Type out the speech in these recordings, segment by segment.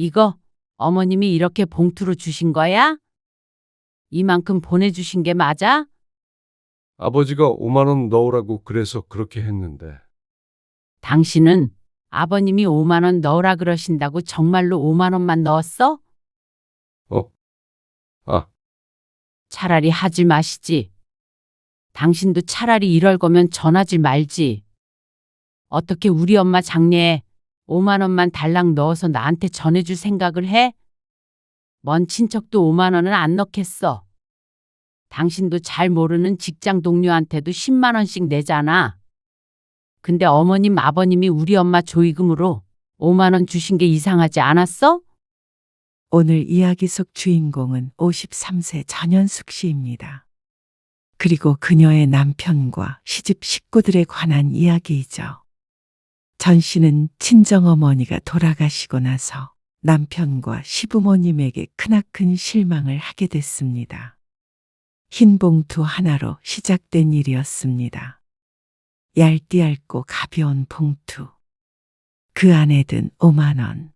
이거 어머님이 이렇게 봉투로 주신 거야? 이만큼 보내주신 게 맞아? 아버지가 5만 원 넣으라고 그래서 그렇게 했는데. 당신은 아버님이 5만 원 넣으라 그러신다고 정말로 5만 원만 넣었어? 어? 아, 차라리 하지 마시지. 당신도 차라리 이럴 거면 전하지 말지. 어떻게 우리 엄마 장례에 5만 원만 달랑 넣어서 나한테 전해줄 생각을 해? 먼 친척도 5만 원은 안 넣겠어. 당신도 잘 모르는 직장 동료한테도 10만 원씩 내잖아. 근데 어머님, 아버님이 우리 엄마 조의금으로 5만 원 주신 게 이상하지 않았어? 오늘 이야기 속 주인공은 53세 전현숙 씨입니다. 그리고 그녀의 남편과 시집 식구들에 관한 이야기이죠. 전 씨는 친정어머니가 돌아가시고 나서 남편과 시부모님에게 크나큰 실망을 하게 됐습니다. 흰 봉투 하나로 시작된 일이었습니다. 얇디얇고 가벼운 봉투. 그 안에 든 5만 원.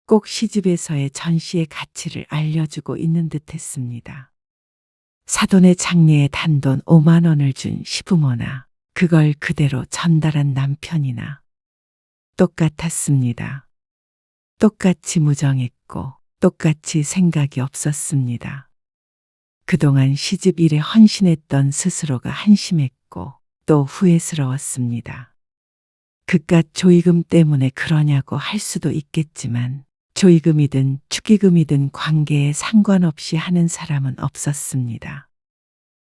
꼭 시집에서의 전 씨의 가치를 알려주고 있는 듯 했습니다. 사돈의 장례에 단돈 5만 원을 준 시부모나 그걸 그대로 전달한 남편이나 똑같았습니다. 똑같이 무정했고 똑같이 생각이 없었습니다. 그동안 시집 일에 헌신했던 스스로가 한심했고 또 후회스러웠습니다. 그깟 조의금 때문에 그러냐고 할 수도 있겠지만 조의금이든 축의금이든 관계에 상관없이 하는 사람은 없었습니다.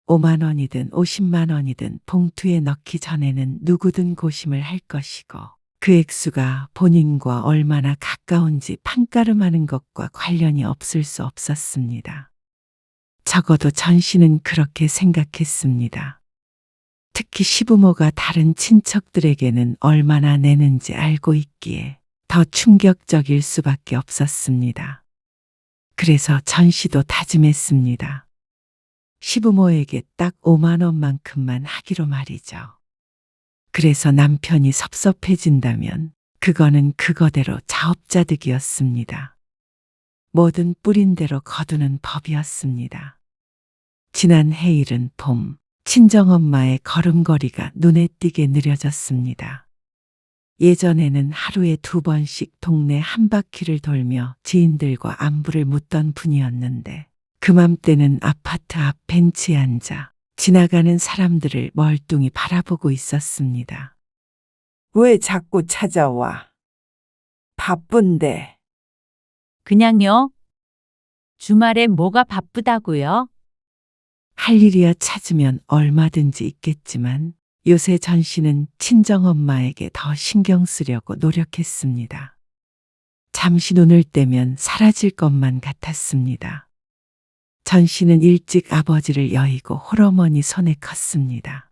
5만 원이든 50만 원이든 봉투에 넣기 전에는 누구든 고심을 할 것이고 그 액수가 본인과 얼마나 가까운지 판가름하는 것과 관련이 없을 수 없었습니다. 적어도 전 씨는 그렇게 생각했습니다. 특히 시부모가 다른 친척들에게는 얼마나 내는지 알고 있기에 더 충격적일 수밖에 없었습니다. 그래서 전 씨도 다짐했습니다. 시부모에게 딱 5만 원만큼만 하기로 말이죠. 그래서 남편이 섭섭해진다면 그거는 그거대로 자업자득이었습니다. 뭐든 뿌린 대로 거두는 법이었습니다. 지난 해일은 봄, 친정엄마의 걸음걸이가 눈에 띄게 느려졌습니다. 예전에는 하루에 2번씩 동네 한 바퀴를 돌며 지인들과 안부를 묻던 분이었는데 그맘때는 아파트 앞 벤치에 앉아 지나가는 사람들을 멀뚱히 바라보고 있었습니다. 왜 자꾸 찾아와? 바쁜데. 그냥요. 주말에 뭐가 바쁘다고요? 할 일이야 찾으면 얼마든지 있겠지만 요새 전 씨는 친정엄마에게 더 신경 쓰려고 노력했습니다. 잠시 눈을 떼면 사라질 것만 같았습니다. 전 씨는 일찍 아버지를 여의고 홀어머니 손에 컸습니다.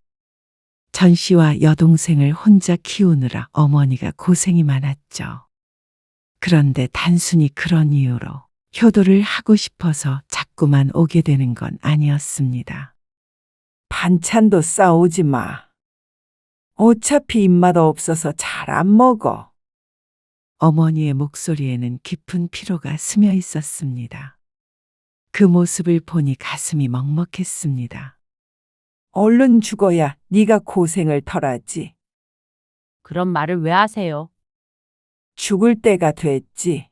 전 씨와 여동생을 혼자 키우느라 어머니가 고생이 많았죠. 그런데 단순히 그런 이유로 효도를 하고 싶어서 자꾸만 오게 되는 건 아니었습니다. 반찬도 싸오지 마. 어차피 입맛 없어서 잘 안 먹어. 어머니의 목소리에는 깊은 피로가 스며 있었습니다. 그 모습을 보니 가슴이 먹먹했습니다. 얼른 죽어야 네가 고생을 덜하지. 그런 말을 왜 하세요? 죽을 때가 됐지.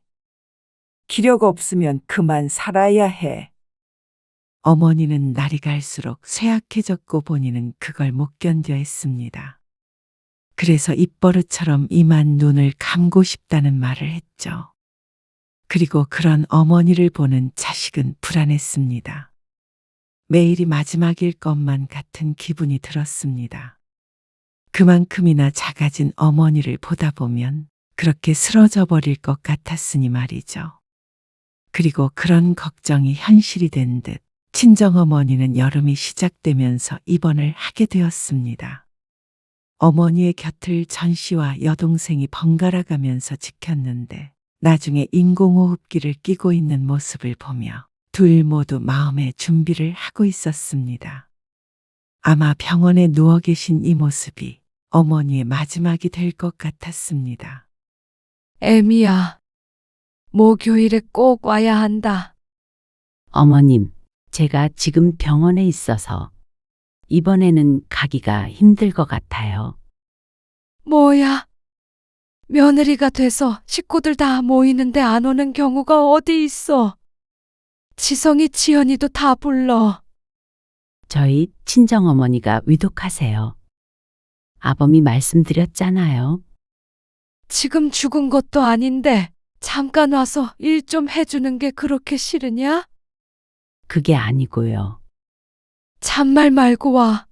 기력 없으면 그만 살아야 해. 어머니는 날이 갈수록 쇠약해졌고 본인은 그걸 못 견뎌 했습니다. 그래서 입버릇처럼 이만 눈을 감고 싶다는 말을 했죠. 그리고 그런 어머니를 보는 자식은 불안했습니다. 매일이 마지막일 것만 같은 기분이 들었습니다. 그만큼이나 작아진 어머니를 보다 보면 그렇게 쓰러져 버릴 것 같았으니 말이죠. 그리고 그런 걱정이 현실이 된 듯 친정어머니는 여름이 시작되면서 입원을 하게 되었습니다. 어머니의 곁을 전 씨와 여동생이 번갈아 가면서 지켰는데 나중에 인공호흡기를 끼고 있는 모습을 보며 둘 모두 마음의 준비를 하고 있었습니다. 아마 병원에 누워 계신 이 모습이 어머니의 마지막이 될 것 같았습니다. 애미야, 목요일에 꼭 와야 한다. 어머님, 제가 지금 병원에 있어서 이번에는 가기가 힘들 것 같아요. 뭐야? 며느리가 돼서 식구들 다 모이는데 안 오는 경우가 어디 있어? 지성이, 지연이도 다 불러. 저희 친정어머니가 위독하세요. 아범이 말씀드렸잖아요. 지금 죽은 것도 아닌데 잠깐 와서 일 좀 해주는 게 그렇게 싫으냐? 그게 아니고요. 잔말 말고 와.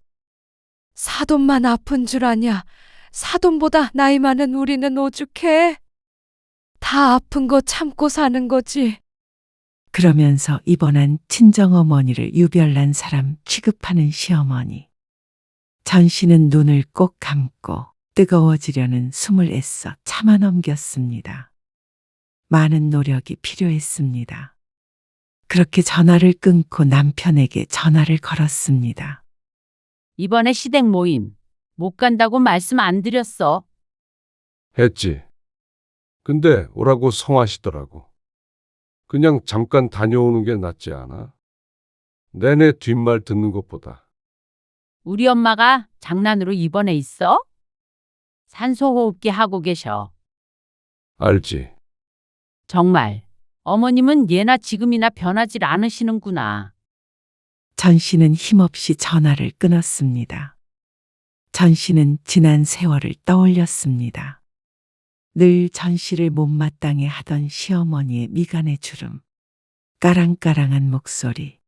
사돈만 아픈 줄 아냐? 사돈보다 나이 많은 우리는 오죽해? 다 아픈 거 참고 사는 거지. 그러면서 입원한 친정어머니를 유별난 사람 취급하는 시어머니. 전 씨는 눈을 꼭 감고 뜨거워지려는 숨을 애써 참아 넘겼습니다. 많은 노력이 필요했습니다. 그렇게 전화를 끊고 남편에게 전화를 걸었습니다. 이번에 시댁 모임 못 간다고 말씀 안 드렸어. 했지. 근데 오라고 성하시더라고. 그냥 잠깐 다녀오는 게 낫지 않아? 내내 뒷말 듣는 것보다. 우리 엄마가 장난으로 입원해 있어? 산소호흡기 하고 계셔. 알지. 정말 어머님은 예나 지금이나 변하질 않으시는구나. 전 씨는 힘없이 전화를 끊었습니다. 전 씨는 지난 세월을 떠올렸습니다. 늘 전 씨를 못마땅해 하던 시어머니의 미간의 주름, 까랑까랑한 목소리,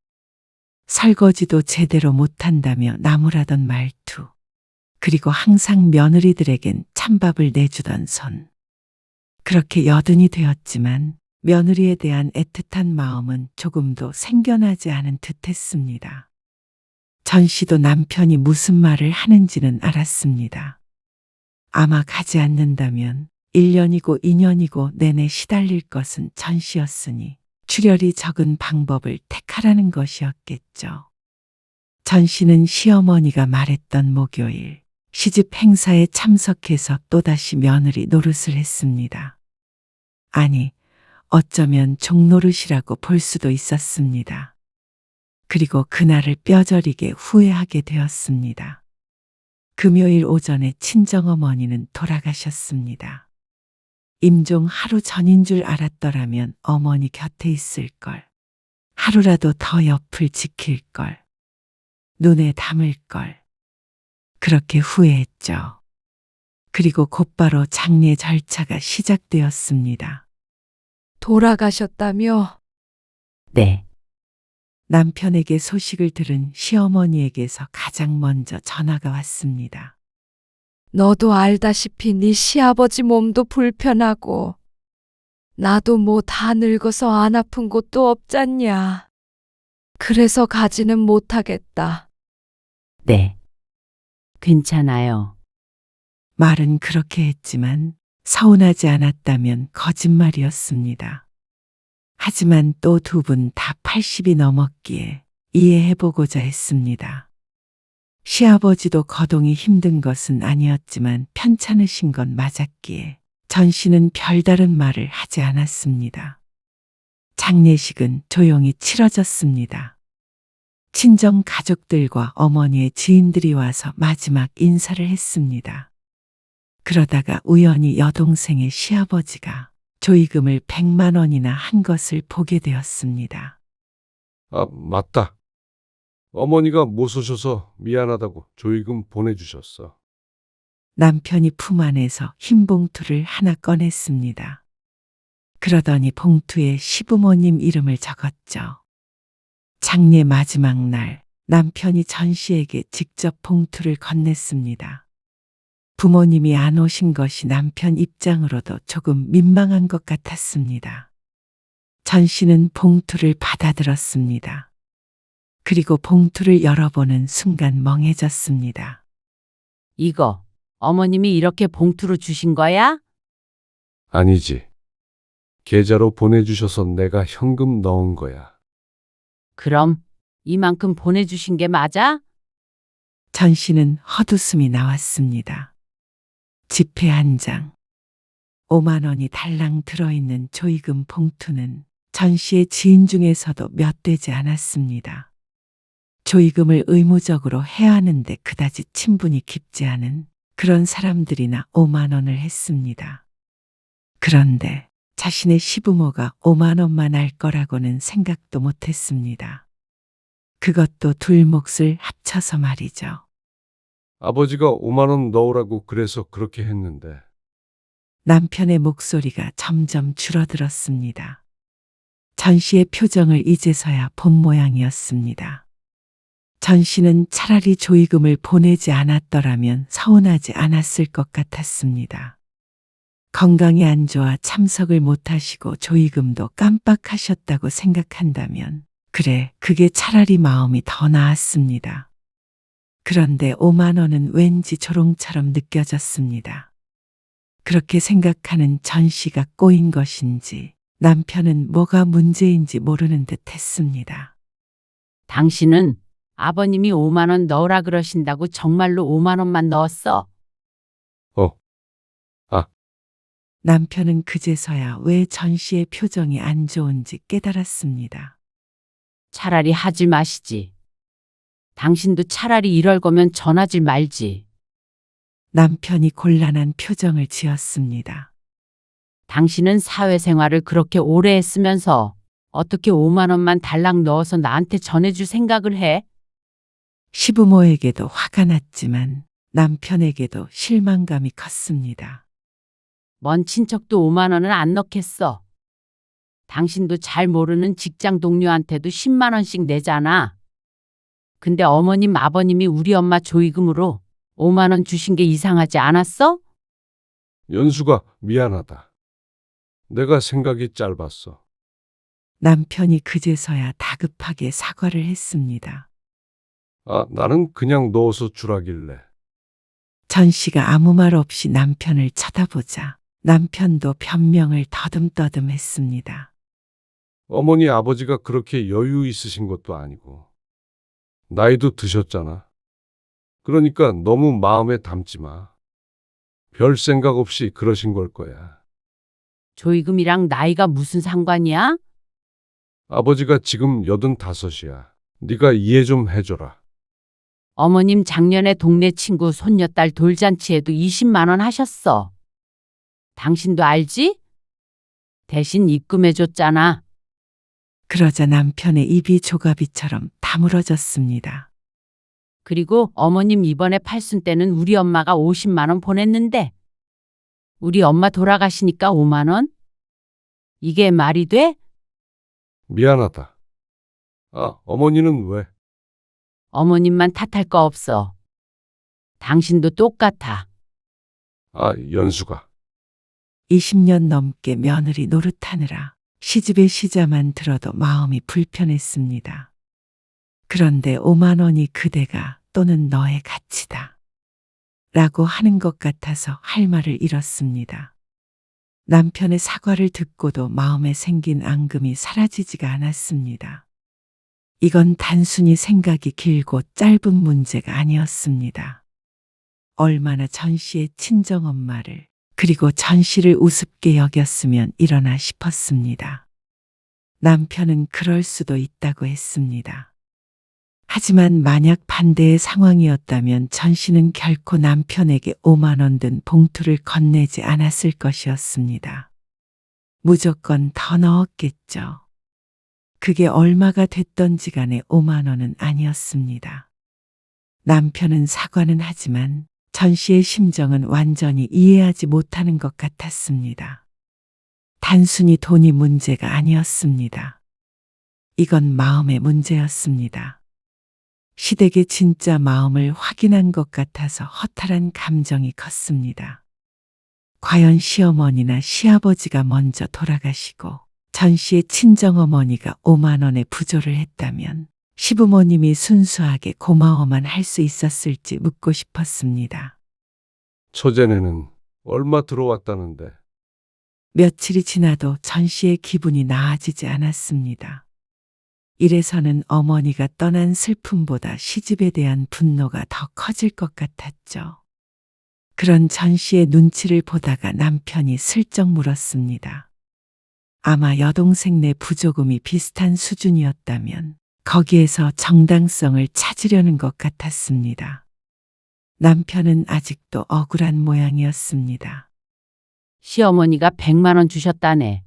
설거지도 제대로 못한다며 나무라던 말투, 그리고 항상 며느리들에겐 찬밥을 내주던 손. 그렇게 여든이 되었지만 며느리에 대한 애틋한 마음은 조금도 생겨나지 않은 듯했습니다. 전 씨도 남편이 무슨 말을 하는지는 알았습니다. 아마 가지 않는다면 1년이고 2년이고 내내 시달릴 것은 전 씨였으니 출혈이 적은 방법을 택하라는 것이었겠죠. 전 씨는 시어머니가 말했던 목요일 시집 행사에 참석해서 또다시 며느리 노릇을 했습니다. 아니, 어쩌면 종노릇이라고 볼 수도 있었습니다. 그리고 그날을 뼈저리게 후회하게 되었습니다. 금요일 오전에 친정어머니는 돌아가셨습니다. 임종 하루 전인 줄 알았더라면 어머니 곁에 있을 걸. 하루라도 더 옆을 지킬 걸. 눈에 담을 걸. 그렇게 후회했죠. 그리고 곧바로 장례 절차가 시작되었습니다. 돌아가셨다며? 네, 남편에게 소식을 들은 시어머니에게서 가장 먼저 전화가 왔습니다. 너도 알다시피 네 시아버지 몸도 불편하고 나도 뭐 다 늙어서 안 아픈 곳도 없잖냐. 그래서 가지는 못하겠다. 네. 괜찮아요. 말은 그렇게 했지만 서운하지 않았다면 거짓말이었습니다. 하지만 또 두 분 다 80이 넘었기에 이해해보고자 했습니다. 시아버지도 거동이 힘든 것은 아니었지만 편찮으신 건 맞았기에 전 씨는 별다른 말을 하지 않았습니다. 장례식은 조용히 치러졌습니다. 친정 가족들과 어머니의 지인들이 와서 마지막 인사를 했습니다. 그러다가 우연히 여동생의 시아버지가 조의금을 100만 원이나 한 것을 보게 되었습니다. 아, 맞다. 어머니가 못 오셔서 미안하다고 조의금 보내주셨어. 남편이 품 안에서 흰 봉투를 하나 꺼냈습니다. 그러더니 봉투에 시부모님 이름을 적었죠. 장례 마지막 날 남편이 전 씨에게 직접 봉투를 건넸습니다. 부모님이 안 오신 것이 남편 입장으로도 조금 민망한 것 같았습니다. 전 씨는 봉투를 받아들었습니다. 그리고 봉투를 열어보는 순간 멍해졌습니다. 이거 어머님이 이렇게 봉투로 주신 거야? 아니지. 계좌로 보내주셔서 내가 현금 넣은 거야. 그럼 이만큼 보내주신 게 맞아? 전 씨는 헛웃음이 나왔습니다. 지폐 한 장, 5만 원이 달랑 들어있는 조의금 봉투는 전 씨의 지인 중에서도 몇 되지 않았습니다. 조의금을 의무적으로 해야 하는데 그다지 친분이 깊지 않은 그런 사람들이나 5만 원을 했습니다. 그런데 자신의 시부모가 5만 원만 알 거라고는 생각도 못했습니다. 그것도 둘 몫을 합쳐서 말이죠. 아버지가 5만 원 넣으라고 그래서 그렇게 했는데. 남편의 목소리가 점점 줄어들었습니다. 전 씨의 표정을 이제서야 본 모양이었습니다. 전 씨는 차라리 조의금을 보내지 않았더라면 서운하지 않았을 것 같았습니다. 건강이 안 좋아 참석을 못하시고 조의금도 깜빡하셨다고 생각한다면 그래, 그게 차라리 마음이 더 나았습니다. 그런데 5만 원은 왠지 조롱처럼 느껴졌습니다. 그렇게 생각하는 전 씨가 꼬인 것인지 남편은 뭐가 문제인지 모르는 듯 했습니다. 당신은 아버님이 5만 원 넣으라 그러신다고 정말로 5만 원만 넣었어? 남편은 그제서야 왜 전 씨의 표정이 안 좋은지 깨달았습니다. 차라리 하지 마시지. 당신도 차라리 이럴 거면 전하지 말지. 남편이 곤란한 표정을 지었습니다. 당신은 사회생활을 그렇게 오래 했으면서 어떻게 5만 원만 달랑 넣어서 나한테 전해줄 생각을 해? 시부모에게도 화가 났지만 남편에게도 실망감이 컸습니다. 먼 친척도 5만 원은 안 넣겠어. 당신도 잘 모르는 직장 동료한테도 10만 원씩 내잖아. 근데 어머님, 아버님이 우리 엄마 조의금으로 5만 원 주신 게 이상하지 않았어? 연수가 미안하다. 내가 생각이 짧았어. 남편이 그제서야 다급하게 사과를 했습니다. 나는 그냥 넣어서 주라길래. 전 씨가 아무 말 없이 남편을 쳐다보자 남편도 변명을 더듬더듬했습니다. 어머니 아버지가 그렇게 여유 있으신 것도 아니고. 나이도 드셨잖아. 그러니까 너무 마음에 담지 마. 별 생각 없이 그러신 걸 거야. 조의금이랑 나이가 무슨 상관이야? 아버지가 지금 85이야. 네가 이해 좀 해줘라. 어머님 작년에 동네 친구 손녀딸 돌잔치에도 20만 원 하셨어. 당신도 알지? 대신 입금해줬잖아. 그러자 남편의 입이 조가비처럼 다물어졌습니다. 그리고 어머님 이번에 팔순 때는 우리 엄마가 50만 원 보냈는데 우리 엄마 돌아가시니까 5만 원? 이게 말이 돼? 미안하다. 어머니는 왜? 어머님만 탓할 거 없어. 당신도 똑같아. 연수가. 20년 넘게 며느리 노릇하느라 시집의 시자만 들어도 마음이 불편했습니다. 그런데 5만 원이 그대가 또는 너의 가치다 라고 하는 것 같아서 할 말을 잃었습니다. 남편의 사과를 듣고도 마음에 생긴 앙금이 사라지지가 않았습니다. 이건 단순히 생각이 길고 짧은 문제가 아니었습니다. 얼마나 전 씨의 친정엄마를 그리고 전 씨를 우습게 여겼으면 이러나 싶었습니다. 남편은 그럴 수도 있다고 했습니다. 하지만 만약 반대의 상황이었다면 전 씨는 결코 남편에게 5만 원 든 봉투를 건네지 않았을 것이었습니다. 무조건 더 넣었겠죠. 그게 얼마가 됐던지 간에 5만 원은 아니었습니다. 남편은 사과는 하지만 전 씨의 심정은 완전히 이해하지 못하는 것 같았습니다. 단순히 돈이 문제가 아니었습니다. 이건 마음의 문제였습니다. 시댁의 진짜 마음을 확인한 것 같아서 허탈한 감정이 컸습니다. 과연 시어머니나 시아버지가 먼저 돌아가시고 전 씨의 친정어머니가 5만 원의 부조를 했다면 시부모님이 순수하게 고마워만 할 수 있었을지 묻고 싶었습니다. 처제네는 얼마 들어왔다는데. 며칠이 지나도 전 씨의 기분이 나아지지 않았습니다. 이래서는 어머니가 떠난 슬픔보다 시집에 대한 분노가 더 커질 것 같았죠. 그런 전 씨의 눈치를 보다가 남편이 슬쩍 물었습니다. 아마 여동생 내 부조금이 비슷한 수준이었다면 거기에서 정당성을 찾으려는 것 같았습니다. 남편은 아직도 억울한 모양이었습니다. 시어머니가 100만 원 주셨다네.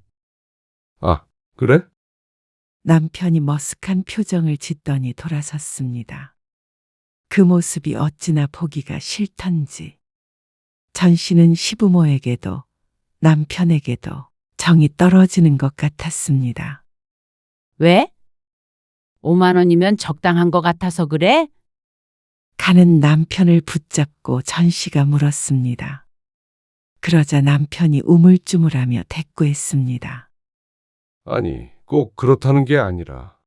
아, 그래? 남편이 머쓱한 표정을 짓더니 돌아섰습니다. 그 모습이 어찌나 보기가 싫던지. 전 씨는 시부모에게도 남편에게도 정이 떨어지는 것 같았습니다. 왜? 5만 원이면 적당한 것 같아서 그래? 가는 남편을 붙잡고 전 씨가 물었습니다. 그러자 남편이 우물쭈물하며 대꾸했습니다. 아니, 꼭 그렇다는 게 아니라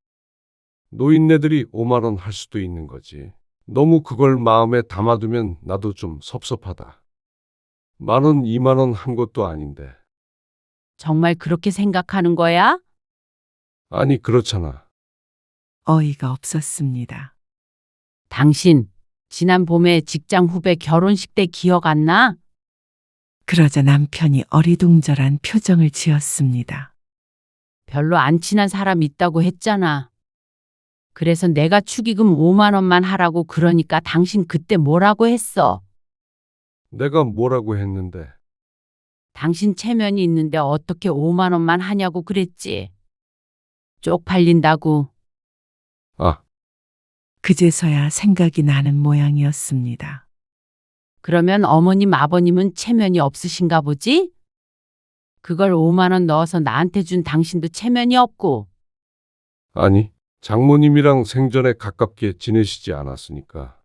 노인네들이 5만 원 할 수도 있는 거지. 너무 그걸 마음에 담아두면 나도 좀 섭섭하다. 1만 원, 2만 원 한 것도 아닌데. 정말 그렇게 생각하는 거야? 아니, 그렇잖아. 어이가 없었습니다. 당신, 지난 봄에 직장 후배 결혼식 때 기억 안 나? 그러자 남편이 어리둥절한 표정을 지었습니다. 별로 안 친한 사람 있다고 했잖아. 그래서 내가 축의금 5만 원만 하라고 그러니까 당신 그때 뭐라고 했어? 내가 뭐라고 했는데. 당신 체면이 있는데 어떻게 5만 원만 하냐고 그랬지. 쪽팔린다고. 아, 그제서야 생각이 나는 모양이었습니다. 그러면 어머님, 아버님은 체면이 없으신가 보지? 그걸 5만 원 넣어서 나한테 준 당신도 체면이 없고. 아니, 장모님이랑 생전에 가깝게 지내시지 않았으니까.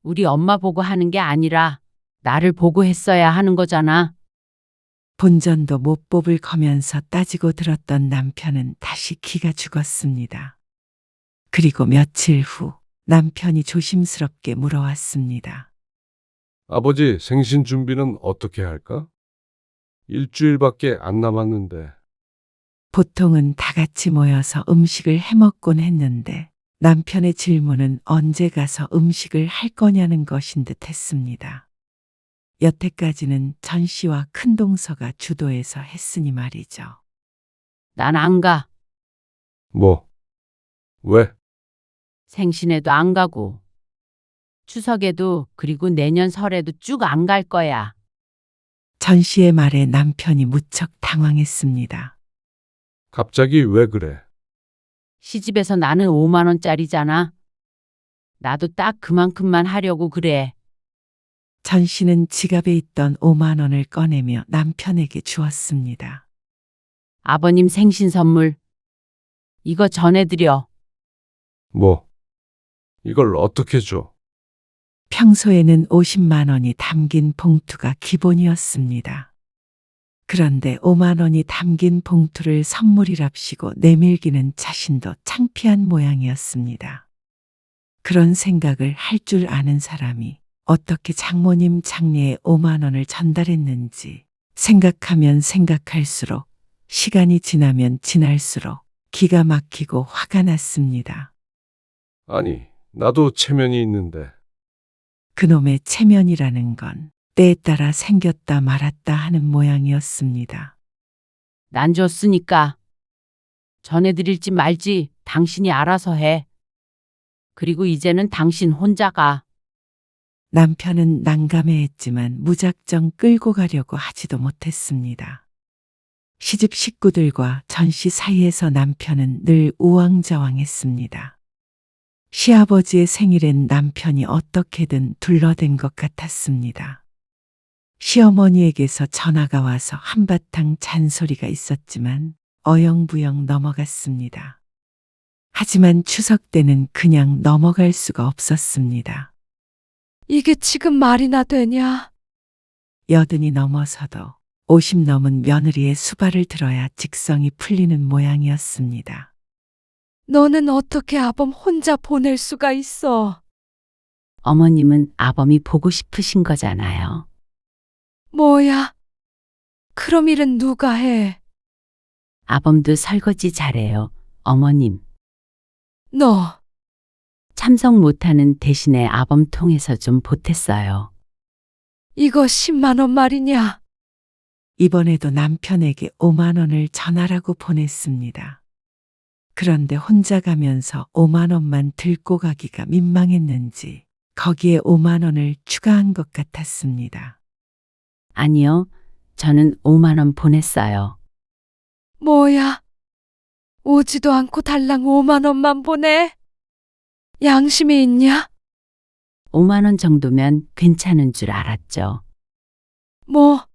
우리 엄마 보고 하는 게 아니라 나를 보고 했어야 하는 거잖아. 본전도 못 뽑을 거면서 따지고 들었던 남편은 다시 기가 죽었습니다. 그리고 며칠 후 남편이 조심스럽게 물어왔습니다. 아버지 생신 준비는 어떻게 할까? 일주일밖에 안 남았는데. 보통은 다 같이 모여서 음식을 해먹곤 했는데 남편의 질문은 언제 가서 음식을 할 거냐는 것인 듯 했습니다. 여태까지는 전 씨와 큰동서가 주도해서 했으니 말이죠. 난 안 가. 뭐? 왜? 생신에도 안 가고. 추석에도 그리고 내년 설에도 쭉 안 갈 거야. 전 씨의 말에 남편이 무척 당황했습니다. 갑자기 왜 그래? 시집에서 나는 5만 원짜리잖아. 나도 딱 그만큼만 하려고 그래. 전 씨는 지갑에 있던 5만 원을 꺼내며 남편에게 주었습니다. 아버님 생신 선물. 이거 전해드려. 뭐? 이걸 어떻게 줘? 평소에는 50만 원이 담긴 봉투가 기본이었습니다. 그런데 5만 원이 담긴 봉투를 선물이랍시고 내밀기는 자신도 창피한 모양이었습니다. 그런 생각을 할 줄 아는 사람이 어떻게 장모님 장례에 5만 원을 전달했는지 생각하면 생각할수록 시간이 지나면 지날수록 기가 막히고 화가 났습니다. 아니, 나도 체면이 있는데. 그놈의 체면이라는 건 때에 따라 생겼다 말았다 하는 모양이었습니다. 난 줬으니까. 전해드릴지 말지 당신이 알아서 해. 그리고 이제는 당신 혼자 가. 남편은 난감해했지만 무작정 끌고 가려고 하지도 못했습니다. 시집 식구들과 전 씨 사이에서 남편은 늘 우왕좌왕했습니다. 시아버지의 생일엔 남편이 어떻게든 둘러댄 것 같았습니다. 시어머니에게서 전화가 와서 한바탕 잔소리가 있었지만 어영부영 넘어갔습니다. 하지만 추석 때는 그냥 넘어갈 수가 없었습니다. 이게 지금 말이나 되냐? 80이 넘어서도 50 넘은 며느리의 수발을 들어야 직성이 풀리는 모양이었습니다. 너는 어떻게 아범 혼자 보낼 수가 있어? 어머님은 아범이 보고 싶으신 거잖아요. 뭐야? 그럼 일은 누가 해? 아범도 설거지 잘해요. 어머님. 너, 참석 못하는 대신에 아범 통해서 좀 보탰어요. 이거 10만 원 말이냐? 이번에도 남편에게 5만 원을 전하라고 보냈습니다. 그런데 혼자 가면서 5만 원만 들고 가기가 민망했는지 거기에 5만 원을 추가한 것 같았습니다. 아니요. 저는 5만 원 보냈어요. 뭐야? 오지도 않고 달랑 5만 원만 보내? 양심이 있냐? 5만 원 정도면 괜찮은 줄 알았죠. 뭐,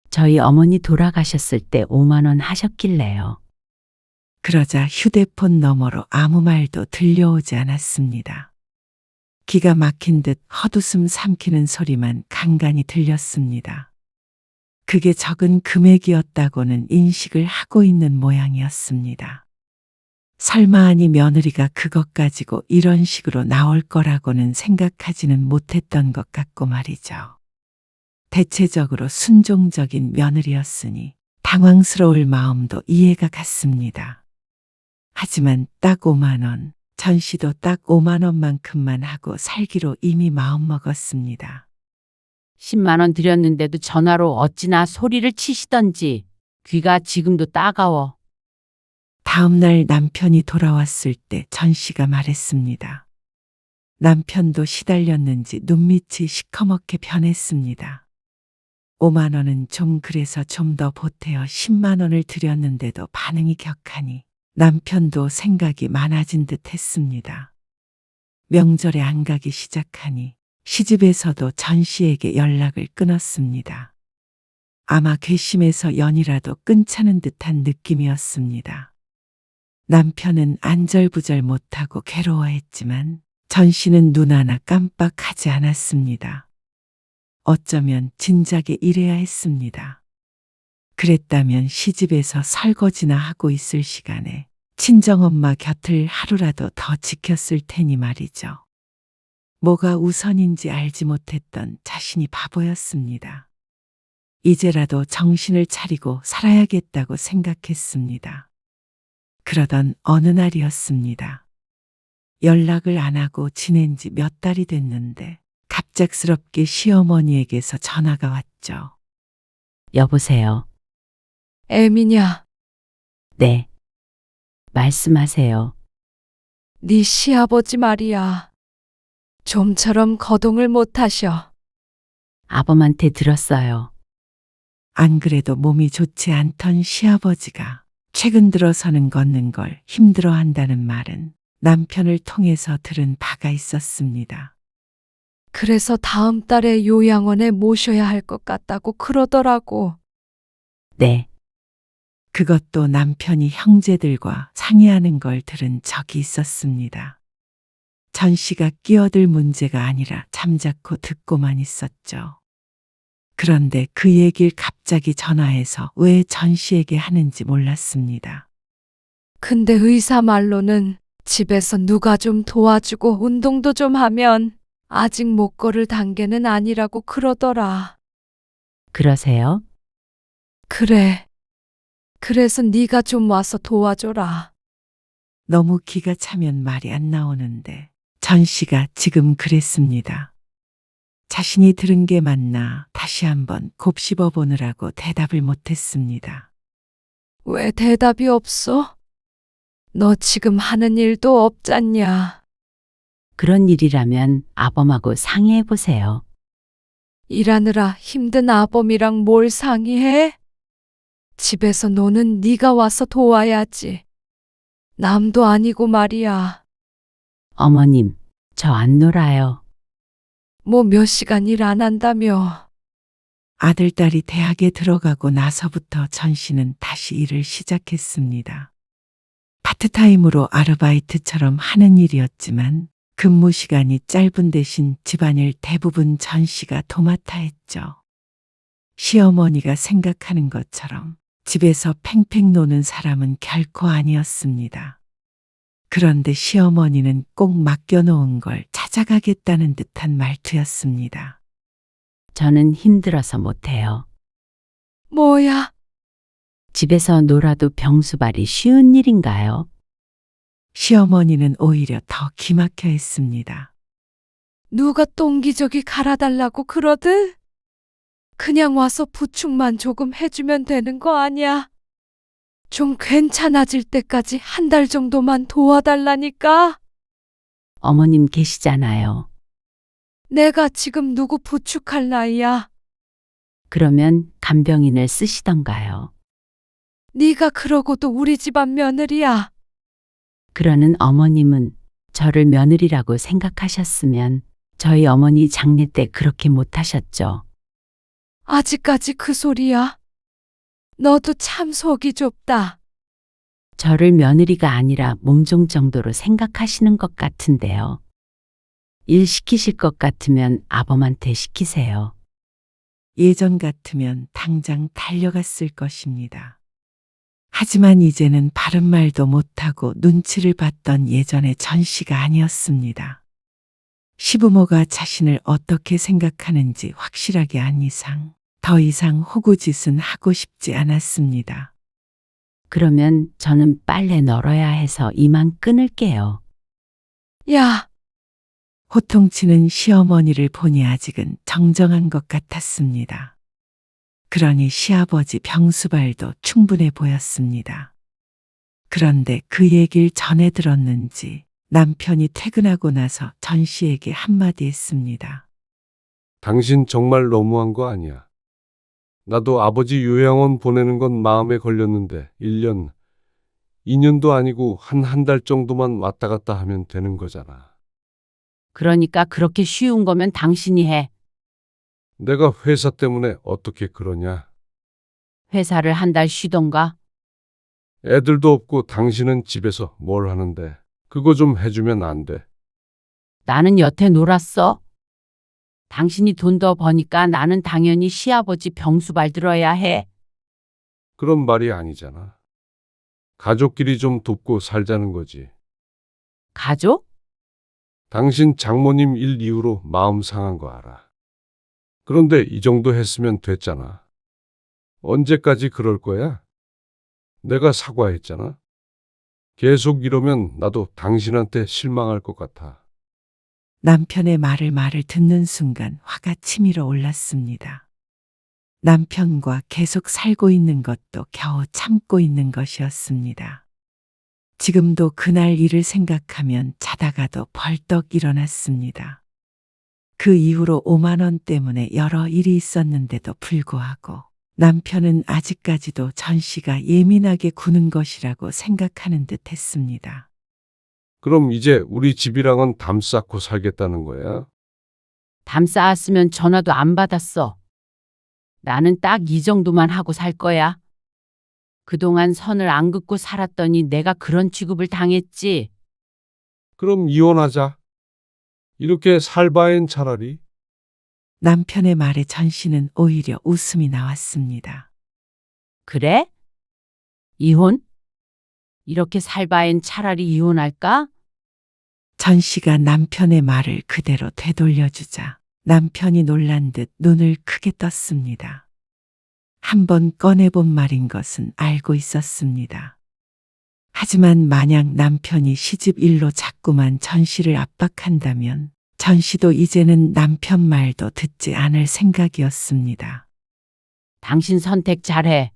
저희 어머니 돌아가셨을 때 5만 원 하셨길래요. 그러자 휴대폰 너머로 아무 말도 들려오지 않았습니다. 기가 막힌 듯 헛웃음 삼키는 소리만 간간히 들렸습니다. 그게 적은 금액이었다고는 인식을 하고 있는 모양이었습니다. 설마 아니 며느리가 그것 가지고 이런 식으로 나올 거라고는 생각하지는 못했던 것 같고 말이죠. 대체적으로 순종적인 며느리였으니 당황스러울 마음도 이해가 갔습니다. 하지만 딱 5만 원, 전 씨도 딱 5만 원만큼만 하고 살기로 이미 마음먹었습니다. 10만 원 드렸는데도 전화로 어찌나 소리를 치시던지 귀가 지금도 따가워. 다음 날 남편이 돌아왔을 때 전 씨가 말했습니다. 남편도 시달렸는지 눈밑이 시커멓게 변했습니다. 5만 원은 좀 그래서 좀 더 보태어 10만 원을 드렸는데도 반응이 격하니 남편도 생각이 많아진 듯 했습니다. 명절에 안 가기 시작하니 시집에서도 전 씨에게 연락을 끊었습니다. 아마 괘씸해서 연이라도 끊자는 듯한 느낌이었습니다. 남편은 안절부절 못하고 괴로워했지만 전 씨는 눈 하나 깜빡하지 않았습니다. 어쩌면 진작에 이래야 했습니다. 그랬다면 시집에서 설거지나 하고 있을 시간에 친정엄마 곁을 하루라도 더 지켰을 테니 말이죠. 뭐가 우선인지 알지 못했던 자신이 바보였습니다. 이제라도 정신을 차리고 살아야겠다고 생각했습니다. 그러던 어느 날이었습니다. 연락을 안 하고 지낸 지 몇 달이 됐는데 갑작스럽게 시어머니에게서 전화가 왔죠. 여보세요. 애미냐? 네. 말씀하세요. 네 시아버지 말이야. 좀처럼 거동을 못하셔. 아범한테 들었어요. 안 그래도 몸이 좋지 않던 시아버지가 최근 들어서는 걷는 걸 힘들어한다는 말은 남편을 통해서 들은 바가 있었습니다. 그래서 다음 달에 요양원에 모셔야 할 것 같다고 그러더라고. 네. 그것도 남편이 형제들과 상의하는 걸 들은 적이 있었습니다. 전 씨가 끼어들 문제가 아니라 잠자코 듣고만 있었죠. 그런데 그 얘기를 갑자기 전화해서 왜 전 씨에게 하는지 몰랐습니다. 근데 의사 말로는 집에서 누가 좀 도와주고 운동도 좀 하면 아직 못 걸을 단계는 아니라고 그러더라. 그러세요? 그래. 그래서 네가 좀 와서 도와줘라. 너무 기가 차면 말이 안 나오는데 전 씨가 지금 그랬습니다. 자신이 들은 게 맞나 다시 한번 곱씹어 보느라고 대답을 못했습니다. 왜 대답이 없어? 너 지금 하는 일도 없잖냐. 그런 일이라면 아범하고 상의해 보세요. 일하느라 힘든 아범이랑 뭘 상의해? 집에서 노는 네가 와서 도와야지. 남도 아니고 말이야. 어머님, 저 안 놀아요. 뭐 몇 시간 일 안 한다며. 아들, 딸이 대학에 들어가고 나서부터 전 씨는 다시 일을 시작했습니다. 파트타임으로 아르바이트처럼 하는 일이었지만 근무 시간이 짧은 대신 집안일 대부분 전 씨가 도맡아 했죠. 시어머니가 생각하는 것처럼 집에서 팽팽 노는 사람은 결코 아니었습니다. 그런데 시어머니는 꼭 맡겨놓은 걸 찾아가겠다는 듯한 말투였습니다. 저는 힘들어서 못해요. 뭐야? 집에서 놀아도 병수발이 쉬운 일인가요? 시어머니는 오히려 더 기막혀 했습니다. 누가 똥기저귀 갈아달라고 그러들? 그냥 와서 부축만 조금 해주면 되는 거 아니야? 좀 괜찮아질 때까지 한 달 정도만 도와달라니까? 어머님 계시잖아요. 내가 지금 누구 부축할 나이야? 그러면 간병인을 쓰시던가요. 네가 그러고도 우리 집안 며느리야. 그러는 어머님은 저를 며느리라고 생각하셨으면 저희 어머니 장례 때 그렇게 못하셨죠. 아직까지 그 소리야? 너도 참 속이 좁다. 저를 며느리가 아니라 몸종 정도로 생각하시는 것 같은데요. 일 시키실 것 같으면 아범한테 시키세요. 예전 같으면 당장 달려갔을 것입니다. 하지만 이제는 바른 말도 못하고 눈치를 봤던 예전의 전 씨가 아니었습니다. 시부모가 자신을 어떻게 생각하는지 확실하게 안 이상 더 이상 호구짓은 하고 싶지 않았습니다. 그러면 저는 빨래 널어야 해서 이만 끊을게요. 야, 호통치는 시어머니를 보니 아직은 정정한 것 같았습니다. 그러니 시아버지 병수발도 충분해 보였습니다. 그런데 그 얘기를 전해 들었는지 남편이 퇴근하고 나서 전 씨에게 한마디 했습니다. 당신 정말 너무한 거 아니야. 나도 아버지 요양원 보내는 건 마음에 걸렸는데 1년, 2년도 아니고 한 달 정도만 왔다 갔다 하면 되는 거잖아. 그러니까 그렇게 쉬운 거면 당신이 해. 내가 회사 때문에 어떻게 그러냐. 회사를 한 달 쉬던가. 애들도 없고 당신은 집에서 뭘 하는데 그거 좀 해주면 안 돼. 나는 여태 놀았어. 당신이 돈 더 버니까 나는 당연히 시아버지 병수발 들어야 해. 그런 말이 아니잖아. 가족끼리 좀 돕고 살자는 거지. 가족? 당신 장모님 일 이후로 마음 상한 거 알아. 그런데 이 정도 했으면 됐잖아. 언제까지 그럴 거야? 내가 사과했잖아. 계속 이러면 나도 당신한테 실망할 것 같아. 남편의 말을 듣는 순간 화가 치밀어 올랐습니다. 남편과 계속 살고 있는 것도 겨우 참고 있는 것이었습니다. 지금도 그날 일을 생각하면 자다가도 벌떡 일어났습니다. 그 이후로 5만 원 때문에 여러 일이 있었는데도 불구하고 남편은 아직까지도 전 씨가 예민하게 구는 것이라고 생각하는 듯 했습니다. 그럼 이제 우리 집이랑은 담 쌓고 살겠다는 거야? 담 쌓았으면 전화도 안 받았어. 나는 딱 이 정도만 하고 살 거야. 그동안 선을 안 긋고 살았더니 내가 그런 취급을 당했지. 그럼 이혼하자. 이렇게 살 바엔 차라리. 남편의 말에 전 씨는 오히려 웃음이 나왔습니다. 그래? 이혼? 이렇게 살 바엔 차라리 이혼할까? 전 씨가 남편의 말을 그대로 되돌려주자 남편이 놀란 듯 눈을 크게 떴습니다. 한번 꺼내본 말인 것은 알고 있었습니다. 하지만 만약 남편이 시집 일로 자꾸만 전 씨를 압박한다면 전 씨도 이제는 남편 말도 듣지 않을 생각이었습니다. 당신 선택 잘해.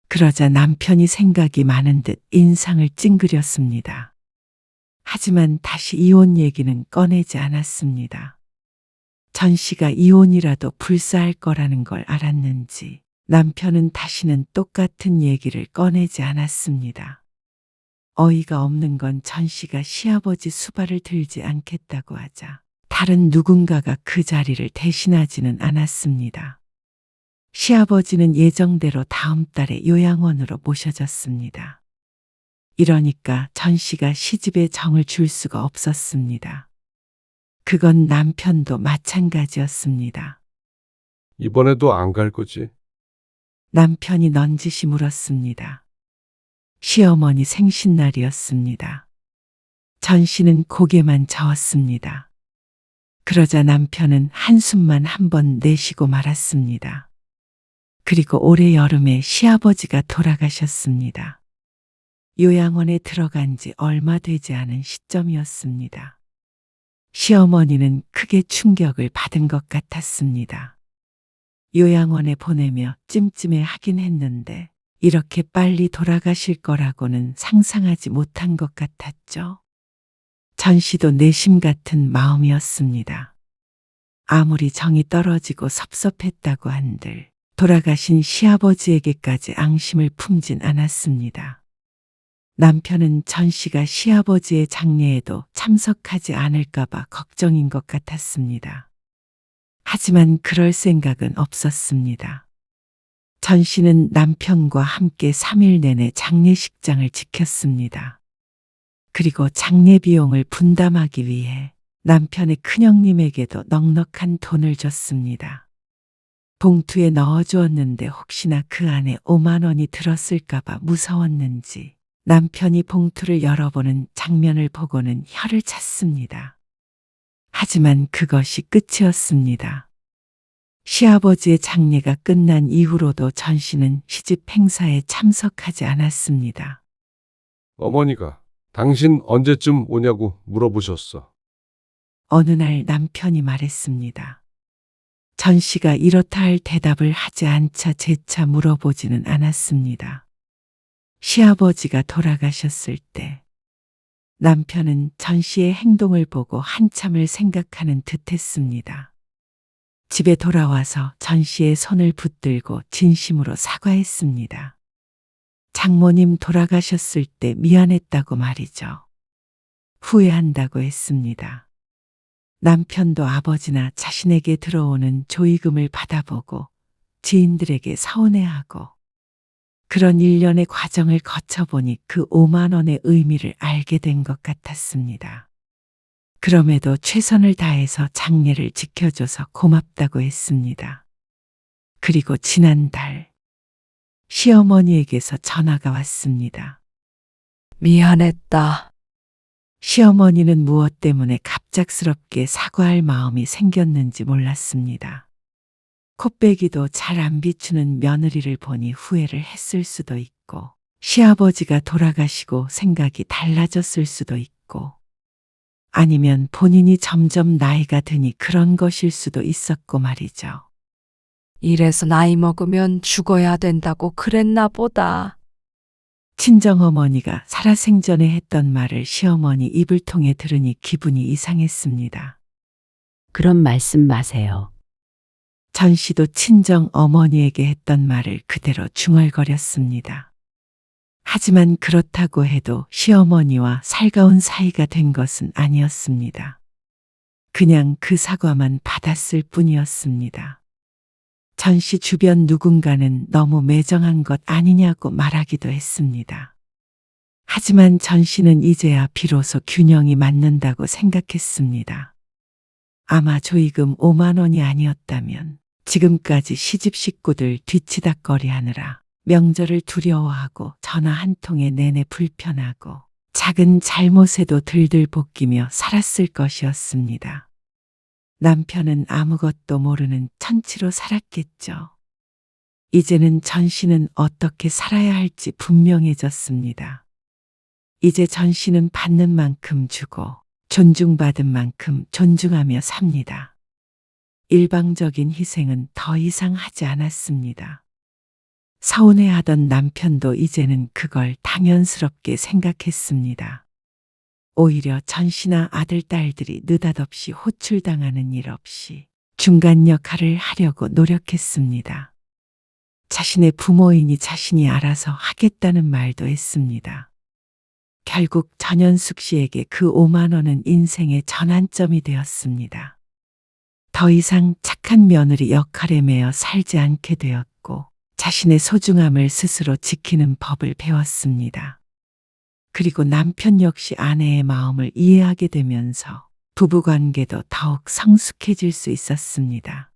그러자 남편이 생각이 많은 듯 인상을 찡그렸습니다. 하지만 다시 이혼 얘기는 꺼내지 않았습니다. 전 씨가 이혼이라도 불사할 거라는 걸 알았는지 남편은 다시는 똑같은 얘기를 꺼내지 않았습니다. 어이가 없는 건 전 씨가 시아버지 수발을 들지 않겠다고 하자 다른 누군가가 그 자리를 대신하지는 않았습니다. 시아버지는 예정대로 다음 달에 요양원으로 모셔졌습니다. 이러니까 전 씨가 시집에 정을 줄 수가 없었습니다. 그건 남편도 마찬가지였습니다. 이번에도 안 갈 거지? 남편이 넌지시 물었습니다. 시어머니 생신날이었습니다. 전 씨는 고개만 저었습니다. 그러자 남편은 한숨만 한번 내쉬고 말았습니다. 그리고 올해 여름에 시아버지가 돌아가셨습니다. 요양원에 들어간 지 얼마 되지 않은 시점이었습니다. 시어머니는 크게 충격을 받은 것 같았습니다. 요양원에 보내며 찜찜해 하긴 했는데 이렇게 빨리 돌아가실 거라고는 상상하지 못한 것 같았죠. 전 씨도 내심 같은 마음이었습니다. 아무리 정이 떨어지고 섭섭했다고 한들 돌아가신 시아버지에게까지 앙심을 품진 않았습니다. 남편은 전 씨가 시아버지의 장례에도 참석하지 않을까봐 걱정인 것 같았습니다. 하지만 그럴 생각은 없었습니다. 전 씨는 남편과 함께 3일 내내 장례식장을 지켰습니다. 그리고 장례 비용을 분담하기 위해 남편의 큰형님에게도 넉넉한 돈을 줬습니다. 봉투에 넣어주었는데 혹시나 그 안에 5만 원이 들었을까봐 무서웠는지 남편이 봉투를 열어보는 장면을 보고는 혀를 찼습니다. 하지만 그것이 끝이었습니다. 시아버지의 장례가 끝난 이후로도 전 씨는 시집 행사에 참석하지 않았습니다. 어머니가 당신 언제쯤 오냐고 물어보셨어. 어느 날 남편이 말했습니다. 전 씨가 이렇다 할 대답을 하지 않자 재차 물어보지는 않았습니다. 시아버지가 돌아가셨을 때 남편은 전 씨의 행동을 보고 한참을 생각하는 듯 했습니다. 집에 돌아와서 전 씨의 손을 붙들고 진심으로 사과했습니다. 장모님 돌아가셨을 때 미안했다고 말이죠. 후회한다고 했습니다. 남편도 아버지나 자신에게 들어오는 조의금을 받아보고 지인들에게 서운해하고 그런 일련의 과정을 거쳐보니 그 5만 원의 의미를 알게 된 것 같았습니다. 그럼에도 최선을 다해서 장례를 지켜줘서 고맙다고 했습니다. 그리고 지난달 시어머니에게서 전화가 왔습니다. 미안했다. 시어머니는 무엇 때문에 갑작스럽게 사과할 마음이 생겼는지 몰랐습니다. 콧배기도 잘 안 비추는 며느리를 보니 후회를 했을 수도 있고, 시아버지가 돌아가시고 생각이 달라졌을 수도 있고, 아니면 본인이 점점 나이가 드니 그런 것일 수도 있었고 말이죠. 이래서 나이 먹으면 죽어야 된다고 그랬나 보다. 친정어머니가 살아생전에 했던 말을 시어머니 입을 통해 들으니 기분이 이상했습니다. 그런 말씀 마세요. 전 씨도 친정 어머니에게 했던 말을 그대로 중얼거렸습니다. 하지만 그렇다고 해도 시어머니와 살가운 사이가 된 것은 아니었습니다. 그냥 그 사과만 받았을 뿐이었습니다. 전 씨 주변 누군가는 너무 매정한 것 아니냐고 말하기도 했습니다. 하지만 전 씨는 이제야 비로소 균형이 맞는다고 생각했습니다. 아마 조의금 5만 원이 아니었다면 지금까지 시집 식구들 뒤치다꺼리 하느라 명절을 두려워하고 전화 한 통에 내내 불편하고 작은 잘못에도 들들 볶이며 살았을 것이었습니다. 남편은 아무것도 모르는 천치로 살았겠죠. 이제는 전 씨는 어떻게 살아야 할지 분명해졌습니다. 이제 전 씨는 받는 만큼 주고 존중받은 만큼 존중하며 삽니다. 일방적인 희생은 더 이상 하지 않았습니다. 서운해하던 남편도 이제는 그걸 당연스럽게 생각했습니다. 오히려 전 씨나 아들, 딸들이 느닷없이 호출당하는 일 없이 중간 역할을 하려고 노력했습니다. 자신의 부모이니 자신이 알아서 하겠다는 말도 했습니다. 결국 전현숙 씨에게 그 5만 원은 인생의 전환점이 되었습니다. 더 이상 착한 며느리 역할에 매여 살지 않게 되었고 자신의 소중함을 스스로 지키는 법을 배웠습니다. 그리고 남편 역시 아내의 마음을 이해하게 되면서 부부관계도 더욱 성숙해질 수 있었습니다.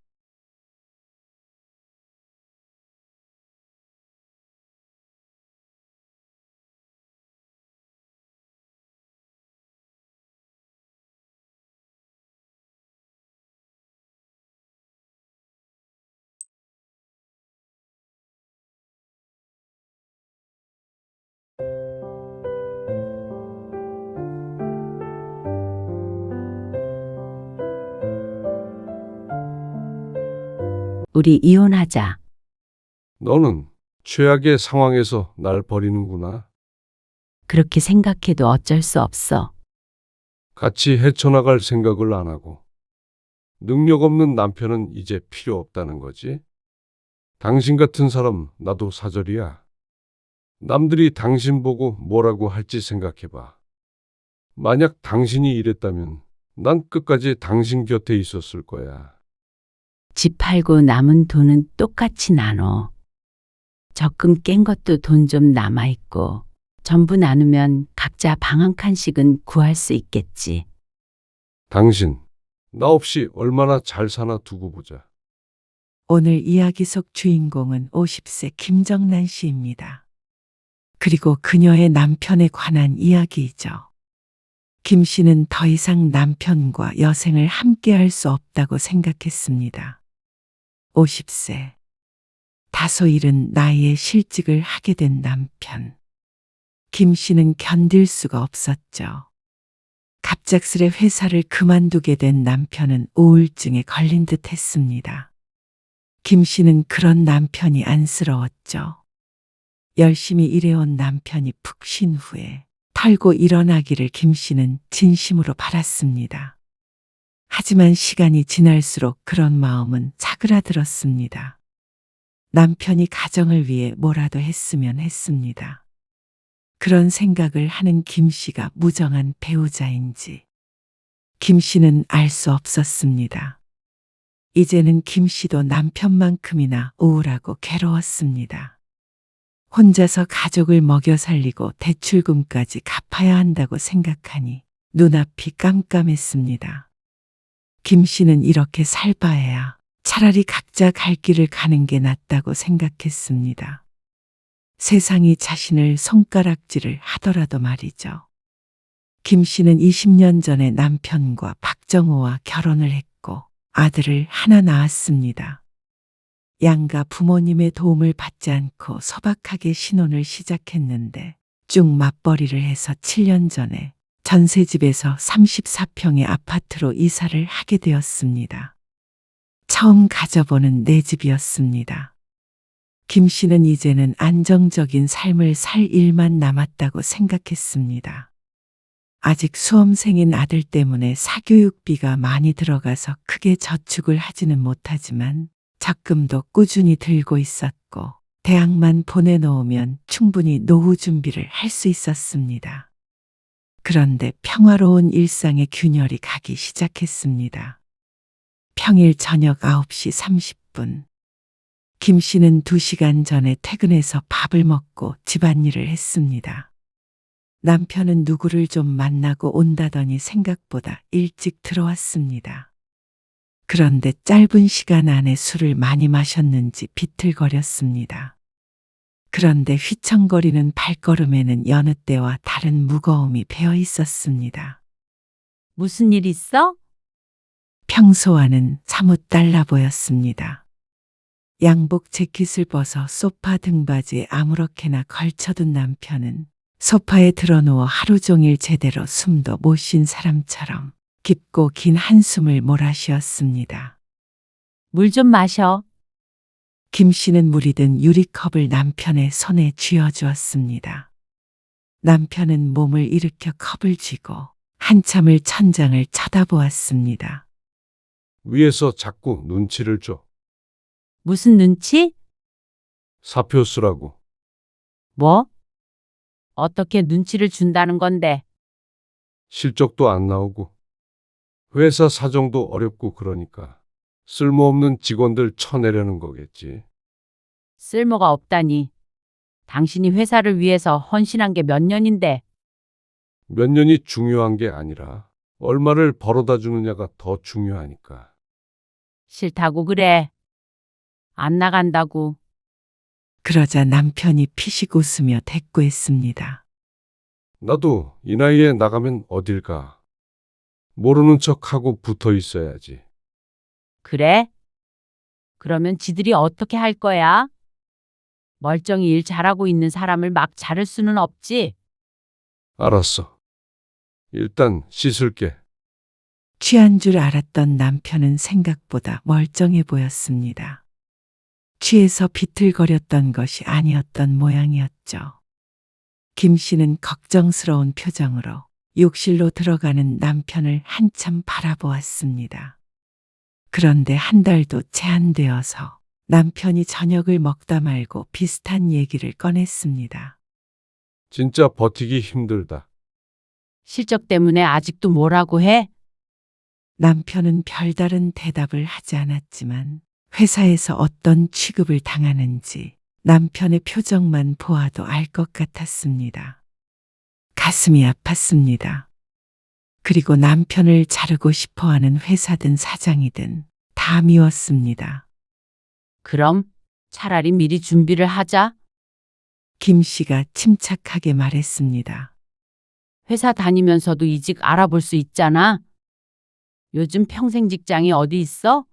우리 이혼하자. 너는 최악의 상황에서 날 버리는구나. 그렇게 생각해도 어쩔 수 없어. 같이 헤쳐나갈 생각을 안 하고. 능력 없는 남편은 이제 필요 없다는 거지. 당신 같은 사람 나도 사절이야. 남들이 당신 보고 뭐라고 할지 생각해봐. 만약 당신이 이랬다면 난 끝까지 당신 곁에 있었을 거야. 집 팔고 남은 돈은 똑같이 나눠. 적금 깬 것도 돈 좀 남아있고, 전부 나누면 각자 방 한 칸씩은 구할 수 있겠지. 당신, 나 없이 얼마나 잘 사나 두고 보자. 오늘 이야기 속 주인공은 50세 김정란 씨입니다. 그리고 그녀의 남편에 관한 이야기이죠. 김 씨는 더 이상 남편과 여생을 함께 할 수 없다고 생각했습니다. 50세. 다소 이른 나이에 실직을 하게 된 남편. 김 씨는 견딜 수가 없었죠. 갑작스레 회사를 그만두게 된 남편은 우울증에 걸린 듯 했습니다. 김 씨는 그런 남편이 안쓰러웠죠. 열심히 일해온 남편이 푹 쉰 후에 털고 일어나기를 김 씨는 진심으로 바랐습니다. 하지만 시간이 지날수록 그런 마음은 사그라들었습니다. 남편이 가정을 위해 뭐라도 했으면 했습니다. 그런 생각을 하는 김 씨가 무정한 배우자인지 김 씨는 알 수 없었습니다. 이제는 김 씨도 남편만큼이나 우울하고 괴로웠습니다. 혼자서 가족을 먹여 살리고 대출금까지 갚아야 한다고 생각하니 눈앞이 깜깜했습니다. 김 씨는 이렇게 살바해야 차라리 각자 갈 길을 가는 게 낫다고 생각했습니다. 세상이 자신을 손가락질을 하더라도 말이죠. 김 씨는 20년 전에 남편과 박정호와 결혼을 했고 아들을 하나 낳았습니다. 양가 부모님의 도움을 받지 않고 소박하게 신혼을 시작했는데 쭉 맞벌이를 해서 7년 전에 전세집에서 34평의 아파트로 이사를 하게 되었습니다. 처음 가져보는 내 집이었습니다. 김 씨는 이제는 안정적인 삶을 살 일만 남았다고 생각했습니다. 아직 수험생인 아들 때문에 사교육비가 많이 들어가서 크게 저축을 하지는 못하지만 적금도 꾸준히 들고 있었고 대학만 보내놓으면 충분히 노후 준비를 할 수 있었습니다. 그런데 평화로운 일상의 균열이 가기 시작했습니다. 평일 저녁 9시 30분. 김 씨는 2시간 전에 퇴근해서 밥을 먹고 집안일을 했습니다. 남편은 누구를 좀 만나고 온다더니 생각보다 일찍 들어왔습니다. 그런데 짧은 시간 안에 술을 많이 마셨는지 비틀거렸습니다. 그런데 휘청거리는 발걸음에는 여느 때와 다른 무거움이 배어 있었습니다. 무슨 일 있어? 평소와는 사뭇 달라 보였습니다. 양복 재킷을 벗어 소파 등받이에 아무렇게나 걸쳐둔 남편은 소파에 드러누워 하루 종일 제대로 숨도 못 쉰 사람처럼 깊고 긴 한숨을 몰아쉬었습니다. 물 좀 마셔. 김 씨는 물이 든 유리컵을 남편의 손에 쥐어주었습니다. 남편은 몸을 일으켜 컵을 쥐고 한참을 천장을 쳐다보았습니다. 위에서 자꾸 눈치를 줘. 무슨 눈치? 사표 쓰라고. 뭐? 어떻게 눈치를 준다는 건데? 실적도 안 나오고. 회사 사정도 어렵고 그러니까 쓸모없는 직원들 쳐내려는 거겠지. 쓸모가 없다니. 당신이 회사를 위해서 헌신한 게 몇 년인데. 몇 년이 중요한 게 아니라 얼마를 벌어다 주느냐가 더 중요하니까. 싫다고 그래. 안 나간다고. 그러자 남편이 피식 웃으며 대꾸했습니다. 나도 이 나이에 나가면 어딜 가. 모르는 척하고 붙어 있어야지. 그래? 그러면 지들이 어떻게 할 거야? 멀쩡히 일 잘하고 있는 사람을 막 자를 수는 없지. 알았어. 일단 씻을게. 취한 줄 알았던 남편은 생각보다 멀쩡해 보였습니다. 취해서 비틀거렸던 것이 아니었던 모양이었죠. 김 씨는 걱정스러운 표정으로 욕실로 들어가는 남편을 한참 바라보았습니다. 그런데 한 달도 채 안 되어서 남편이 저녁을 먹다 말고 비슷한 얘기를 꺼냈습니다. 진짜 버티기 힘들다. 실적 때문에 아직도 뭐라고 해? 남편은 별다른 대답을 하지 않았지만 회사에서 어떤 취급을 당하는지 남편의 표정만 보아도 알 것 같았습니다. 가슴이 아팠습니다. 그리고 남편을 자르고 싶어 하는 회사든 사장이든 다 미웠습니다. 그럼 차라리 미리 준비를 하자. 김 씨가 침착하게 말했습니다. 회사 다니면서도 이직 알아볼 수 있잖아. 요즘 평생 직장이 어디 있어?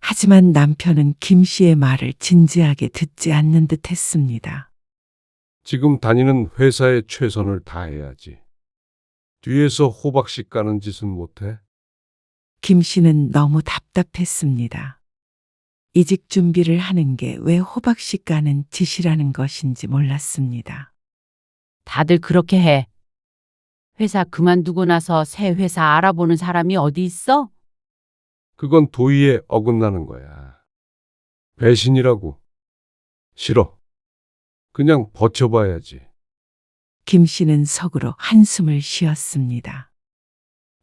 하지만 남편은 김 씨의 말을 진지하게 듣지 않는 듯 했습니다. 지금 다니는 회사에 최선을 다해야지. 뒤에서 호박씨 까는 짓은 못해? 김 씨는 너무 답답했습니다. 이직 준비를 하는 게 왜 호박씨 까는 짓이라는 것인지 몰랐습니다. 다들 그렇게 해. 회사 그만두고 나서 새 회사 알아보는 사람이 어디 있어? 그건 도의에 어긋나는 거야. 배신이라고. 싫어. 그냥 버텨봐야지. 김 씨는 속으로 한숨을 쉬었습니다.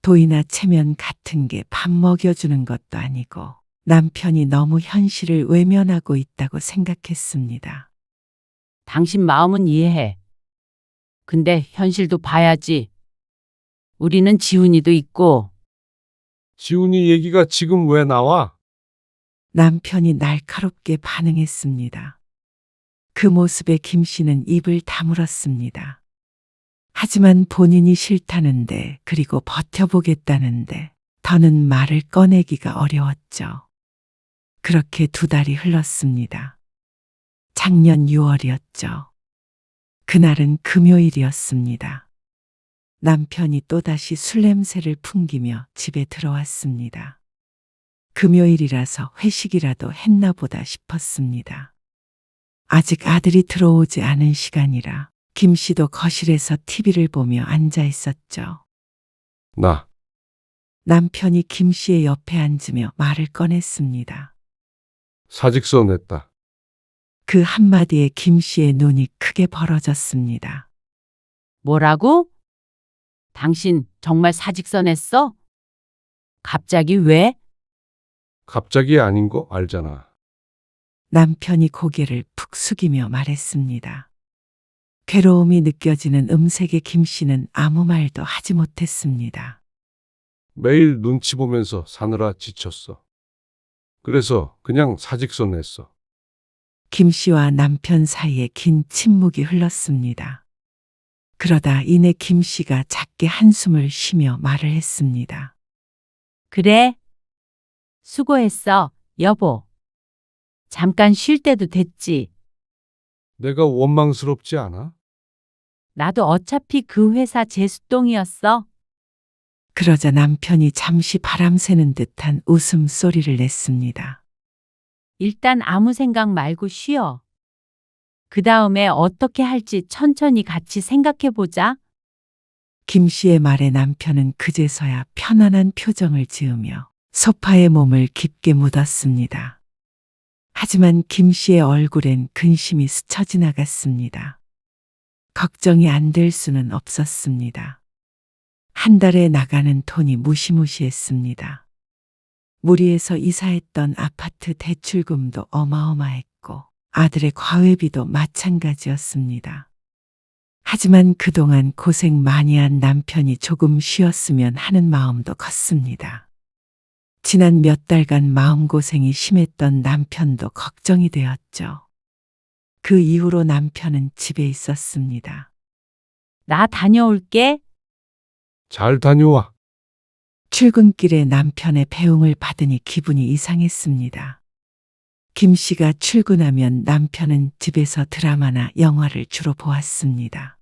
도이나 체면 같은 게 밥 먹여주는 것도 아니고 남편이 너무 현실을 외면하고 있다고 생각했습니다. 당신 마음은 이해해. 근데 현실도 봐야지. 우리는 지훈이도 있고. 지훈이 얘기가 지금 왜 나와? 남편이 날카롭게 반응했습니다. 그 모습에 김 씨는 입을 다물었습니다. 하지만 본인이 싫다는데 그리고 버텨보겠다는데 더는 말을 꺼내기가 어려웠죠. 그렇게 2달이 흘렀습니다. 작년 6월이었죠. 그날은 금요일이었습니다. 남편이 또다시 술 냄새를 풍기며 집에 들어왔습니다. 금요일이라서 회식이라도 했나 보다 싶었습니다. 아직 아들이 들어오지 않은 시간이라 김 씨도 거실에서 TV를 보며 앉아 있었죠. 나 남편이 김 씨의 옆에 앉으며 말을 꺼냈습니다. 사직서 냈다. 그 한마디에 김 씨의 눈이 크게 벌어졌습니다. 뭐라고? 당신 정말 사직서 냈어? 갑자기 왜? 갑자기 아닌 거 알잖아. 남편이 고개를 푹 숙이며 말했습니다. 괴로움이 느껴지는 음색의 김 씨는 아무 말도 하지 못했습니다. 매일 눈치 보면서 사느라 지쳤어. 그래서 그냥 사직서 냈어. 김 씨와 남편 사이에 긴 침묵이 흘렀습니다. 그러다 이내 김 씨가 작게 한숨을 쉬며 말을 했습니다. 그래. 수고했어, 여보. 잠깐 쉴 때도 됐지. 내가 원망스럽지 않아? 나도 어차피 그 회사 재수똥이었어. 그러자 남편이 잠시 바람 새는 듯한 웃음소리를 냈습니다. 일단 아무 생각 말고 쉬어. 그 다음에 어떻게 할지 천천히 같이 생각해보자. 김 씨의 말에 남편은 그제서야 편안한 표정을 지으며 소파에 몸을 깊게 묻었습니다. 하지만 김 씨의 얼굴엔 근심이 스쳐 지나갔습니다. 걱정이 안 될 수는 없었습니다. 한 달에 나가는 돈이 무시무시했습니다. 무리해서 이사했던 아파트 대출금도 어마어마했고 아들의 과외비도 마찬가지였습니다. 하지만 그동안 고생 많이 한 남편이 조금 쉬었으면 하는 마음도 컸습니다. 지난 몇 달간 마음고생이 심했던 남편도 걱정이 되었죠. 그 이후로 남편은 집에 있었습니다. 나 다녀올게. 잘 다녀와. 출근길에 남편의 배웅을 받으니 기분이 이상했습니다. 김 씨가 출근하면 남편은 집에서 드라마나 영화를 주로 보았습니다.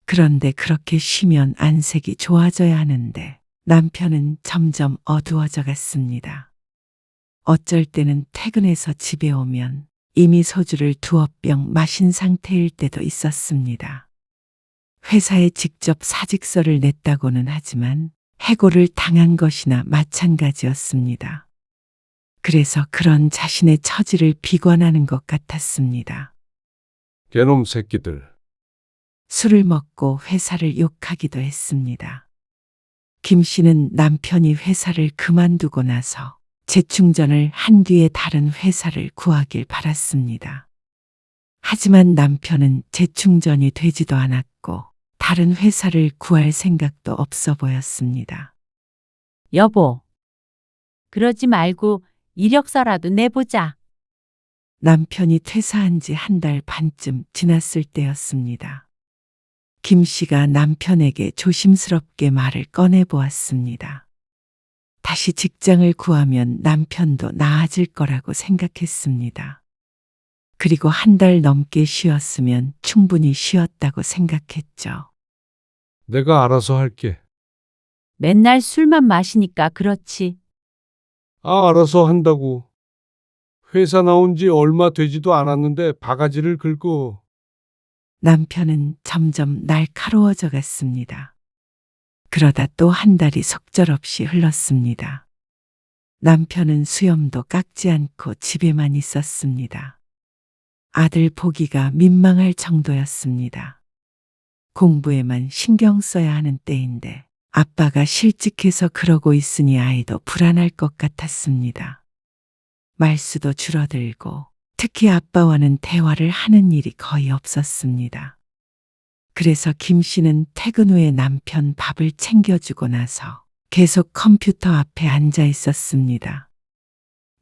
그런데 그렇게 쉬면 안색이 좋아져야 하는데 남편은 점점 어두워져 갔습니다. 어쩔 때는 퇴근해서 집에 오면 이미 소주를 두어 병 마신 상태일 때도 있었습니다. 회사에 직접 사직서를 냈다고는 하지만 해고를 당한 것이나 마찬가지였습니다. 그래서 그런 자신의 처지를 비관하는 것 같았습니다. 개놈 새끼들. 술을 먹고 회사를 욕하기도 했습니다. 김 씨는 남편이 회사를 그만두고 나서 재충전을 한 뒤에 다른 회사를 구하길 바랐습니다. 하지만 남편은 재충전이 되지도 않았고 다른 회사를 구할 생각도 없어 보였습니다. 여보, 그러지 말고 이력서라도 내보자. 남편이 퇴사한 지 한 달 반쯤 지났을 때였습니다. 김 씨가 남편에게 조심스럽게 말을 꺼내 보았습니다. 다시 직장을 구하면 남편도 나아질 거라고 생각했습니다. 그리고 한 달 넘게 쉬었으면 충분히 쉬었다고 생각했죠. 내가 알아서 할게. 맨날 술만 마시니까 그렇지. 알아서 한다고. 회사 나온 지 얼마 되지도 않았는데 바가지를 긁고. 남편은 점점 날카로워져 갔습니다. 그러다 또 한 달이 속절없이 흘렀습니다. 남편은 수염도 깎지 않고 집에만 있었습니다. 아들 보기가 민망할 정도였습니다. 공부에만 신경 써야 하는 때인데 아빠가 실직해서 그러고 있으니 아이도 불안할 것 같았습니다. 말수도 줄어들고 특히 아빠와는 대화를 하는 일이 거의 없었습니다. 그래서 김 씨는 퇴근 후에 남편 밥을 챙겨주고 나서 계속 컴퓨터 앞에 앉아 있었습니다.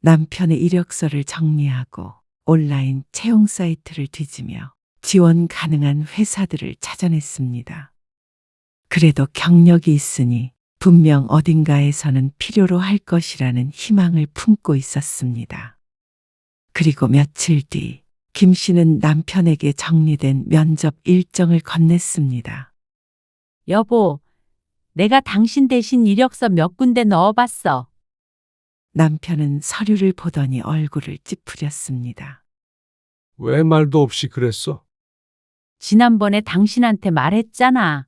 남편의 이력서를 정리하고 온라인 채용 사이트를 뒤지며 지원 가능한 회사들을 찾아냈습니다. 그래도 경력이 있으니 분명 어딘가에서는 필요로 할 것이라는 희망을 품고 있었습니다. 그리고 며칠 뒤 김 씨는 남편에게 정리된 면접 일정을 건넸습니다. 여보, 내가 당신 대신 이력서 몇 군데 넣어봤어. 남편은 서류를 보더니 얼굴을 찌푸렸습니다. 왜 말도 없이 그랬어? 지난번에 당신한테 말했잖아.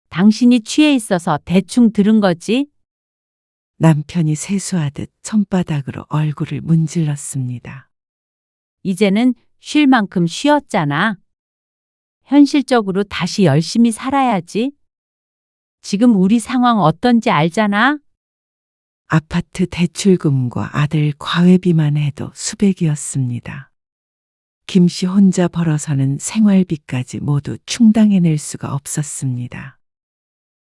당신이 취해 있어서 대충 들은 거지? 남편이 세수하듯 손바닥으로 얼굴을 문질렀습니다. 이제는 쉴 만큼 쉬었잖아. 현실적으로 다시 열심히 살아야지. 지금 우리 상황 어떤지 알잖아? 아파트 대출금과 아들 과외비만 해도 수백이었습니다. 김 씨 혼자 벌어서는 생활비까지 모두 충당해낼 수가 없었습니다.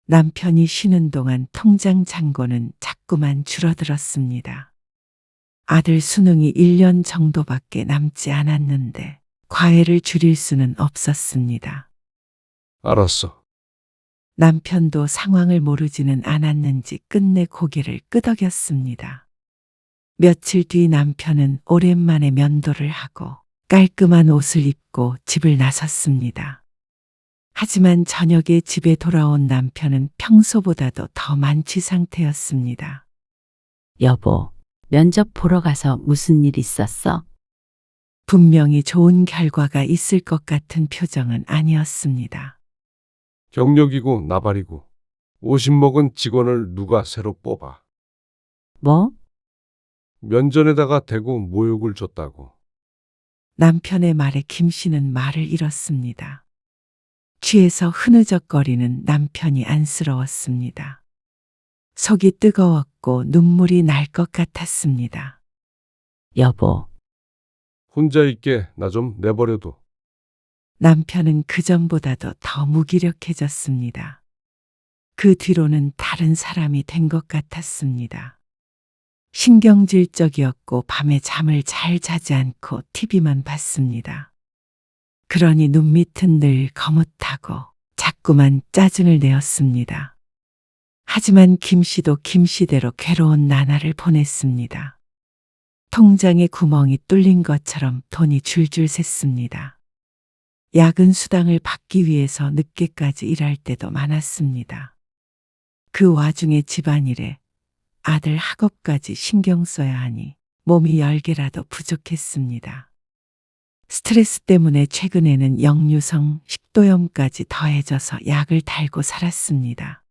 남편이 쉬는 동안 통장 잔고는 자꾸만 줄어들었습니다. 아들 수능이 1년 정도밖에 남지 않았는데 과외를 줄일 수는 없었습니다. 알았어. 남편도 상황을 모르지는 않았는지 끝내 고개를 끄덕였습니다. 며칠 뒤 남편은 오랜만에 면도를 하고 깔끔한 옷을 입고 집을 나섰습니다. 하지만 저녁에 집에 돌아온 남편은 평소보다도 더 만취 상태였습니다. 여보, 면접 보러 가서 무슨 일 있었어? 분명히 좋은 결과가 있을 것 같은 표정은 아니었습니다. 경력이고 나발이고 50 먹은 직원을 누가 새로 뽑아. 뭐? 면전에다가 대고 모욕을 줬다고. 남편의 말에 김 씨는 말을 잃었습니다. 취해서 흐느적거리는 남편이 안쓰러웠습니다. 속이 뜨거웠고 눈물이 날 것 같았습니다. 여보, 혼자 있게 나 좀 내버려둬. 남편은 그전보다도 더 무기력해졌습니다. 그 뒤로는 다른 사람이 된 것 같았습니다. 신경질적이었고 밤에 잠을 잘 자지 않고 TV만 봤습니다. 그러니 눈밑은 늘 거뭇하고 자꾸만 짜증을 내었습니다. 하지만 김 씨도 김 씨대로 괴로운 나날을 보냈습니다. 통장에 구멍이 뚫린 것처럼 돈이 줄줄 샜습니다. 야근 수당을 받기 위해서 늦게까지 일할 때도 많았습니다. 그 와중에 집안일에 아들 학업까지 신경 써야 하니 몸이 열개라도 부족했습니다. 스트레스 때문에 최근에는 역류성 식도염까지 더해져서 약을 달고 살았습니다.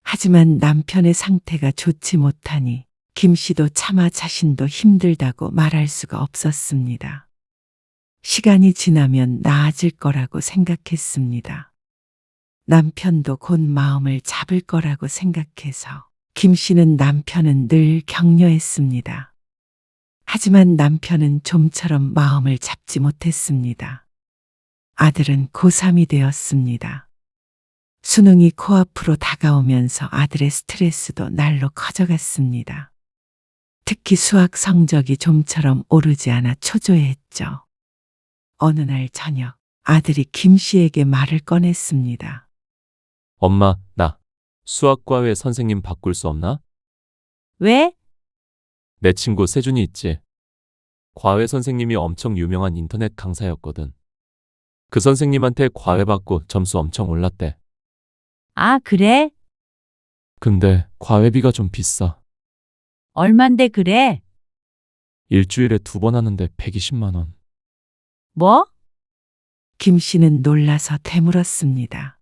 하지만 남편의 상태가 좋지 못하니 김 씨도 차마 자신도 힘들다고 말할 수가 없었습니다. 시간이 지나면 나아질 거라고 생각했습니다. 남편도 곧 마음을 잡을 거라고 생각해서 김 씨는 남편은 늘 격려했습니다. 하지만 남편은 좀처럼 마음을 잡지 못했습니다. 아들은 고3이 되었습니다. 수능이 코앞으로 다가오면서 아들의 스트레스도 날로 커져갔습니다. 특히 수학 성적이 좀처럼 오르지 않아 초조해했죠. 어느 날 저녁 아들이 김 씨에게 말을 꺼냈습니다. 엄마, 나 수학과외 선생님 바꿀 수 없나? 왜? 내 친구 세준이 있지. 과외 선생님이 엄청 유명한 인터넷 강사였거든. 그 선생님한테 과외 받고 점수 엄청 올랐대. 아, 그래? 근데 과외비가 좀 비싸. 얼만데 그래? 일주일에 2번 하는데 120만 원. 뭐? 김 씨는 놀라서 되물었습니다.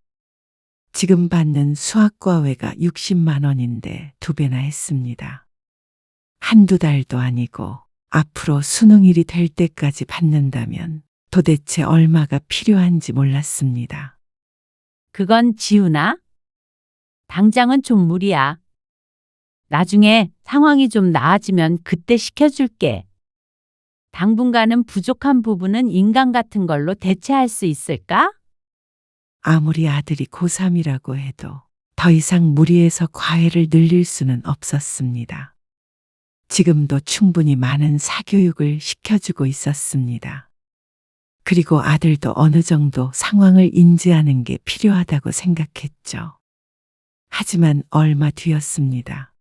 지금 받는 수학과외가 60만 원인데 2배나 했습니다. 한두 달도 아니고 앞으로 수능일이 될 때까지 받는다면 도대체 얼마가 필요한지 몰랐습니다. 그건 지우나? 당장은 좀 무리야. 나중에 상황이 좀 나아지면 그때 시켜줄게. 당분간은 부족한 부분은 인강 같은 걸로 대체할 수 있을까? 아무리 아들이 고3이라고 해도 더 이상 무리해서 과외를 늘릴 수는 없었습니다. 지금도 충분히 많은 사교육을 시켜주고 있었습니다. 그리고 아들도 어느 정도 상황을 인지하는 게 필요하다고 생각했죠. 하지만 얼마 뒤였습니다.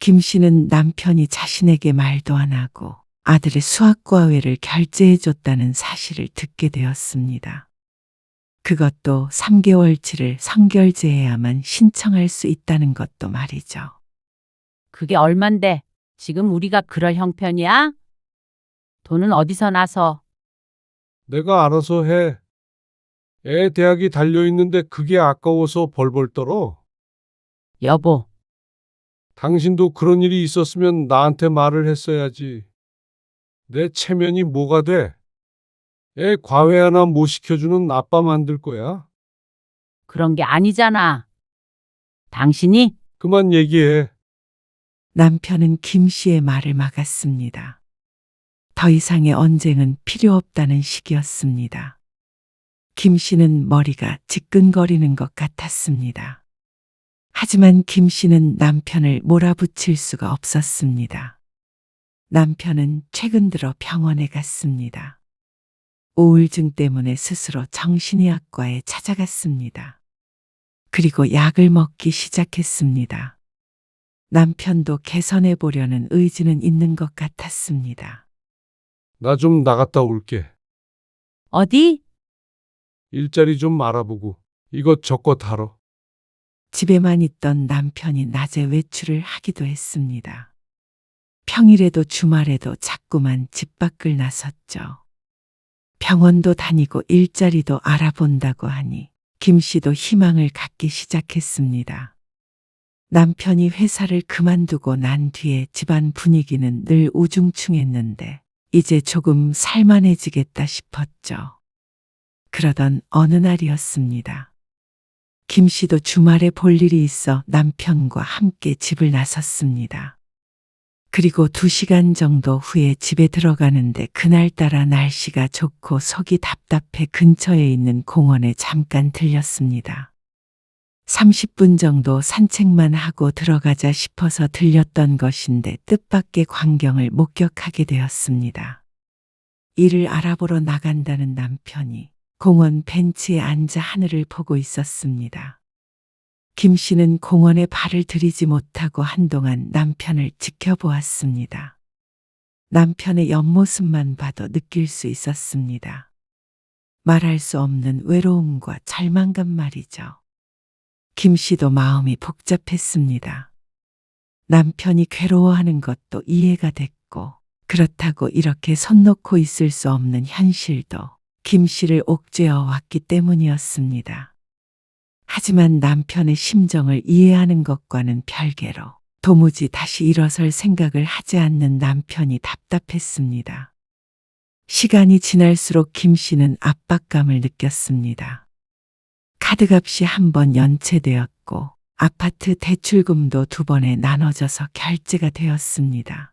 김 씨는 남편이 자신에게 말도 안 하고 아들의 수학과외를 결제해줬다는 사실을 듣게 되었습니다. 그것도 3개월치를 선결제해야만 신청할 수 있다는 것도 말이죠. 그게 얼만데? 지금 우리가 그럴 형편이야? 돈은 어디서 나서? 내가 알아서 해. 애 대학이 달려있는데 그게 아까워서 벌벌 떨어. 여보, 당신도 그런 일이 있었으면 나한테 말을 했어야지. 내 체면이 뭐가 돼? 애 과외 하나 못 시켜주는 아빠 만들 거야? 그런 게 아니잖아. 당신이 그만 얘기해. 남편은 김 씨의 말을 막았습니다. 더 이상의 언쟁은 필요 없다는 식이었습니다. 김 씨는 머리가 지끈거리는 것 같았습니다. 하지만 김 씨는 남편을 몰아붙일 수가 없었습니다. 남편은 최근 들어 병원에 갔습니다. 우울증 때문에 스스로 정신의학과에 찾아갔습니다. 그리고 약을 먹기 시작했습니다. 남편도 개선해 보려는 의지는 있는 것 같았습니다. 나 좀 나갔다 올게. 어디? 일자리 좀 알아보고 이것저것 하러. 집에만 있던 남편이 낮에 외출을 하기도 했습니다. 평일에도 주말에도 자꾸만 집 밖을 나섰죠. 병원도 다니고 일자리도 알아본다고 하니 김 씨도 희망을 갖기 시작했습니다. 남편이 회사를 그만두고 난 뒤에 집안 분위기는 늘 우중충했는데 이제 조금 살만해지겠다 싶었죠. 그러던 어느 날이었습니다. 김 씨도 주말에 볼 일이 있어 남편과 함께 집을 나섰습니다. 그리고 2시간 정도 후에 집에 들어가는데 그날따라 날씨가 좋고 속이 답답해 근처에 있는 공원에 잠깐 들렸습니다. 30분 정도 산책만 하고 들어가자 싶어서 들렸던 것인데 뜻밖의 광경을 목격하게 되었습니다. 이를 알아보러 나간다는 남편이 공원 벤치에 앉아 하늘을 보고 있었습니다. 김 씨는 공원에 발을 들이지 못하고 한동안 남편을 지켜보았습니다. 남편의 옆모습만 봐도 느낄 수 있었습니다. 말할 수 없는 외로움과 절망감 말이죠. 김 씨도 마음이 복잡했습니다. 남편이 괴로워하는 것도 이해가 됐고, 그렇다고 이렇게 손 놓고 있을 수 없는 현실도 김 씨를 옥죄어 왔기 때문이었습니다. 하지만 남편의 심정을 이해하는 것과는 별개로 도무지 다시 일어설 생각을 하지 않는 남편이 답답했습니다. 시간이 지날수록 김 씨는 압박감을 느꼈습니다. 카드값이 한 번 연체되었고 아파트 대출금도 2번에 나눠져서 결제가 되었습니다.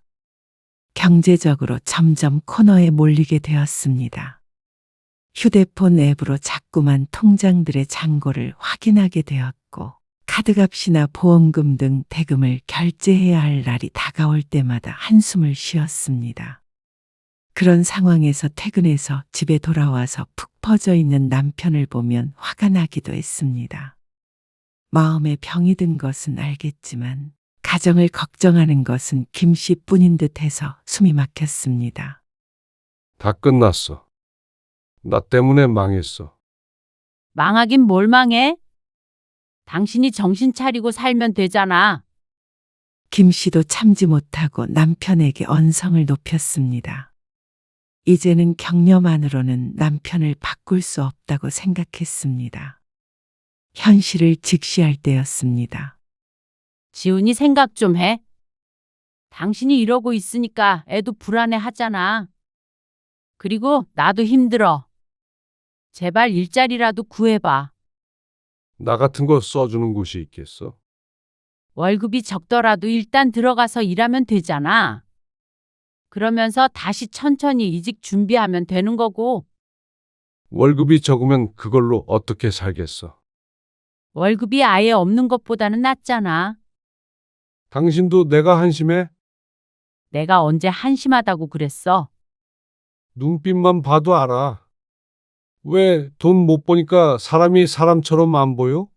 경제적으로 점점 코너에 몰리게 되었습니다. 휴대폰 앱으로 자꾸만 통장들의 잔고를 확인하게 되었고, 카드값이나 보험금 등 대금을 결제해야 할 날이 다가올 때마다 한숨을 쉬었습니다. 그런 상황에서 퇴근해서 집에 돌아와서 푹 퍼져 있는 남편을 보면 화가 나기도 했습니다. 마음에 병이 든 것은 알겠지만 가정을 걱정하는 것은 김 씨뿐인 듯해서 숨이 막혔습니다. 다 끝났어. 나 때문에 망했어. 망하긴 뭘 망해? 당신이 정신 차리고 살면 되잖아. 김 씨도 참지 못하고 남편에게 언성을 높였습니다. 이제는 격려만으로는 남편을 바꿀 수 없다고 생각했습니다. 현실을 직시할 때였습니다. 지훈이 생각 좀 해. 당신이 이러고 있으니까 애도 불안해 하잖아. 그리고 나도 힘들어. 제발 일자리라도 구해봐. 나 같은 거 써주는 곳이 있겠어? 월급이 적더라도 일단 들어가서 일하면 되잖아. 그러면서 다시 천천히 이직 준비하면 되는 거고. 월급이 적으면 그걸로 어떻게 살겠어? 월급이 아예 없는 것보다는 낫잖아. 당신도 내가 한심해? 내가 언제 한심하다고 그랬어? 눈빛만 봐도 알아. 왜 돈 못 버니까 사람이 사람처럼 안 보여?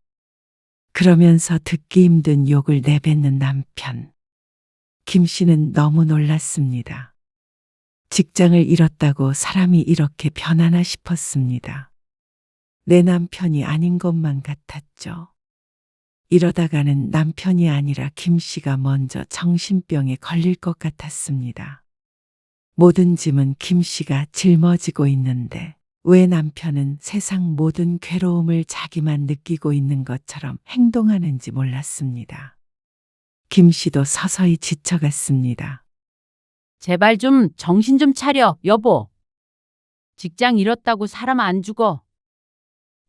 그러면서 듣기 힘든 욕을 내뱉는 남편. 김 씨는 너무 놀랐습니다. 직장을 잃었다고 사람이 이렇게 변하나 싶었습니다. 내 남편이 아닌 것만 같았죠. 이러다가는 남편이 아니라 김 씨가 먼저 정신병에 걸릴 것 같았습니다. 모든 짐은 김 씨가 짊어지고 있는데 왜 남편은 세상 모든 괴로움을 자기만 느끼고 있는 것처럼 행동하는지 몰랐습니다. 김 씨도 서서히 지쳐갔습니다. 제발 좀 정신 좀 차려, 여보. 직장 잃었다고 사람 안 죽어.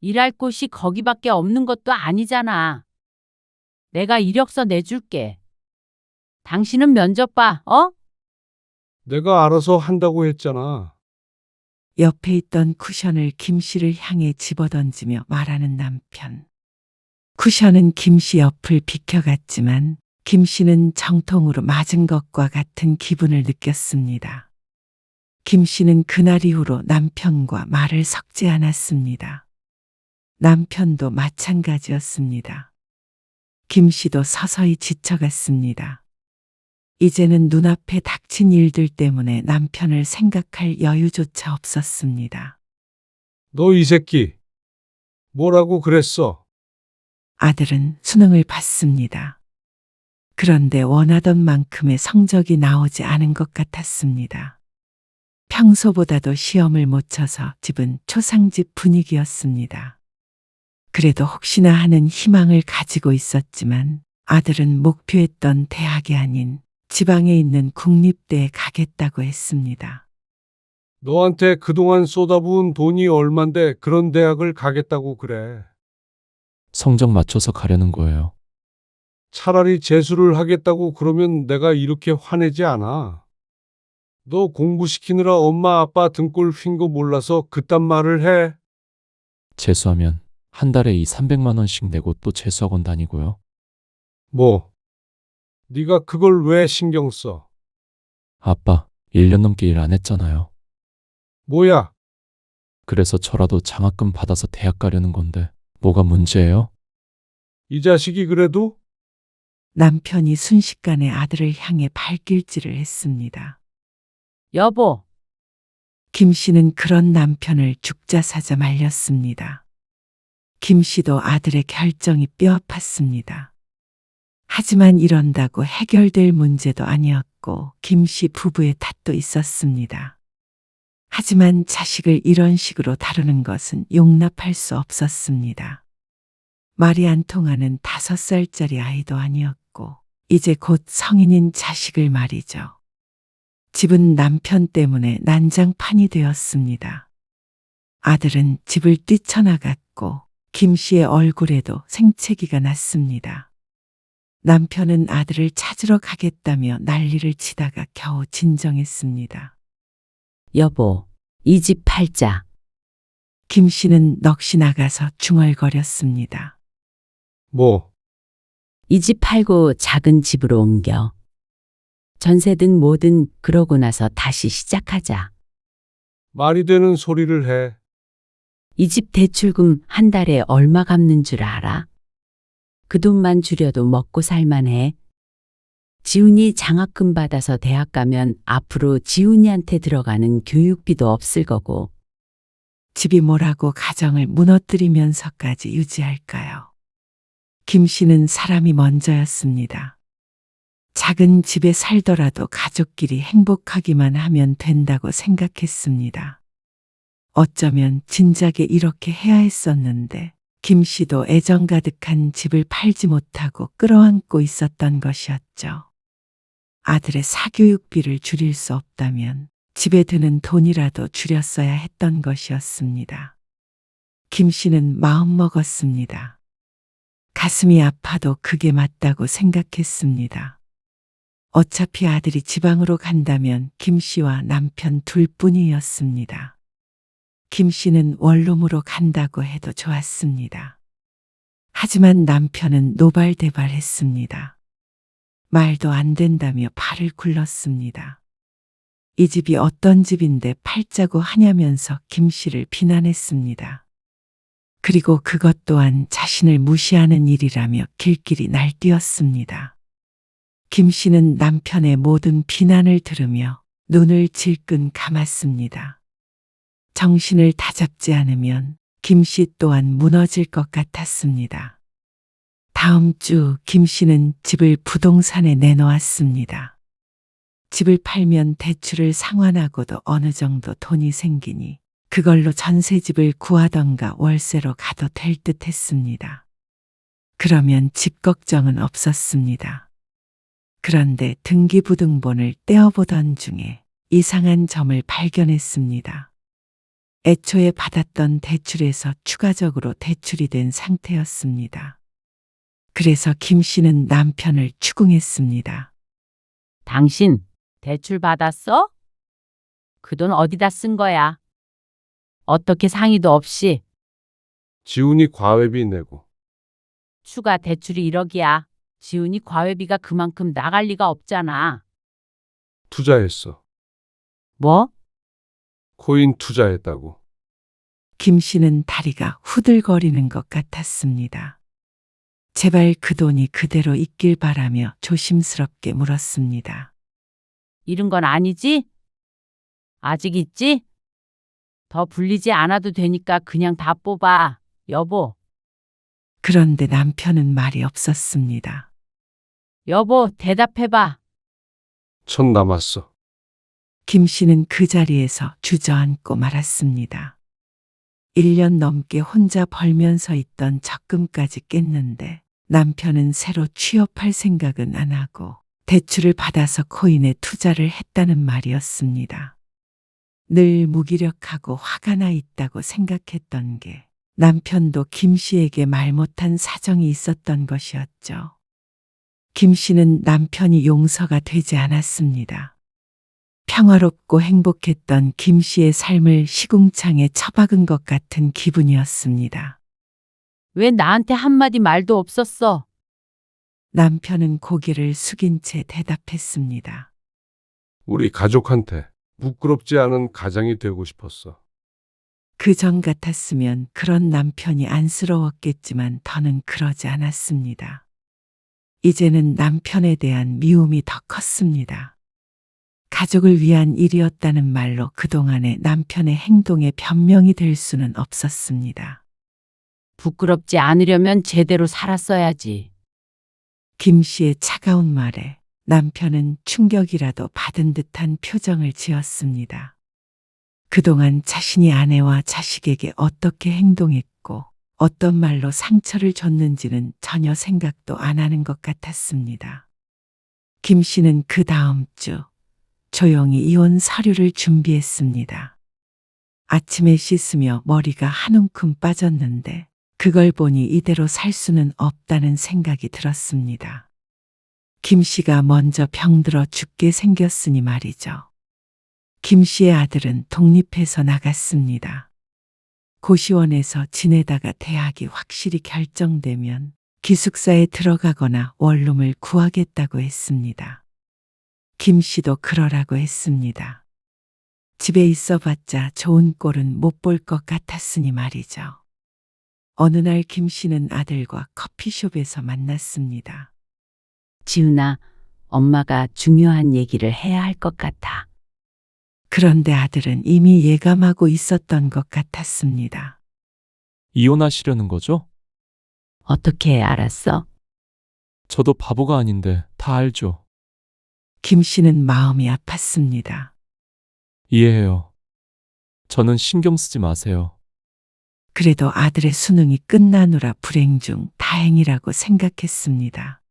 일할 곳이 거기밖에 없는 것도 아니잖아. 내가 이력서 내줄게. 당신은 면접 봐, 어? 내가 알아서 한다고 했잖아. 옆에 있던 쿠션을 김 씨를 향해 집어던지며 말하는 남편. 쿠션은 김 씨 옆을 비켜갔지만 김 씨는 정통으로 맞은 것과 같은 기분을 느꼈습니다. 김 씨는 그날 이후로 남편과 말을 섞지 않았습니다. 남편도 마찬가지였습니다. 김 씨도 서서히 지쳐갔습니다. 이제는 눈앞에 닥친 일들 때문에 남편을 생각할 여유조차 없었습니다. 너 이 새끼. 뭐라고 그랬어? 아들은 수능을 봤습니다. 그런데 원하던 만큼의 성적이 나오지 않은 것 같았습니다. 평소보다도 시험을 못 쳐서 집은 초상집 분위기였습니다. 그래도 혹시나 하는 희망을 가지고 있었지만 아들은 목표했던 대학이 아닌 지방에 있는 국립대에 가겠다고 했습니다. 너한테 그동안 쏟아부은 돈이 얼만데 그런 대학을 가겠다고 그래. 성적 맞춰서 가려는 거예요. 차라리 재수를 하겠다고 그러면 내가 이렇게 화내지 않아. 너 공부시키느라 엄마 아빠 등골 휜 거 몰라서 그딴 말을 해. 재수하면 한 달에 300만 원씩 내고 또 재수학원 다니고요. 뭐? 네가 그걸 왜 신경 써? 아빠, 1년 넘게 일 안 했잖아요. 뭐야? 그래서 저라도 장학금 받아서 대학 가려는 건데 뭐가 문제예요? 이 자식이 그래도? 남편이 순식간에 아들을 향해 발길질을 했습니다. 여보, 김 씨는 그런 남편을 죽자사자 말렸습니다. 김 씨도 아들의 결정이 뼈아팠습니다. 하지만 이런다고 해결될 문제도 아니었고 김씨 부부의 탓도 있었습니다. 하지만 자식을 이런 식으로 다루는 것은 용납할 수 없었습니다. 말이 안 통하는 5살짜리 아이도 아니었고 이제 곧 성인인 자식을 말이죠. 집은 남편 때문에 난장판이 되었습니다. 아들은 집을 뛰쳐나갔고 김 씨의 얼굴에도 생채기가 났습니다. 남편은 아들을 찾으러 가겠다며 난리를 치다가 겨우 진정했습니다. 여보, 이 집 팔자. 김 씨는 넋이 나가서 중얼거렸습니다. 뭐, 이 집 팔고 작은 집으로 옮겨. 전세든 뭐든 그러고 나서 다시 시작하자. 말이 되는 소리를 해. 이 집 대출금 한 달에 얼마 갚는 줄 알아? 그 돈만 줄여도 먹고 살만해. 지훈이 장학금 받아서 대학 가면 앞으로 지훈이한테 들어가는 교육비도 없을 거고. 집이 뭐라고 가정을 무너뜨리면서까지 유지할까요? 김 씨는 사람이 먼저였습니다. 작은 집에 살더라도 가족끼리 행복하기만 하면 된다고 생각했습니다. 어쩌면 진작에 이렇게 해야 했었는데 김 씨도 애정 가득한 집을 팔지 못하고 끌어안고 있었던 것이었죠. 아들의 사교육비를 줄일 수 없다면 집에 드는 돈이라도 줄였어야 했던 것이었습니다. 김 씨는 마음먹었습니다. 가슴이 아파도 그게 맞다고 생각했습니다. 어차피 아들이 지방으로 간다면 김 씨와 남편 둘뿐이었습니다. 김 씨는 원룸으로 간다고 해도 좋았습니다. 하지만 남편은 노발대발했습니다. 말도 안 된다며 발을 굴렀습니다. 이 집이 어떤 집인데 팔자고 하냐면서 김 씨를 비난했습니다. 그리고 그것 또한 자신을 무시하는 일이라며 길길이 날뛰었습니다. 김 씨는 남편의 모든 비난을 들으며 눈을 질끈 감았습니다. 정신을 다잡지 않으면 김 씨 또한 무너질 것 같았습니다. 다음 주 김 씨는 집을 부동산에 내놓았습니다. 집을 팔면 대출을 상환하고도 어느 정도 돈이 생기니 그걸로 전세집을 구하던가 월세로 가도 될 듯 했습니다. 그러면 집 걱정은 없었습니다. 그런데 등기부등본을 떼어보던 중에 이상한 점을 발견했습니다. 애초에 받았던 대출에서 추가적으로 대출이 된 상태였습니다. 그래서 김 씨는 남편을 추궁했습니다. 당신 대출 받았어? 그 돈 어디다 쓴 거야? 어떻게 상의도 없이 지훈이 과외비 내고. 추가 대출이 1억이야. 지훈이 과외비가 그만큼 나갈 리가 없잖아. 투자했어. 뭐? 코인 투자했다고. 김 씨는 다리가 후들거리는 것 같았습니다. 제발 그 돈이 그대로 있길 바라며 조심스럽게 물었습니다. 잃은 건 아니지? 아직 있지? 더 불리지 않아도 되니까 그냥 다 뽑아, 여보. 그런데 남편은 말이 없었습니다. 여보, 대답해봐. 천 남았어. 김 씨는 그 자리에서 주저앉고 말았습니다. 1년 넘게 혼자 벌면서 있던 적금까지 깼는데 남편은 새로 취업할 생각은 안 하고 대출을 받아서 코인에 투자를 했다는 말이었습니다. 늘 무기력하고 화가 나 있다고 생각했던 게 남편도 김 씨에게 말 못한 사정이 있었던 것이었죠. 김 씨는 남편이 용서가 되지 않았습니다. 평화롭고 행복했던 김 씨의 삶을 시궁창에 처박은 것 같은 기분이었습니다. 왜 나한테 한마디 말도 없었어? 남편은 고개를 숙인 채 대답했습니다. 우리 가족한테 부끄럽지 않은 가장이 되고 싶었어. 그 전 같았으면 그런 남편이 안쓰러웠겠지만 더는 그러지 않았습니다. 이제는 남편에 대한 미움이 더 컸습니다. 가족을 위한 일이었다는 말로 그동안의 남편의 행동에 변명이 될 수는 없었습니다. 부끄럽지 않으려면 제대로 살았어야지. 김 씨의 차가운 말에 남편은 충격이라도 받은 듯한 표정을 지었습니다. 그동안 자신이 아내와 자식에게 어떻게 행동했고 어떤 말로 상처를 줬는지는 전혀 생각도 안 하는 것 같았습니다. 김 씨는 그 다음 주 조용히 이혼 서류를 준비했습니다. 아침에 씻으며 머리가 한 움큼 빠졌는데 그걸 보니 이대로 살 수는 없다는 생각이 들었습니다. 김 씨가 먼저 병들어 죽게 생겼으니 말이죠. 김 씨의 아들은 독립해서 나갔습니다. 고시원에서 지내다가 대학이 확실히 결정되면 기숙사에 들어가거나 원룸을 구하겠다고 했습니다. 김 씨도 그러라고 했습니다. 집에 있어봤자 좋은 꼴은 못 볼 것 같았으니 말이죠. 어느 날 김 씨는 아들과 커피숍에서 만났습니다. 지은아, 엄마가 중요한 얘기를 해야 할 것 같아. 그런데 아들은 이미 예감하고 있었던 것 같았습니다. 이혼하시려는 거죠? 어떻게 알았어? 저도 바보가 아닌데 다 알죠. 김 씨는 마음이 아팠습니다. 이해해요. 저는 신경 쓰지 마세요. 그래도 아들의 수능이 끝나느라 불행 중 다행이라고 생각했습니다.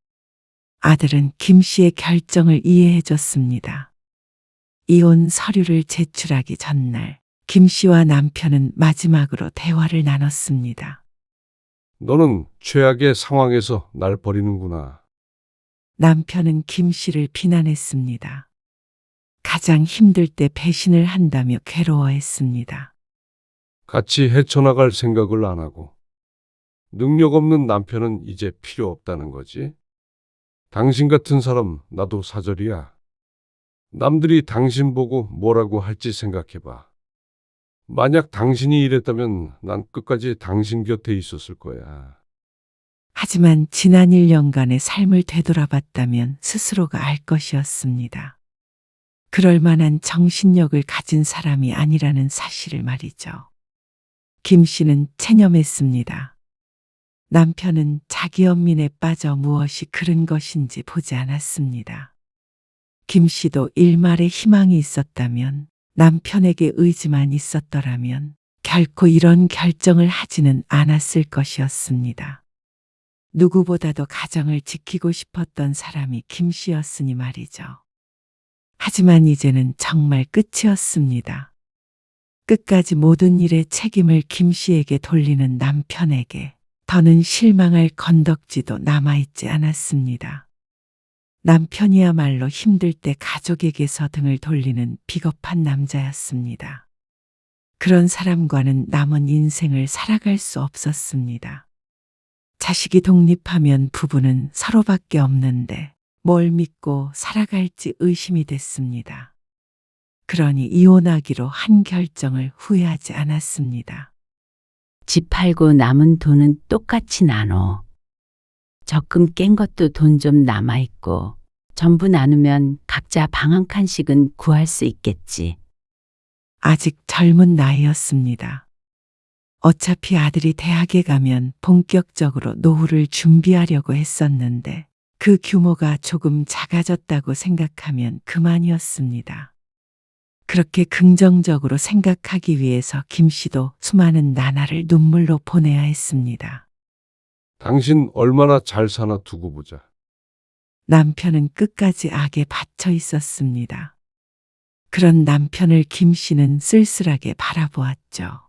아들은 김 씨의 결정을 이해해 줬습니다. 이혼 서류를 제출하기 전날 김 씨와 남편은 마지막으로 대화를 나눴습니다. 너는 최악의 상황에서 날 버리는구나. 남편은 김 씨를 비난했습니다. 가장 힘들 때 배신을 한다며 괴로워했습니다. 같이 헤쳐나갈 생각을 안 하고. 능력 없는 남편은 이제 필요 없다는 거지. 당신 같은 사람 나도 사절이야. 남들이 당신 보고 뭐라고 할지 생각해봐. 만약 당신이 이랬다면 난 끝까지 당신 곁에 있었을 거야. 하지만 지난 1년간의 삶을 되돌아봤다면 스스로가 알 것이었습니다. 그럴 만한 정신력을 가진 사람이 아니라는 사실을 말이죠. 김 씨는 체념했습니다. 남편은 자기 연민에 빠져 무엇이 그른 것인지 보지 않았습니다. 김 씨도 일말의 희망이 있었다면, 남편에게 의지만 있었더라면 결코 이런 결정을 하지는 않았을 것이었습니다. 누구보다도 가정을 지키고 싶었던 사람이 김 씨였으니 말이죠. 하지만 이제는 정말 끝이었습니다. 끝까지 모든 일의 책임을 김 씨에게 돌리는 남편에게 더는 실망할 건덕지도 남아있지 않았습니다. 남편이야말로 힘들 때 가족에게서 등을 돌리는 비겁한 남자였습니다. 그런 사람과는 남은 인생을 살아갈 수 없었습니다. 자식이 독립하면 부부는 서로밖에 없는데 뭘 믿고 살아갈지 의심이 됐습니다. 그러니 이혼하기로 한 결정을 후회하지 않았습니다. 집 팔고 남은 돈은 똑같이 나눠. 적금 깬 것도 돈 좀 남아있고 전부 나누면 각자 방 한 칸씩은 구할 수 있겠지. 아직 젊은 나이였습니다. 어차피 아들이 대학에 가면 본격적으로 노후를 준비하려고 했었는데 그 규모가 조금 작아졌다고 생각하면 그만이었습니다. 그렇게 긍정적으로 생각하기 위해서 김 씨도 수많은 나날을 눈물로 보내야 했습니다. 당신 얼마나 잘 사나 두고 보자. 남편은 끝까지 악에 받쳐 있었습니다. 그런 남편을 김 씨는 쓸쓸하게 바라보았죠.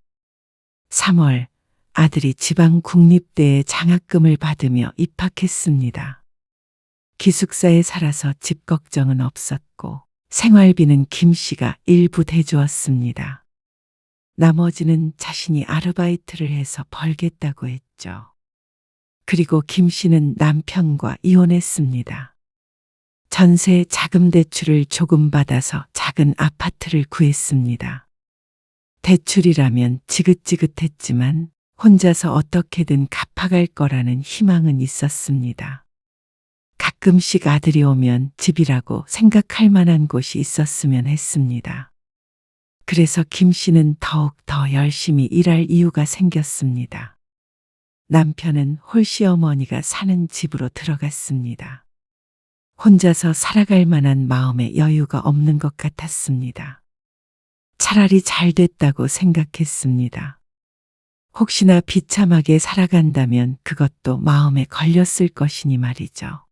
3월 아들이 지방 국립대에 장학금을 받으며 입학했습니다. 기숙사에 살아서 집 걱정은 없었고 생활비는 김 씨가 일부 대주었습니다. 나머지는 자신이 아르바이트를 해서 벌겠다고 했죠. 그리고 김 씨는 남편과 이혼했습니다. 전세 자금 대출을 조금 받아서 작은 아파트를 구했습니다. 대출이라면 지긋지긋했지만 혼자서 어떻게든 갚아갈 거라는 희망은 있었습니다. 가끔씩 아들이 오면 집이라고 생각할 만한 곳이 있었으면 했습니다. 그래서 김 씨는 더욱 더 열심히 일할 이유가 생겼습니다. 남편은 홀시어머니가 사는 집으로 들어갔습니다. 혼자서 살아갈 만한 마음의 여유가 없는 것 같았습니다. 차라리 잘 됐다고 생각했습니다. 혹시나 비참하게 살아간다면 그것도 마음에 걸렸을 것이니 말이죠.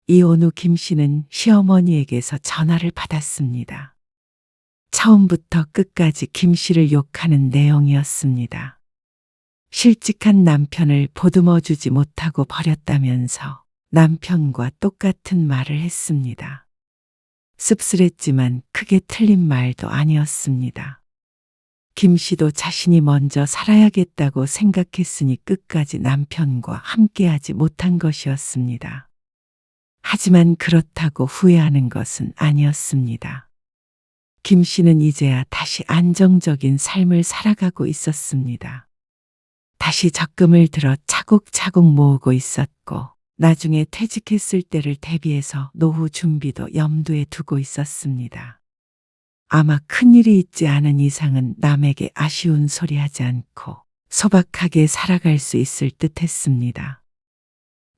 이혼 후 김 씨는 시어머니에게서 전화를 받았습니다. 처음부터 끝까지 김 씨를 욕하는 내용이었습니다. 실직한 남편을 보듬어 주지 못하고 버렸다면서 남편과 똑같은 말을 했습니다. 씁쓸했지만 크게 틀린 말도 아니었습니다. 김 씨도 자신이 먼저 살아야겠다고 생각했으니 끝까지 남편과 함께하지 못한 것이었습니다. 하지만 그렇다고 후회하는 것은 아니었습니다. 김 씨는 이제야 다시 안정적인 삶을 살아가고 있었습니다. 다시 적금을 들어 차곡차곡 모으고 있었고, 나중에 퇴직했을 때를 대비해서 노후 준비도 염두에 두고 있었습니다. 아마 큰일이 있지 않은 이상은 남에게 아쉬운 소리 하지 않고 소박하게 살아갈 수 있을 듯 했습니다.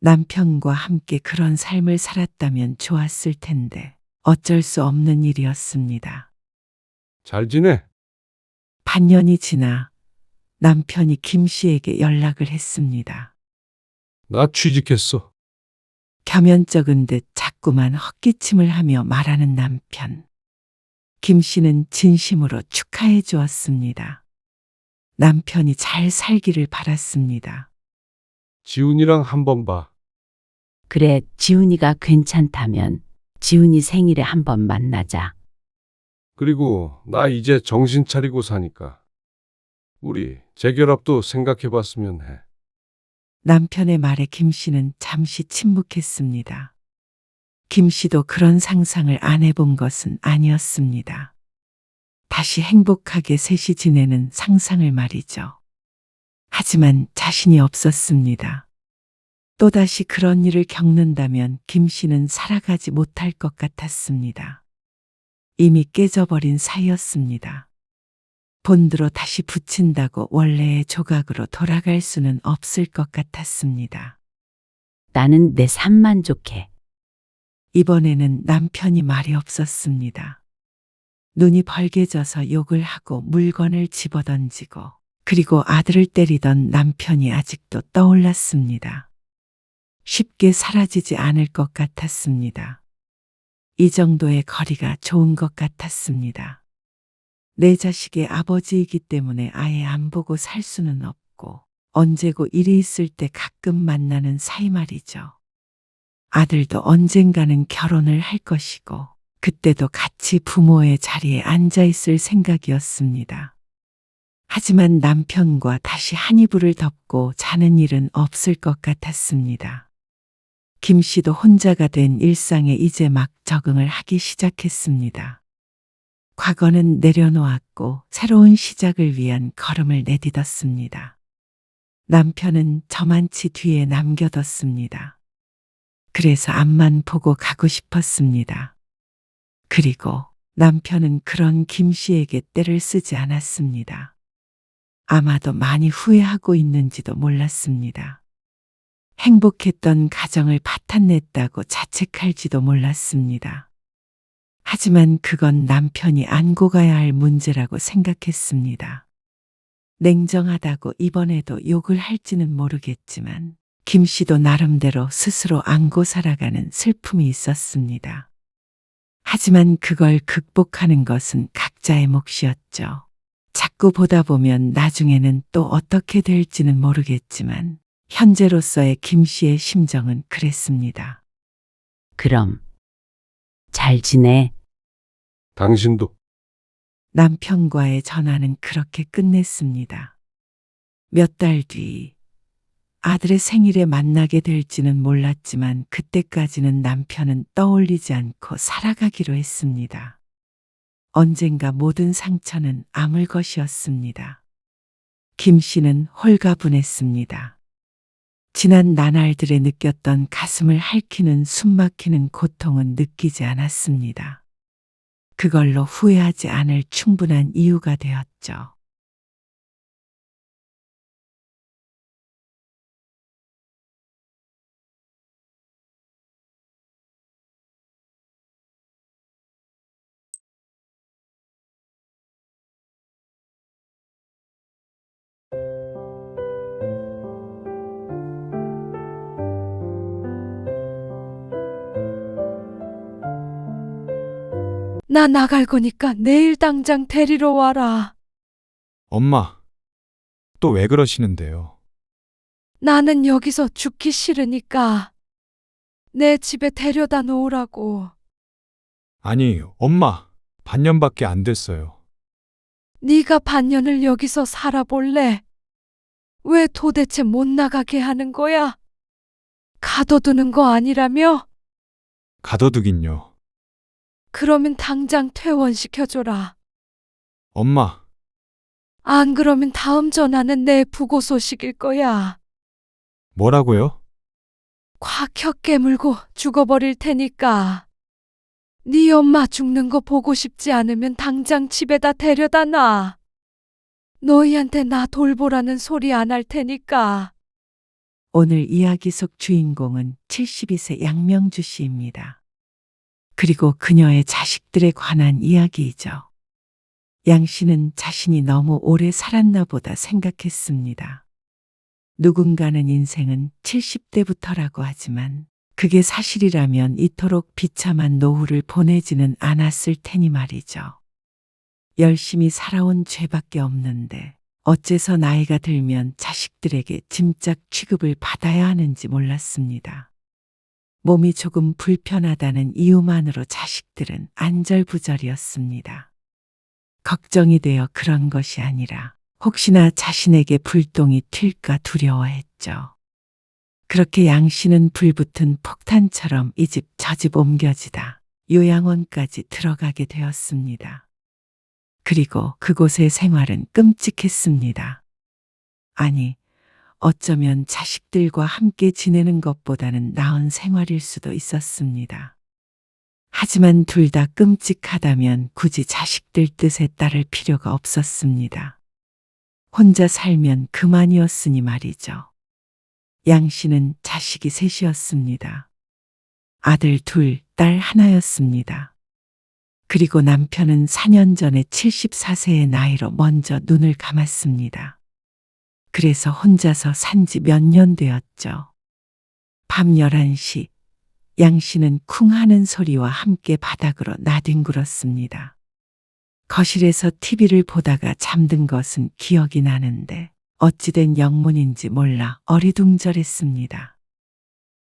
남편과 함께 그런 삶을 살았다면 좋았을 텐데 어쩔 수 없는 일이었습니다. 잘 지내? 반년이 지나 남편이 김 씨에게 연락을 했습니다. 나 취직했어. 겸연쩍은 듯 자꾸만 헛기침을 하며 말하는 남편. 김 씨는 진심으로 축하해 주었습니다. 남편이 잘 살기를 바랐습니다. 지훈이랑 한번 봐. 그래, 지훈이가 괜찮다면 지훈이 생일에 한번 만나자. 그리고 나 이제 정신 차리고 사니까 우리 재결합도 생각해 봤으면 해. 남편의 말에 김 씨는 잠시 침묵했습니다. 김 씨도 그런 상상을 안 해본 것은 아니었습니다. 다시 행복하게 셋이 지내는 상상을 말이죠. 하지만 자신이 없었습니다. 또다시 그런 일을 겪는다면 김 씨는 살아가지 못할 것 같았습니다. 이미 깨져버린 사이였습니다. 본드로 다시 붙인다고 원래의 조각으로 돌아갈 수는 없을 것 같았습니다. 나는 내 삶 만족해. 이번에는 남편이 말이 없었습니다. 눈이 벌개져서 욕을 하고 물건을 집어던지고 그리고 아들을 때리던 남편이 아직도 떠올랐습니다. 쉽게 사라지지 않을 것 같았습니다. 이 정도의 거리가 좋은 것 같았습니다. 내 자식의 아버지이기 때문에 아예 안 보고 살 수는 없고 언제고 일이 있을 때 가끔 만나는 사이 말이죠. 아들도 언젠가는 결혼을 할 것이고 그때도 같이 부모의 자리에 앉아 있을 생각이었습니다. 하지만 남편과 다시 한 이불을 덮고 자는 일은 없을 것 같았습니다. 김 씨도 혼자가 된 일상에 이제 막 적응을 하기 시작했습니다. 과거는 내려놓았고 새로운 시작을 위한 걸음을 내딛었습니다. 남편은 저만치 뒤에 남겨뒀습니다. 그래서 앞만 보고 가고 싶었습니다. 그리고 남편은 그런 김 씨에게 떼를 쓰지 않았습니다. 아마도 많이 후회하고 있는지도 몰랐습니다. 행복했던 가정을 파탄냈다고 자책할지도 몰랐습니다. 하지만 그건 남편이 안고 가야 할 문제라고 생각했습니다. 냉정하다고 이번에도 욕을 할지는 모르겠지만 김 씨도 나름대로 스스로 안고 살아가는 슬픔이 있었습니다. 하지만 그걸 극복하는 것은 각자의 몫이었죠. 자꾸 보다 보면 나중에는 또 어떻게 될지는 모르겠지만 현재로서의 김 씨의 심정은 그랬습니다. 그럼 잘 지내. 당신도. 남편과의 전화는 그렇게 끝냈습니다. 몇 달 뒤 아들의 생일에 만나게 될지는 몰랐지만 그때까지는 남편은 떠올리지 않고 살아가기로 했습니다. 언젠가 모든 상처는 아물 것이었습니다. 김 씨는 홀가분했습니다. 지난 나날들에 느꼈던 가슴을 핥히는 숨막히는 고통은 느끼지 않았습니다. 그걸로 후회하지 않을 충분한 이유가 되었죠. 나 나갈 거니까 내일 당장 데리러 와라. 엄마, 또 왜 그러시는데요? 나는 여기서 죽기 싫으니까 내 집에 데려다 놓으라고. 아니, 엄마, 반년밖에 안 됐어요. 네가 반년을 여기서 살아볼래? 왜 도대체 못 나가게 하는 거야? 가둬두는 거 아니라며? 가둬두긴요. 그러면 당장 퇴원시켜줘라. 엄마, 안 그러면 다음 전화는 내 부고 소식일 거야. 뭐라고요? 콱 깨물고 죽어버릴 테니까. 네 엄마 죽는 거 보고 싶지 않으면 당장 집에다 데려다 놔. 너희한테 나 돌보라는 소리 안 할 테니까. 오늘 이야기 속 주인공은 72세 양명주 씨입니다. 그리고 그녀의 자식들에 관한 이야기이죠. 양 씨는 자신이 너무 오래 살았나 보다 생각했습니다. 누군가는 인생은 70대부터라고 하지만 그게 사실이라면 이토록 비참한 노후를 보내지는 않았을 테니 말이죠. 열심히 살아온 죄밖에 없는데 어째서 나이가 들면 자식들에게 짐짝 취급을 받아야 하는지 몰랐습니다. 몸이 조금 불편하다는 이유만으로 자식들은 안절부절이었습니다. 걱정이 되어 그런 것이 아니라 혹시나 자신에게 불똥이 튈까 두려워했죠. 그렇게 양 씨는 불붙은 폭탄처럼 이 집 저 집 옮겨지다 요양원까지 들어가게 되었습니다. 그리고 그곳의 생활은 끔찍했습니다. 아니, 어쩌면 자식들과 함께 지내는 것보다는 나은 생활일 수도 있었습니다. 하지만 둘 다 끔찍하다면 굳이 자식들 뜻에 따를 필요가 없었습니다. 혼자 살면 그만이었으니 말이죠. 양 씨는 자식이 셋이었습니다. 아들 둘, 딸 하나였습니다. 그리고 남편은 4년 전에 74세의 나이로 먼저 눈을 감았습니다. 그래서 혼자서 산 지 몇 년 되었죠. 밤 11시, 양 씨는 쿵 하는 소리와 함께 바닥으로 나뒹굴었습니다. 거실에서 TV를 보다가 잠든 것은 기억이 나는데 어찌된 영문인지 몰라 어리둥절했습니다.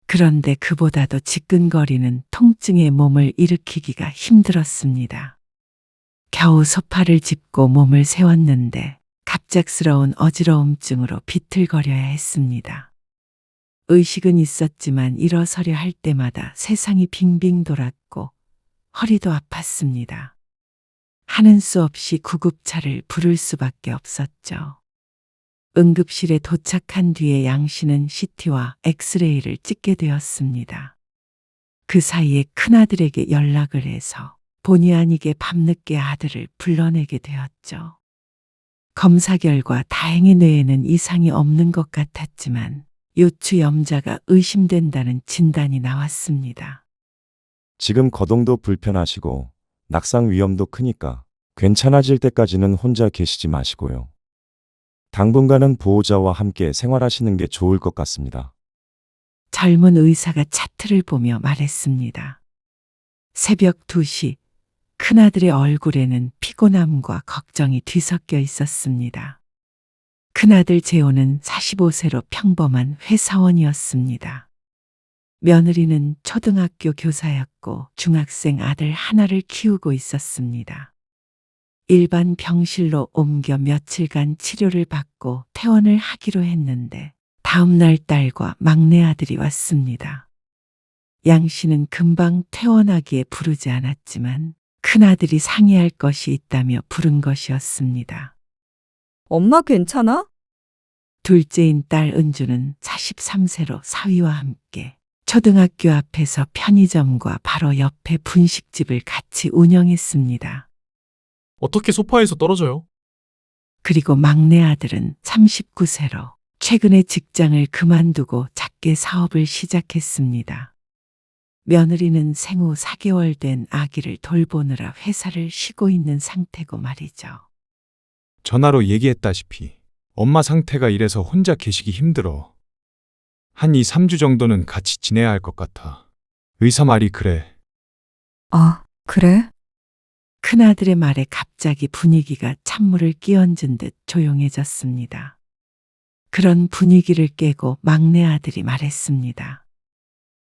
그런데 그보다도 지끈거리는 통증에 몸을 일으키기가 힘들었습니다. 겨우 소파를 짚고 몸을 세웠는데 갑작스러운 어지러움증으로 비틀거려야 했습니다. 의식은 있었지만 일어서려 할 때마다 세상이 빙빙 돌았고 허리도 아팠습니다. 하는 수 없이 구급차를 부를 수밖에 없었죠. 응급실에 도착한 뒤에 양 씨는 CT와 엑스레이를 찍게 되었습니다. 그 사이에 큰아들에게 연락을 해서 본의 아니게 밤늦게 아들을 불러내게 되었죠. 검사 결과 다행히 뇌에는 이상이 없는 것 같았지만 요추염자가 의심된다는 진단이 나왔습니다. 지금 거동도 불편하시고 낙상 위험도 크니까 괜찮아질 때까지는 혼자 계시지 마시고요. 당분간은 보호자와 함께 생활하시는 게 좋을 것 같습니다. 젊은 의사가 차트를 보며 말했습니다. 새벽 2시, 큰아들의 얼굴에는 피곤함과 걱정이 뒤섞여 있었습니다. 큰아들 재호는 45세로 평범한 회사원이었습니다. 며느리는 초등학교 교사였고 중학생 아들 하나를 키우고 있었습니다. 일반 병실로 옮겨 며칠간 치료를 받고 퇴원을 하기로 했는데 다음 날 딸과 막내 아들이 왔습니다. 양 씨는 금방 퇴원하기에 부르지 않았지만 큰아들이 상의할 것이 있다며 부른 것이었습니다. 엄마 괜찮아? 둘째인 딸 은주는 43세로 사위와 함께 초등학교 앞에서 편의점과 바로 옆에 분식집을 같이 운영했습니다. 어떻게 소파에서 떨어져요? 그리고 막내 아들은 39세로 최근에 직장을 그만두고 작게 사업을 시작했습니다. 며느리는 생후 4개월 된 아기를 돌보느라 회사를 쉬고 있는 상태고 말이죠. 전화로 얘기했다시피 엄마 상태가 이래서 혼자 계시기 힘들어. 한 2, 3주 정도는 같이 지내야 할 것 같아. 의사 말이 그래. 아, 그래? 큰아들의 말에 갑자기 분위기가 찬물을 끼얹은 듯 조용해졌습니다. 그런 분위기를 깨고 막내 아들이 말했습니다.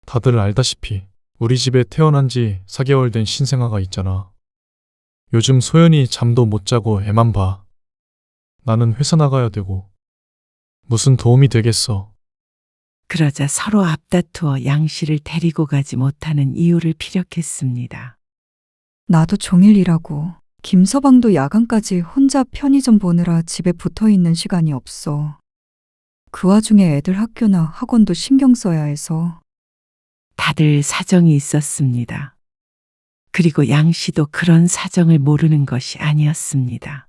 다들 알다시피 우리 집에 태어난 지 4개월 된 신생아가 있잖아. 요즘 소연이 잠도 못 자고 애만 봐. 나는 회사 나가야 되고. 무슨 도움이 되겠어. 그러자 서로 앞다투어 양 씨를 데리고 가지 못하는 이유를 피력했습니다. 나도 종일 일하고 김서방도 야간까지 혼자 편의점 보느라 집에 붙어 있는 시간이 없어. 그 와중에 애들 학교나 학원도 신경 써야 해서. 다들 사정이 있었습니다. 그리고 양 씨도 그런 사정을 모르는 것이 아니었습니다.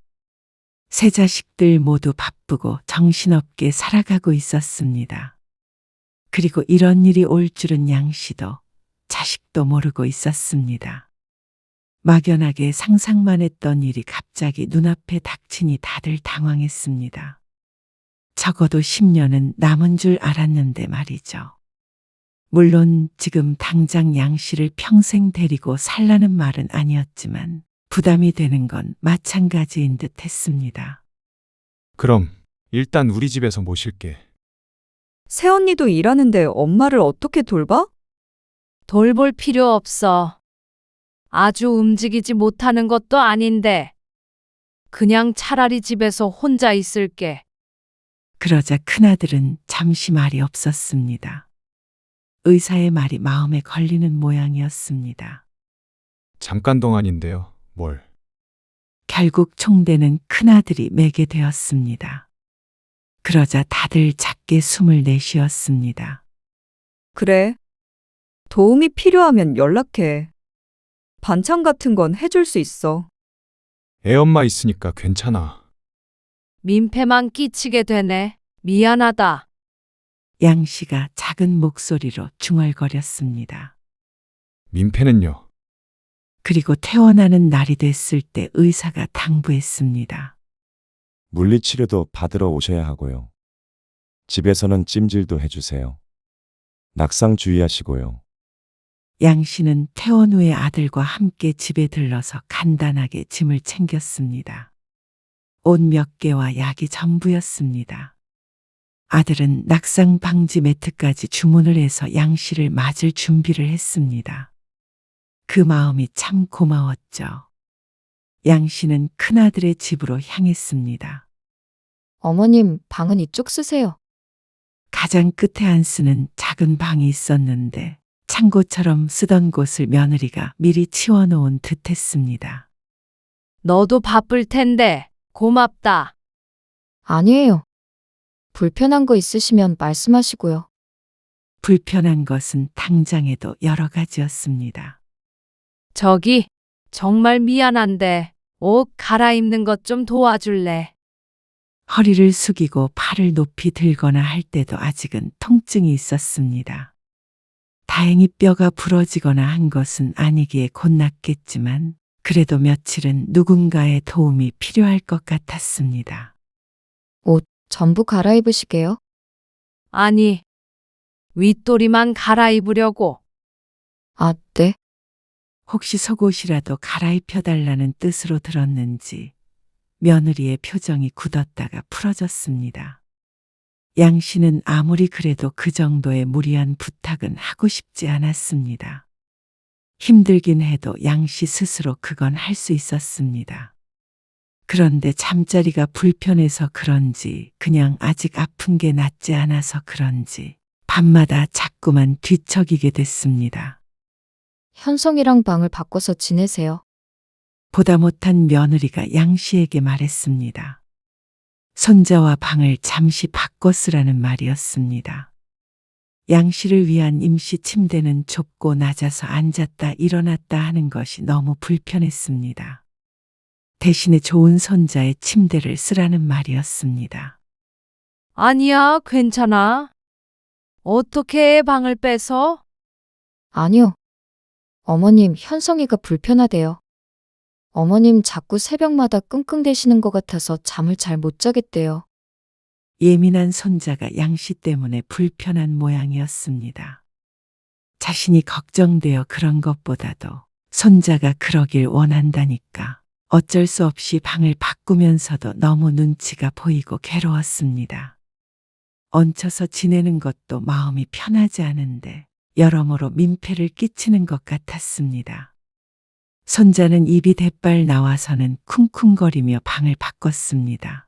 세 자식들 모두 바쁘고 정신없게 살아가고 있었습니다. 그리고 이런 일이 올 줄은 양 씨도 자식도 모르고 있었습니다. 막연하게 상상만 했던 일이 갑자기 눈앞에 닥치니 다들 당황했습니다. 적어도 10년은 남은 줄 알았는데 말이죠. 물론 지금 당장 양 씨를 평생 데리고 살라는 말은 아니었지만 부담이 되는 건 마찬가지인 듯 했습니다. 그럼 일단 우리 집에서 모실게. 새언니도 일하는데 엄마를 어떻게 돌봐? 돌볼 필요 없어. 아주 움직이지 못하는 것도 아닌데. 그냥 차라리 집에서 혼자 있을게. 그러자 큰아들은 잠시 말이 없었습니다. 의사의 말이 마음에 걸리는 모양이었습니다. 잠깐 동안인데요. 뭘? 결국 총대는 큰아들이 매게 되었습니다. 그러자 다들 작게 숨을 내쉬었습니다. 그래. 도움이 필요하면 연락해. 반찬 같은 건 해줄 수 있어. 애엄마 있으니까 괜찮아. 민폐만 끼치게 되네. 미안하다. 양 씨가 작은 목소리로 중얼거렸습니다. 민폐는요? 그리고 퇴원하는 날이 됐을 때 의사가 당부했습니다. 물리치료도 받으러 오셔야 하고요. 집에서는 찜질도 해주세요. 낙상 주의하시고요. 양 씨는 퇴원 후에 아들과 함께 집에 들러서 간단하게 짐을 챙겼습니다. 옷 몇 개와 약이 전부였습니다. 아들은 낙상 방지 매트까지 주문을 해서 양 씨를 맞을 준비를 했습니다. 그 마음이 참 고마웠죠. 양 씨는 큰아들의 집으로 향했습니다. 어머님, 방은 이쪽 쓰세요. 가장 끝에 안쓰는 작은 방이 있었는데 창고처럼 쓰던 곳을 며느리가 미리 치워놓은 듯했습니다. 너도 바쁠 텐데 고맙다. 아니에요. 불편한 거 있으시면 말씀하시고요. 불편한 것은 당장에도 여러 가지였습니다. 저기 정말 미안한데 옷 갈아입는 것 좀 도와줄래? 허리를 숙이고 팔을 높이 들거나 할 때도 아직은 통증이 있었습니다. 다행히 뼈가 부러지거나 한 것은 아니기에 곧 낫겠지만 그래도 며칠은 누군가의 도움이 필요할 것 같았습니다. 옷 전부 갈아입으시게요? 아니, 윗도리만 갈아입으려고. 아, 네. 혹시 속옷이라도 갈아입혀달라는 뜻으로 들었는지 며느리의 표정이 굳었다가 풀어졌습니다. 양 씨는 아무리 그래도 그 정도의 무리한 부탁은 하고 싶지 않았습니다. 힘들긴 해도 양 씨 스스로 그건 할 수 있었습니다. 그런데 잠자리가 불편해서 그런지 그냥 아직 아픈 게 낫지 않아서 그런지 밤마다 자꾸만 뒤척이게 됐습니다. 현성이랑 방을 바꿔서 지내세요. 보다 못한 며느리가 양 씨에게 말했습니다. 손자와 방을 잠시 바꿔 쓰라는 말이었습니다. 양 씨를 위한 임시 침대는 좁고 낮아서 앉았다 일어났다 하는 것이 너무 불편했습니다. 대신에 좋은 손자의 침대를 쓰라는 말이었습니다. 아니야, 괜찮아. 어떻게 애 방을 빼서? 아니요. 어머님, 현성이가 불편하대요. 어머님 자꾸 새벽마다 끙끙대시는 것 같아서 잠을 잘 못 자겠대요. 예민한 손자가 양 씨 때문에 불편한 모양이었습니다. 자신이 걱정되어 그런 것보다도 손자가 그러길 원한다니까 어쩔 수 없이 방을 바꾸면서도 너무 눈치가 보이고 괴로웠습니다. 얹혀서 지내는 것도 마음이 편하지 않은데 여러모로 민폐를 끼치는 것 같았습니다. 손자는 입이 대빨 나와서는 쿵쿵거리며 방을 바꿨습니다.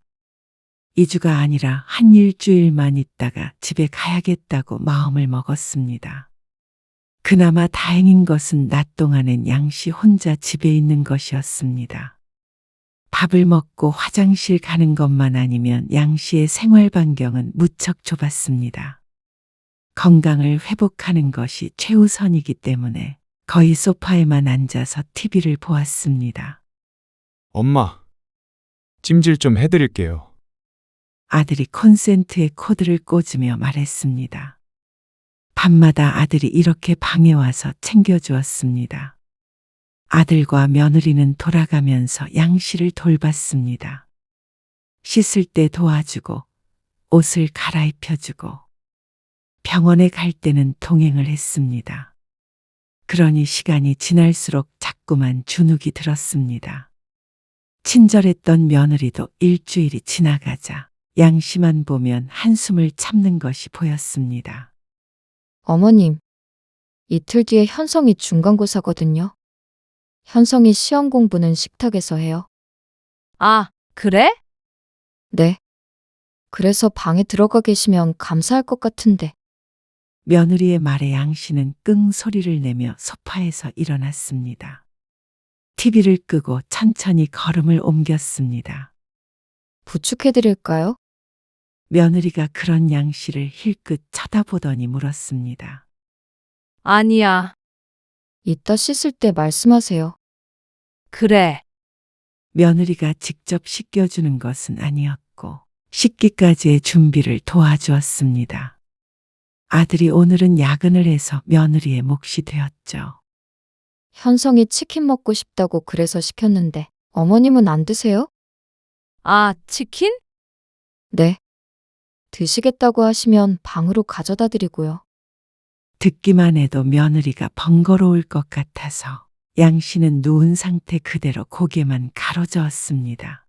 2주가 아니라 한 일주일만 있다가 집에 가야겠다고 마음을 먹었습니다. 그나마 다행인 것은 낮 동안엔 양씨 혼자 집에 있는 것이었습니다. 밥을 먹고 화장실 가는 것만 아니면 양씨의 생활 반경은 무척 좁았습니다. 건강을 회복하는 것이 최우선이기 때문에 거의 소파에만 앉아서 TV를 보았습니다. 엄마, 찜질 좀 해드릴게요. 아들이 콘센트에 코드를 꽂으며 말했습니다. 밤마다 아들이 이렇게 방에 와서 챙겨주었습니다. 아들과 며느리는 돌아가면서 양씨를 돌봤습니다. 씻을 때 도와주고 옷을 갈아입혀주고 병원에 갈 때는 동행을 했습니다. 그러니 시간이 지날수록 자꾸만 주눅이 들었습니다. 친절했던 며느리도 일주일이 지나가자 양씨만 보면 한숨을 참는 것이 보였습니다. 어머님, 이틀 뒤에 현성이 중간고사거든요. 현성이 시험 공부는 식탁에서 해요. 아, 그래? 네. 그래서 방에 들어가 계시면 감사할 것 같은데. 며느리의 말에 양씨는 끙 소리를 내며 소파에서 일어났습니다. TV를 끄고 천천히 걸음을 옮겼습니다. 부축해드릴까요? 며느리가 그런 양씨를 힐끗 쳐다보더니 물었습니다. 아니야. 이따 씻을 때 말씀하세요. 그래. 며느리가 직접 씻겨주는 것은 아니었고 씻기까지의 준비를 도와주었습니다. 아들이 오늘은 야근을 해서 며느리의 몫이 되었죠. 현성이 치킨 먹고 싶다고 그래서 시켰는데 어머님은 안 드세요? 아, 치킨? 네. 드시겠다고 하시면 방으로 가져다 드리고요. 듣기만 해도 며느리가 번거로울 것 같아서 양씨는 누운 상태 그대로 고개만 가로저었습니다.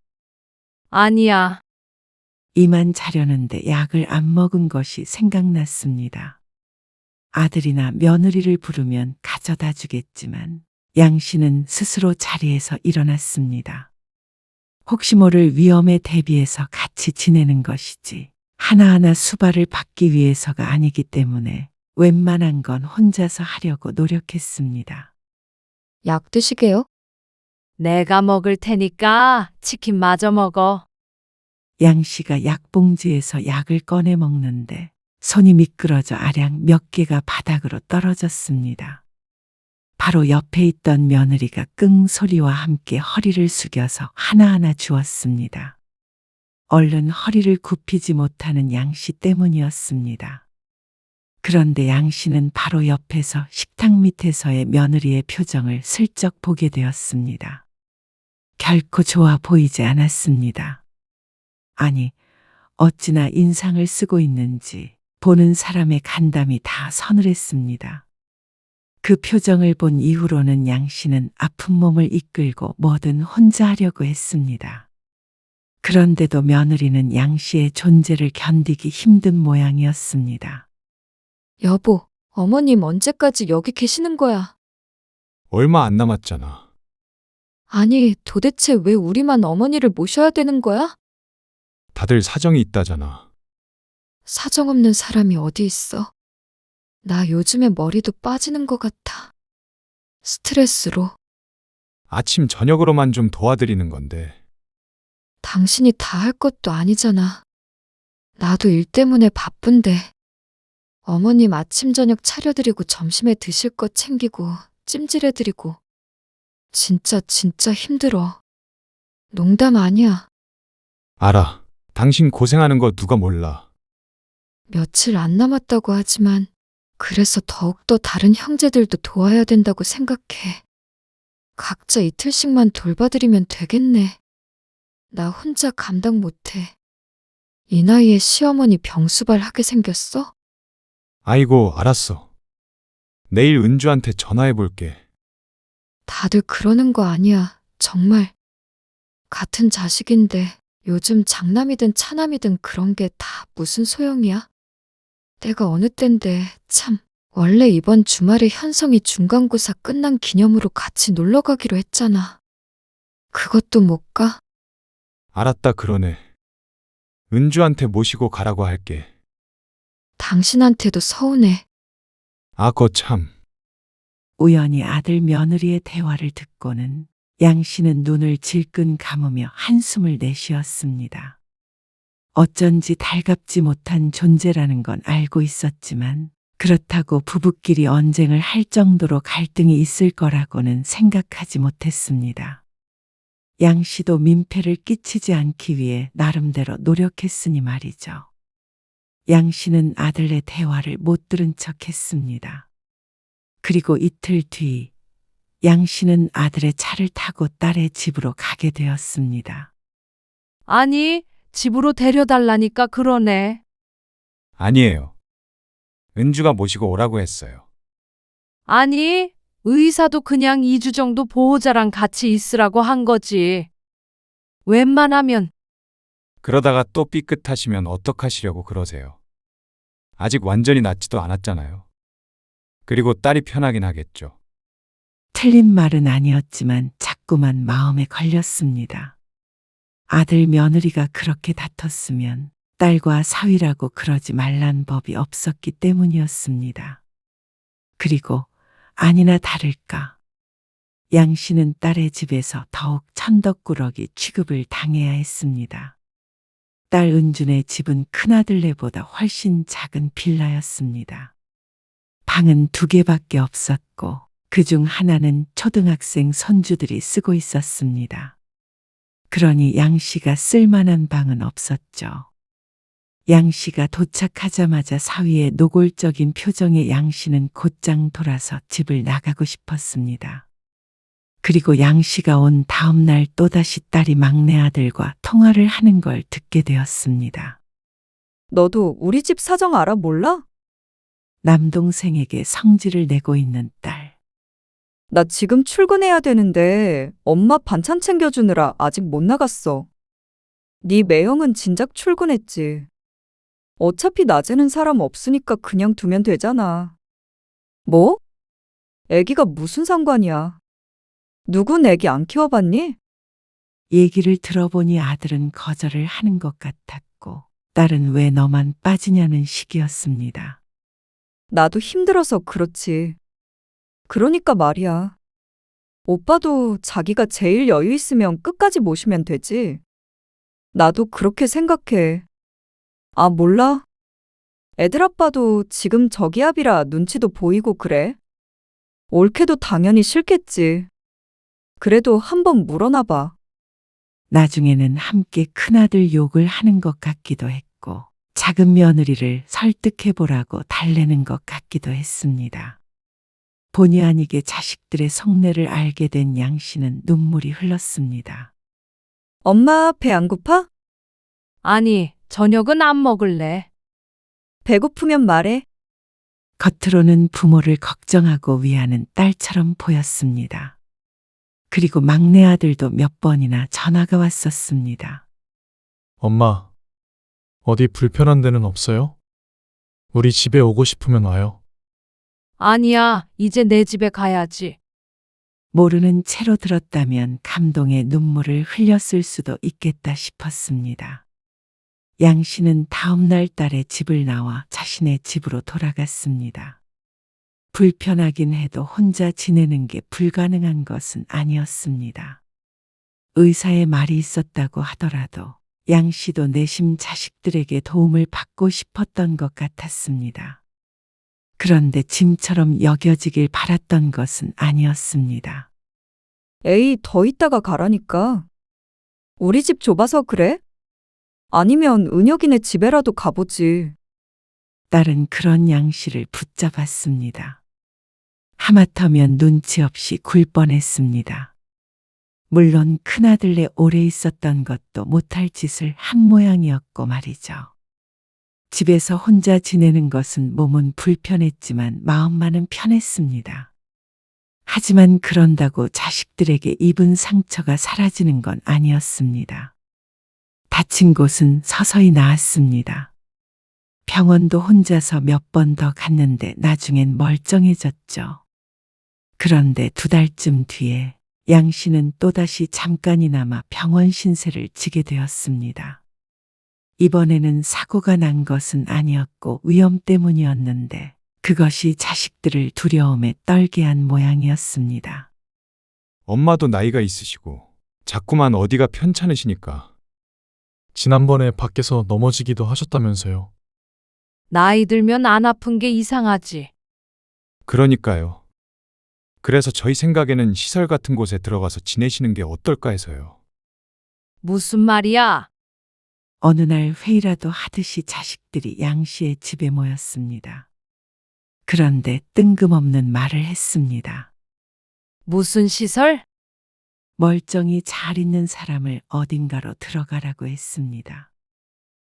아니야. 이만 자려는데 약을 안 먹은 것이 생각났습니다. 아들이나 며느리를 부르면 가져다 주겠지만 양씨는 스스로 자리에서 일어났습니다. 혹시 모를 위험에 대비해서 같이 지내는 것이지 하나하나 수발을 받기 위해서가 아니기 때문에 웬만한 건 혼자서 하려고 노력했습니다. 약 드시게요? 내가 먹을 테니까 치킨 마저 먹어. 양씨가 약봉지에서 약을 꺼내 먹는데 손이 미끄러져 아량 몇 개가 바닥으로 떨어졌습니다. 바로 옆에 있던 며느리가 끙 소리와 함께 허리를 숙여서 하나하나 주었습니다. 얼른 허리를 굽히지 못하는 양씨 때문이었습니다. 그런데 양씨는 바로 옆에서 식탁 밑에서의 며느리의 표정을 슬쩍 보게 되었습니다. 결코 좋아 보이지 않았습니다. 아니, 어찌나 인상을 쓰고 있는지 보는 사람의 간담이 다 서늘했습니다. 그 표정을 본 이후로는 양씨는 아픈 몸을 이끌고 뭐든 혼자 하려고 했습니다. 그런데도 며느리는 양씨의 존재를 견디기 힘든 모양이었습니다. 여보, 어머님 언제까지 여기 계시는 거야? 얼마 안 남았잖아. 아니, 도대체 왜 우리만 어머니를 모셔야 되는 거야? 다들 사정이 있다잖아. 사정 없는 사람이 어디 있어? 나 요즘에 머리도 빠지는 것 같아. 스트레스로. 아침 저녁으로만 좀 도와드리는 건데. 당신이 다 할 것도 아니잖아. 나도 일 때문에 바쁜데. 어머님 아침 저녁 차려드리고 점심에 드실 거 챙기고 찜질해드리고. 진짜 힘들어. 농담 아니야. 알아. 당신 고생하는 거 누가 몰라. 며칠 안 남았다고 하지만 그래서 더욱더 다른 형제들도 도와야 된다고 생각해. 각자 이틀씩만 돌봐드리면 되겠네. 나 혼자 감당 못해. 이 나이에 시어머니 병수발 하게 생겼어? 아이고, 알았어. 내일 은주한테 전화해 볼게. 다들 그러는 거 아니야. 정말. 같은 자식인데 요즘 장남이든 차남이든 그런 게 다 무슨 소용이야? 내가 어느 땐데 참. 원래 이번 주말에 현성이 중간고사 끝난 기념으로 같이 놀러 가기로 했잖아. 그것도 못 가? 알았다 그러네. 은주한테 모시고 가라고 할게. 당신한테도 서운해. 아, 거참. 우연히 아들 며느리의 대화를 듣고는 양 씨는 눈을 질끈 감으며 한숨을 내쉬었습니다. 어쩐지 달갑지 못한 존재라는 건 알고 있었지만 그렇다고 부부끼리 언쟁을 할 정도로 갈등이 있을 거라고는 생각하지 못했습니다. 양 씨도 민폐를 끼치지 않기 위해 나름대로 노력했으니 말이죠. 양 씨는 아들의 대화를 못 들은 척 했습니다. 그리고 이틀 뒤, 양 씨는 아들의 차를 타고 딸의 집으로 가게 되었습니다. 아니, 집으로 데려달라니까 그러네. 아니에요. 은주가 모시고 오라고 했어요. 아니, 의사도 그냥 2주 정도 보호자랑 같이 있으라고 한 거지. 웬만하면 그러다가 또 삐끗하시면 어떡하시려고 그러세요. 아직 완전히 낫지도 않았잖아요. 그리고 딸이 편하긴 하겠죠. 틀린 말은 아니었지만 자꾸만 마음에 걸렸습니다. 아들 며느리가 그렇게 다퉜으면 딸과 사위라고 그러지 말란 법이 없었기 때문이었습니다. 그리고 아니나 다를까 양 씨는 딸의 집에서 더욱 천덕꾸러기 취급을 당해야 했습니다. 딸 은준의 집은 큰아들네보다 훨씬 작은 빌라였습니다. 방은 2개밖에 없었고 그중 하나는 초등학생 손주들이 쓰고 있었습니다. 그러니 양 씨가 쓸만한 방은 없었죠. 양 씨가 도착하자마자 사위의 노골적인 표정에 양 씨는 곧장 돌아서 집을 나가고 싶었습니다. 그리고 양 씨가 온 다음 날 또다시 딸이 막내 아들과 통화를 하는 걸 듣게 되었습니다. 너도 우리 집 사정 알아 몰라? 남동생에게 성질을 내고 있는 딸. 나 지금 출근해야 되는데 엄마 반찬 챙겨주느라 아직 못 나갔어. 네 매형은 진작 출근했지. 어차피 낮에는 사람 없으니까 그냥 두면 되잖아. 뭐? 애기가 무슨 상관이야. 누군 애기 안 키워봤니? 얘기를 들어보니 아들은 거절을 하는 것 같았고 딸은 왜 너만 빠지냐는 식이었습니다. 나도 힘들어서 그렇지. 그러니까 말이야. 오빠도 자기가 제일 여유 있으면 끝까지 모시면 되지. 나도 그렇게 생각해. 아, 몰라? 애들 아빠도 지금 저기압이라 눈치도 보이고 그래. 옳게도 당연히 싫겠지. 그래도 한번 물어놔봐. 나중에는 함께 큰아들 욕을 하는 것 같기도 했고 작은 며느리를 설득해보라고 달래는 것 같기도 했습니다. 본의 아니게 자식들의 속내를 알게 된 양 씨는 눈물이 흘렀습니다. 엄마 배 안 고파? 아니, 저녁은 안 먹을래. 배고프면 말해. 겉으로는 부모를 걱정하고 위하는 딸처럼 보였습니다. 그리고 막내 아들도 몇 번이나 전화가 왔었습니다. 엄마, 어디 불편한 데는 없어요? 우리 집에 오고 싶으면 와요. 아니야, 이제 내 집에 가야지. 모르는 채로 들었다면 감동의 눈물을 흘렸을 수도 있겠다 싶었습니다. 양 씨는 다음 날 딸의 집을 나와 자신의 집으로 돌아갔습니다. 불편하긴 해도 혼자 지내는 게 불가능한 것은 아니었습니다. 의사의 말이 있었다고 하더라도 양 씨도 내심 자식들에게 도움을 받고 싶었던 것 같았습니다. 그런데 짐처럼 여겨지길 바랐던 것은 아니었습니다. 에이, 더 있다가 가라니까. 우리 집 좁아서 그래? 아니면 은혁이네 집에라도 가보지. 딸은 그런 양 씨를 붙잡았습니다. 하마터면 눈치 없이 굴 뻔했습니다. 물론 큰아들네 오래 있었던 것도 못할 짓을 한 모양이었고 말이죠. 집에서 혼자 지내는 것은 몸은 불편했지만 마음만은 편했습니다. 하지만 그런다고 자식들에게 입은 상처가 사라지는 건 아니었습니다. 다친 곳은 서서히 나았습니다. 병원도 혼자서 몇 번 더 갔는데 나중엔 멀쩡해졌죠. 그런데 2달쯤 뒤에 양 씨는 또다시 잠깐이나마 병원 신세를 지게 되었습니다. 이번에는 사고가 난 것은 아니었고 위험 때문이었는데 그것이 자식들을 두려움에 떨게 한 모양이었습니다. 엄마도 나이가 있으시고 자꾸만 어디가 편찮으시니까. 지난번에 밖에서 넘어지기도 하셨다면서요. 나이 들면 안 아픈 게 이상하지. 그러니까요. 그래서 저희 생각에는 시설 같은 곳에 들어가서 지내시는 게 어떨까 해서요. 무슨 말이야? 어느 날 회의라도 하듯이 자식들이 양 씨의 집에 모였습니다. 그런데 뜬금없는 말을 했습니다. 무슨 시설? 멀쩡히 잘 있는 사람을 어딘가로 들어가라고 했습니다.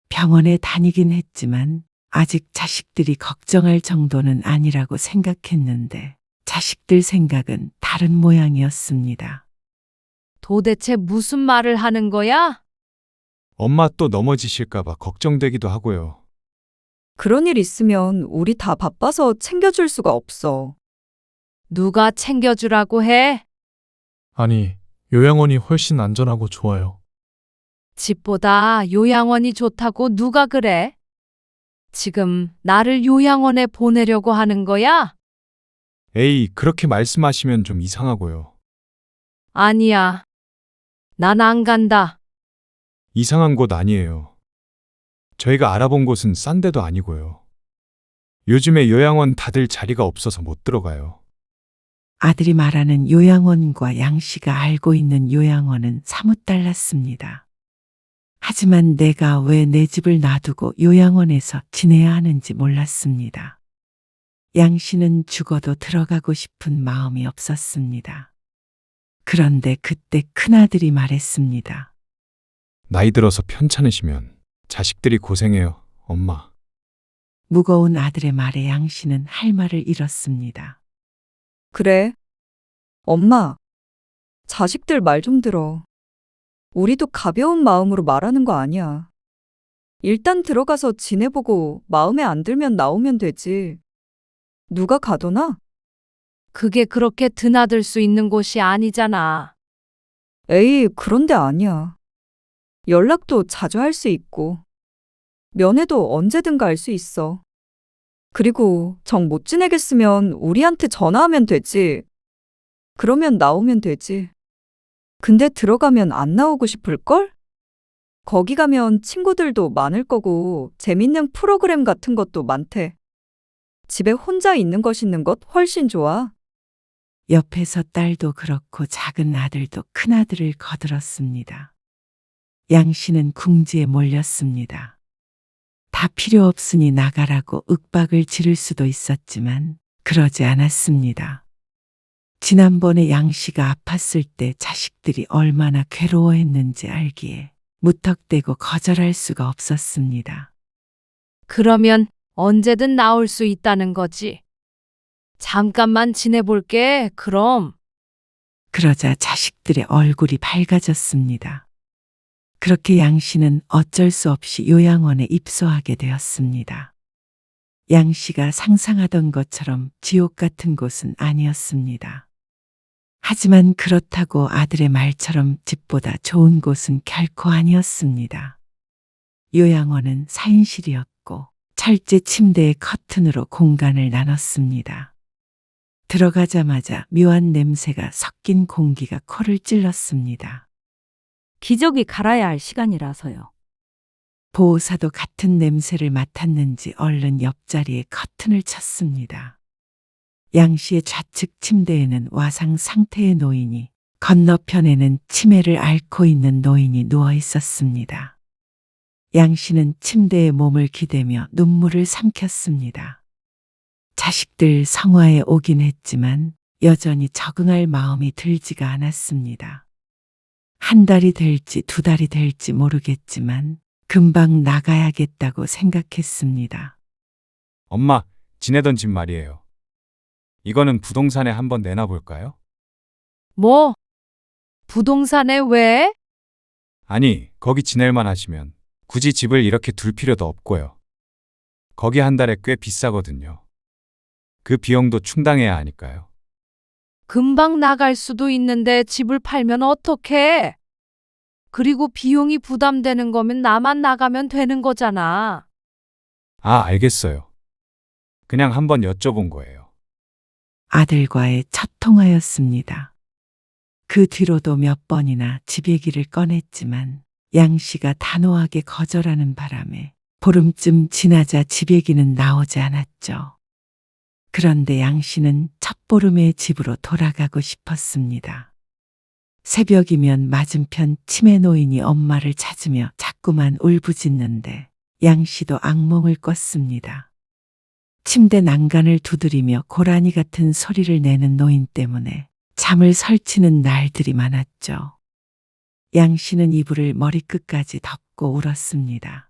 병원에 다니긴 했지만 아직 자식들이 걱정할 정도는 아니라고 생각했는데 자식들 생각은 다른 모양이었습니다. 도대체 무슨 말을 하는 거야? 엄마 또 넘어지실까봐 걱정되기도 하고요. 그런 일 있으면 우리 다 바빠서 챙겨줄 수가 없어. 누가 챙겨주라고 해? 아니, 요양원이 훨씬 안전하고 좋아요. 집보다 요양원이 좋다고 누가 그래? 지금 나를 요양원에 보내려고 하는 거야? 에이, 그렇게 말씀하시면 좀 이상하고요. 아니야. 난 안 간다. 이상한 곳 아니에요. 저희가 알아본 곳은 싼 데도 아니고요. 요즘에 요양원 다들 자리가 없어서 못 들어가요. 아들이 말하는 요양원과 양 씨가 알고 있는 요양원은 사뭇 달랐습니다. 하지만 내가 왜 내 집을 놔두고 요양원에서 지내야 하는지 몰랐습니다. 양 씨는 죽어도 들어가고 싶은 마음이 없었습니다. 그런데 그때 큰아들이 말했습니다. 나이 들어서 편찮으시면 자식들이 고생해요, 엄마. 무거운 아들의 말에 양 씨는 할 말을 잃었습니다. 그래. 엄마, 자식들 말 좀 들어. 우리도 가벼운 마음으로 말하는 거 아니야. 일단 들어가서 지내보고 마음에 안 들면 나오면 되지. 누가 가도나? 그게 그렇게 드나들 수 있는 곳이 아니잖아. 에이, 그런데 아니야. 연락도 자주 할 수 있고, 면회도 언제든 갈 수 있어. 그리고 정 못 지내겠으면 우리한테 전화하면 되지. 그러면 나오면 되지. 근데 들어가면 안 나오고 싶을걸? 거기 가면 친구들도 많을 거고 재밌는 프로그램 같은 것도 많대. 집에 혼자 있는 것 있는 것 훨씬 좋아. 옆에서 딸도 그렇고 작은 아들도 큰아들을 거들었습니다. 양 씨는 궁지에 몰렸습니다. 다 필요 없으니 나가라고 윽박을 지를 수도 있었지만 그러지 않았습니다. 지난번에 양 씨가 아팠을 때 자식들이 얼마나 괴로워했는지 알기에 무턱대고 거절할 수가 없었습니다. 그러면 언제든 나올 수 있다는 거지. 잠깐만 지내볼게, 그럼. 그러자 자식들의 얼굴이 밝아졌습니다. 그렇게 양 씨는 어쩔 수 없이 요양원에 입소하게 되었습니다. 양 씨가 상상하던 것처럼 지옥 같은 곳은 아니었습니다. 하지만 그렇다고 아들의 말처럼 집보다 좋은 곳은 결코 아니었습니다. 요양원은 4인실이었고 철제 침대의 커튼으로 공간을 나눴습니다. 들어가자마자 묘한 냄새가 섞인 공기가 코를 찔렀습니다. 기저귀 갈아야 할 시간이라서요. 보호사도 같은 냄새를 맡았는지 얼른 옆자리에 커튼을 쳤습니다. 양 씨의 좌측 침대에는 와상 상태의 노인이, 건너편에는 치매를 앓고 있는 노인이 누워 있었습니다. 양 씨는 침대에 몸을 기대며 눈물을 삼켰습니다. 자식들 성화에 오긴 했지만 여전히 적응할 마음이 들지가 않았습니다. 한 달이 될지 2달이 될지 모르겠지만 금방 나가야겠다고 생각했습니다. 엄마, 지내던 집 말이에요. 이거는 부동산에 한번 내놔볼까요? 뭐? 부동산에 왜? 아니, 거기 지낼만 하시면 굳이 집을 이렇게 둘 필요도 없고요. 거기 한 달에 꽤 비싸거든요. 그 비용도 충당해야 하니까요. 금방 나갈 수도 있는데 집을 팔면 어떡해? 그리고 비용이 부담되는 거면 나만 나가면 되는 거잖아. 아, 알겠어요. 그냥 한번 여쭤본 거예요. 아들과의 첫 통화였습니다. 그 뒤로도 몇 번이나 집 얘기를 꺼냈지만 양 씨가 단호하게 거절하는 바람에 보름쯤 지나자 집 얘기는 나오지 않았죠. 그런데 양 씨는 첫 보름에 집으로 돌아가고 싶었습니다. 새벽이면 맞은편 치매 노인이 엄마를 찾으며 자꾸만 울부짖는데 양 씨도 악몽을 꿨습니다. 침대 난간을 두드리며 고라니 같은 소리를 내는 노인 때문에 잠을 설치는 날들이 많았죠. 양 씨는 이불을 머리끝까지 덮고 울었습니다.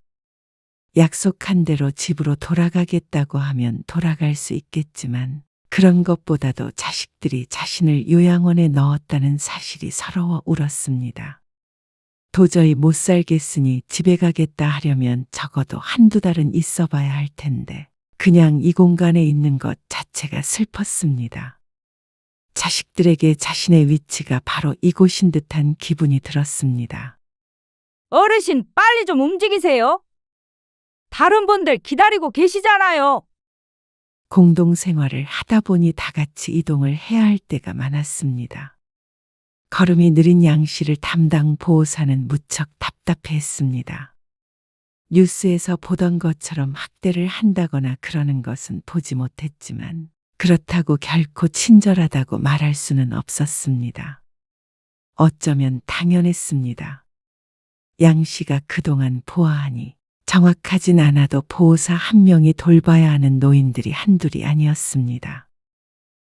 약속한 대로 집으로 돌아가겠다고 하면 돌아갈 수 있겠지만 그런 것보다도 자식들이 자신을 요양원에 넣었다는 사실이 서러워 울었습니다. 도저히 못 살겠으니 집에 가겠다 하려면 적어도 한두 달은 있어 봐야 할 텐데 그냥 이 공간에 있는 것 자체가 슬펐습니다. 자식들에게 자신의 위치가 바로 이곳인 듯한 기분이 들었습니다. 어르신, 빨리 좀 움직이세요. 다른 분들 기다리고 계시잖아요. 공동생활을 하다 보니 다 같이 이동을 해야 할 때가 많았습니다. 걸음이 느린 양 씨를 담당 보호사는 무척 답답해했습니다. 뉴스에서 보던 것처럼 학대를 한다거나 그러는 것은 보지 못했지만 그렇다고 결코 친절하다고 말할 수는 없었습니다. 어쩌면 당연했습니다. 양 씨가 그동안 보아하니 정확하진 않아도 보호사 한 명이 돌봐야 하는 노인들이 한둘이 아니었습니다.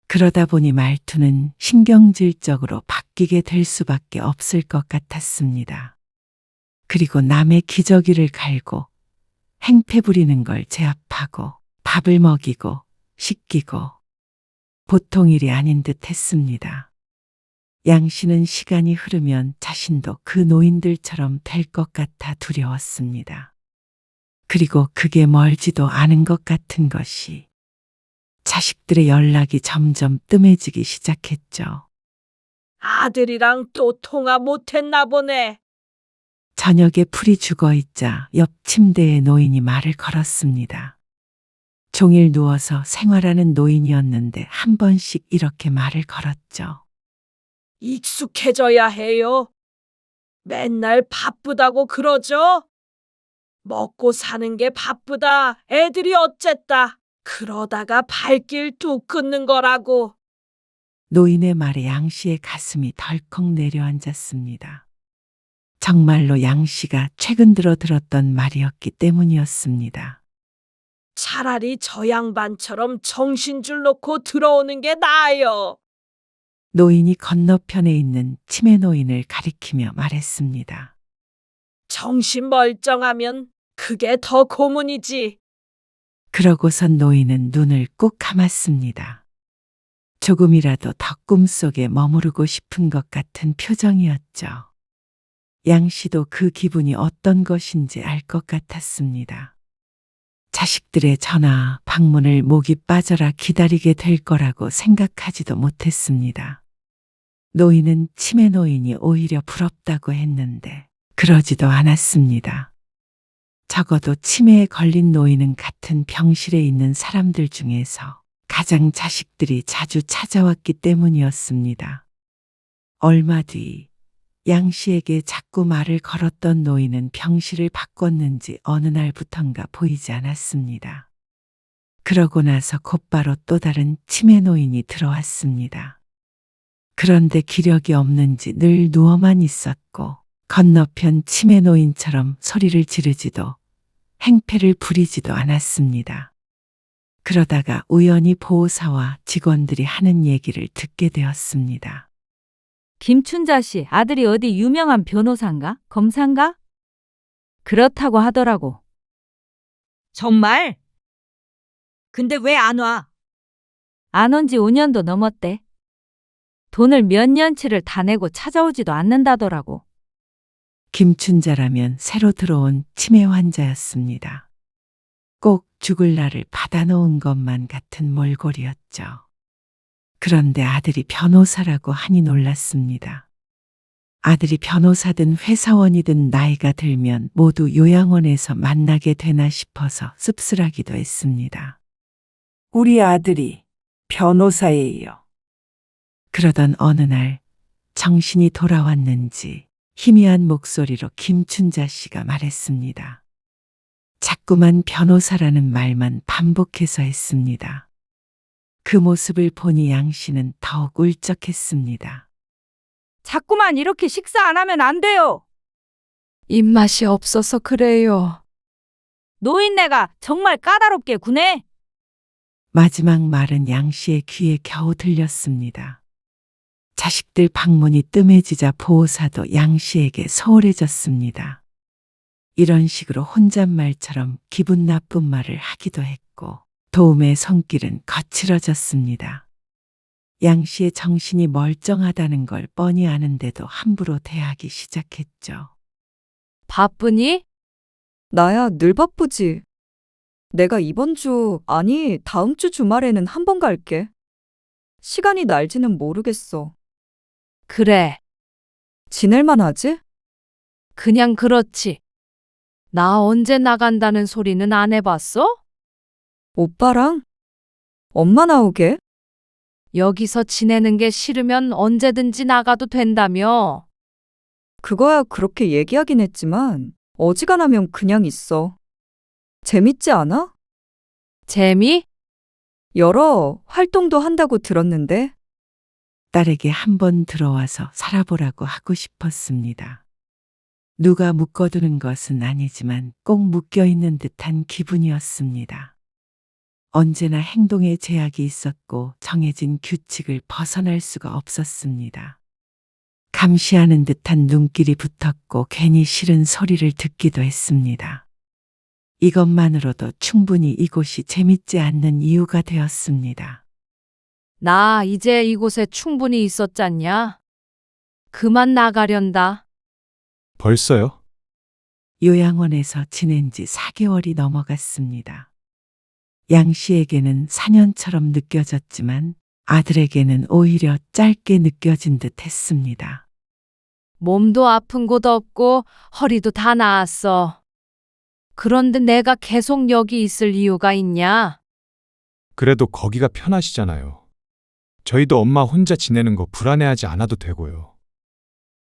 그러다 보니 말투는 신경질적으로 바뀌게 될 수밖에 없을 것 같았습니다. 그리고 남의 기저귀를 갈고 행패 부리는 걸 제압하고 밥을 먹이고 씻기고 보통 일이 아닌 듯 했습니다. 양 씨는 시간이 흐르면 자신도 그 노인들처럼 될 것 같아 두려웠습니다. 그리고 그게 멀지도 않은 것 같은 것이 자식들의 연락이 점점 뜸해지기 시작했죠. 아들이랑 또 통화 못했나 보네. 저녁에 풀이 죽어있자 옆 침대에 노인이 말을 걸었습니다. 종일 누워서 생활하는 노인이었는데 한 번씩 이렇게 말을 걸었죠. 익숙해져야 해요. 맨날 바쁘다고 그러죠? 먹고 사는 게 바쁘다. 애들이 어쨌다. 그러다가 발길 뚝 끊는 거라고. 노인의 말에 양 씨의 가슴이 덜컥 내려앉았습니다. 정말로 양 씨가 최근 들어 들었던 말이었기 때문이었습니다. 차라리 저 양반처럼 정신줄 놓고 들어오는 게 나아요. 노인이 건너편에 있는 치매 노인을 가리키며 말했습니다. 정신 멀쩡하면 그게 더 고문이지. 그러고선 노인은 눈을 꾹 감았습니다. 조금이라도 더 꿈속에 머무르고 싶은 것 같은 표정이었죠. 양 씨도 그 기분이 어떤 것인지 알 것 같았습니다. 자식들의 전화, 방문을 목이 빠져라 기다리게 될 거라고 생각하지도 못했습니다. 노인은 치매 노인이 오히려 부럽다고 했는데 그러지도 않았습니다. 적어도 치매에 걸린 노인은 같은 병실에 있는 사람들 중에서 가장 자식들이 자주 찾아왔기 때문이었습니다. 얼마 뒤 양 씨에게 자꾸 말을 걸었던 노인은 병실을 바꿨는지 어느 날부턴가 보이지 않았습니다. 그러고 나서 곧바로 또 다른 치매 노인이 들어왔습니다. 그런데 기력이 없는지 늘 누워만 있었고 건너편 치매 노인처럼 소리를 지르지도 행패를 부리지도 않았습니다. 그러다가 우연히 보호사와 직원들이 하는 얘기를 듣게 되었습니다. 김춘자 씨 아들이 어디 유명한 변호사인가? 검사인가? 그렇다고 하더라고. 정말? 근데 왜 안 와? 안 온 지 5년도 넘었대. 돈을 몇 년치를 다 내고 찾아오지도 않는다더라고. 김춘자라면 새로 들어온 치매 환자였습니다. 꼭 죽을 날을 받아놓은 것만 같은 몰골이었죠. 그런데 아들이 변호사라고 하니 놀랐습니다. 아들이 변호사든 회사원이든 나이가 들면 모두 요양원에서 만나게 되나 싶어서 씁쓸하기도 했습니다. 우리 아들이 변호사예요. 그러던 어느 날 정신이 돌아왔는지 희미한 목소리로 김춘자 씨가 말했습니다. 자꾸만 변호사라는 말만 반복해서 했습니다. 그 모습을 보니 양 씨는 더욱 울적했습니다. 자꾸만 이렇게 식사 안 하면 안 돼요. 입맛이 없어서 그래요. 노인네가 정말 까다롭게 구네. 마지막 말은 양 씨의 귀에 겨우 들렸습니다. 자식들 방문이 뜸해지자 보호사도 양 씨에게 소홀해졌습니다. 이런 식으로 혼잣말처럼 기분 나쁜 말을 하기도 했고 도움의 손길은 거칠어졌습니다. 양 씨의 정신이 멀쩡하다는 걸 뻔히 아는데도 함부로 대하기 시작했죠. 바쁘니? 나야 늘 바쁘지. 내가 이번 주, 아니, 다음 주 주말에는 한 번 갈게. 시간이 날지는 모르겠어. 그래. 지낼만 하지? 그냥 그렇지. 나 언제 나간다는 소리는 안 해봤어? 오빠랑? 엄마 나오게? 여기서 지내는 게 싫으면 언제든지 나가도 된다며. 그거야 그렇게 얘기하긴 했지만 어지간하면 그냥 있어. 재밌지 않아? 재미? 여러 활동도 한다고 들었는데. 딸에게 한번 들어와서 살아보라고 하고 싶었습니다. 누가 묶어두는 것은 아니지만 꼭 묶여있는 듯한 기분이었습니다. 언제나 행동에 제약이 있었고 정해진 규칙을 벗어날 수가 없었습니다. 감시하는 듯한 눈길이 붙었고 괜히 싫은 소리를 듣기도 했습니다. 이것만으로도 충분히 이곳이 재밌지 않는 이유가 되었습니다. 나 이제 이곳에 충분히 있었잖냐? 그만 나가련다. 벌써요? 요양원에서 지낸 지 4개월이 넘어갔습니다. 양 씨에게는 4년처럼 느껴졌지만 아들에게는 오히려 짧게 느껴진 듯 했습니다. 몸도 아픈 곳 없고 허리도 다 나았어. 그런데 내가 계속 여기 있을 이유가 있냐? 그래도 거기가 편하시잖아요. 저희도 엄마 혼자 지내는 거 불안해하지 않아도 되고요.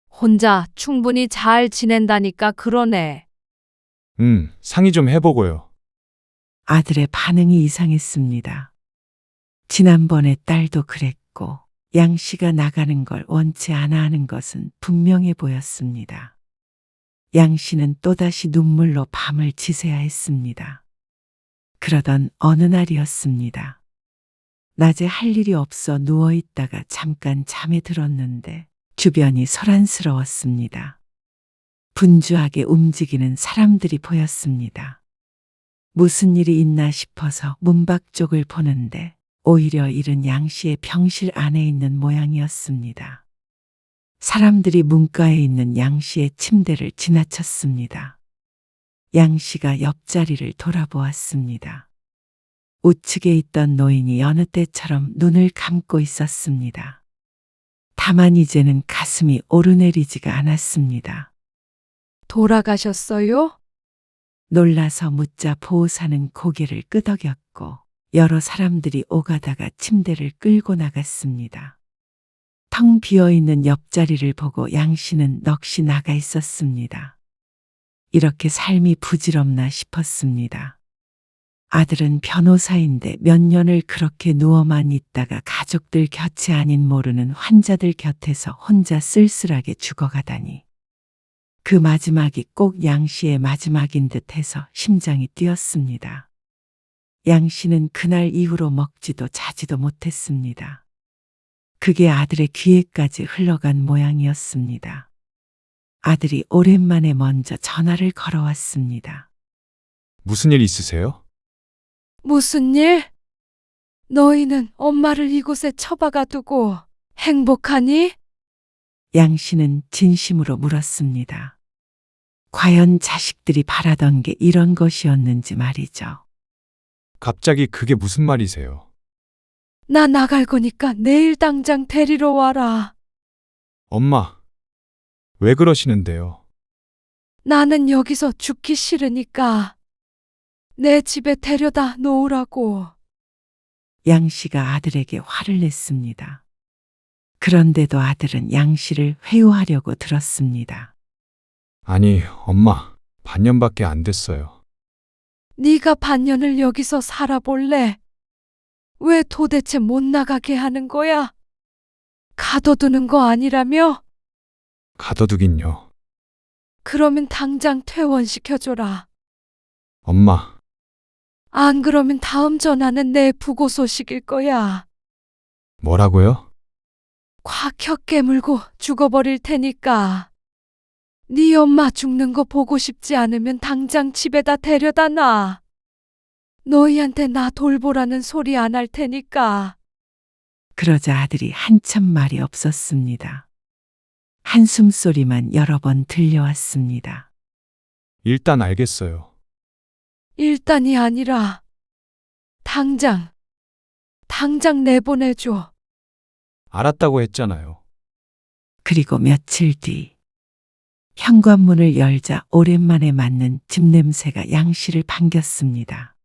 혼자 충분히 잘 지낸다니까 그러네. 상의 좀 해보고요. 아들의 반응이 이상했습니다. 지난번에 딸도 그랬고 양 씨가 나가는 걸 원치 않아 하는 것은 분명해 보였습니다. 양 씨는 또다시 눈물로 밤을 지새야 했습니다. 그러던 어느 날이었습니다. 낮에 할 일이 없어 누워있다가 잠깐 잠에 들었는데 주변이 소란스러웠습니다. 분주하게 움직이는 사람들이 보였습니다. 무슨 일이 있나 싶어서 문밖 쪽을 보는데 오히려 일은 양 씨의 병실 안에 있는 모양이었습니다. 사람들이 문가에 있는 양 씨의 침대를 지나쳤습니다. 양 씨가 옆자리를 돌아보았습니다. 우측에 있던 노인이 여느 때처럼 눈을 감고 있었습니다. 다만 이제는 가슴이 오르내리지가 않았습니다. 돌아가셨어요? 놀라서 묻자 보호사는 고개를 끄덕였고 여러 사람들이 오가다가 침대를 끌고 나갔습니다. 텅 비어있는 옆자리를 보고 양 씨는 넋이 나가 있었습니다. 이렇게 삶이 부질없나 싶었습니다. 아들은 변호사인데 몇 년을 그렇게 누워만 있다가 가족들 곁이 아닌 모르는 환자들 곁에서 혼자 쓸쓸하게 죽어가다니. 그 마지막이 꼭 양 씨의 마지막인 듯해서 심장이 뛰었습니다. 양 씨는 그날 이후로 먹지도 자지도 못했습니다. 그게 아들의 귀에까지 흘러간 모양이었습니다. 아들이 오랜만에 먼저 전화를 걸어왔습니다. 무슨 일 있으세요? 무슨 일? 너희는 엄마를 이곳에 처박아 두고 행복하니? 양 씨는 진심으로 물었습니다. 과연 자식들이 바라던 게 이런 것이었는지 말이죠. 갑자기 그게 무슨 말이세요? 나 나갈 거니까 내일 당장 데리러 와라. 엄마, 왜 그러시는데요? 나는 여기서 죽기 싫으니까 내 집에 데려다 놓으라고. 양 씨가 아들에게 화를 냈습니다. 그런데도 아들은 양 씨를 회유하려고 들었습니다. 아니, 엄마, 반년밖에 안 됐어요. 네가 반년을 여기서 살아볼래? 왜 도대체 못 나가게 하는 거야? 가둬두는 거 아니라며? 가둬두긴요. 그러면 당장 퇴원시켜줘라. 엄마, 안 그러면 다음 전화는 내 부고 소식일 거야. 뭐라고요? 콱 깨물고 죽어버릴 테니까. 네 엄마 죽는 거 보고 싶지 않으면 당장 집에다 데려다 놔. 너희한테 나 돌보라는 소리 안 할 테니까. 그러자 아들이 한참 말이 없었습니다. 한숨 소리만 여러 번 들려왔습니다. 일단 알겠어요. 일단이 아니라 당장 내보내줘. 알았다고 했잖아요. 그리고 며칠 뒤 현관문을 열자 오랜만에 맡는 집 냄새가 양 씨를 반겼습니다.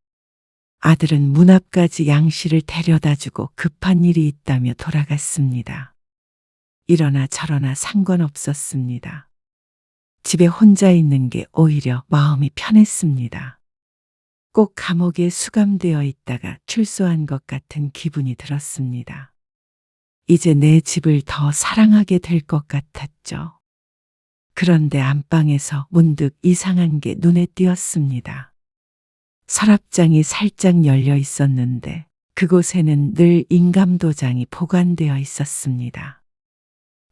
아들은 문 앞까지 양 씨를 데려다주고 급한 일이 있다며 돌아갔습니다. 이러나 저러나 상관없었습니다. 집에 혼자 있는 게 오히려 마음이 편했습니다. 꼭 감옥에 수감되어 있다가 출소한 것 같은 기분이 들었습니다. 이제 내 집을 더 사랑하게 될 것 같았죠. 그런데 안방에서 문득 이상한 게 눈에 띄었습니다. 서랍장이 살짝 열려 있었는데 그곳에는 늘 인감도장이 보관되어 있었습니다.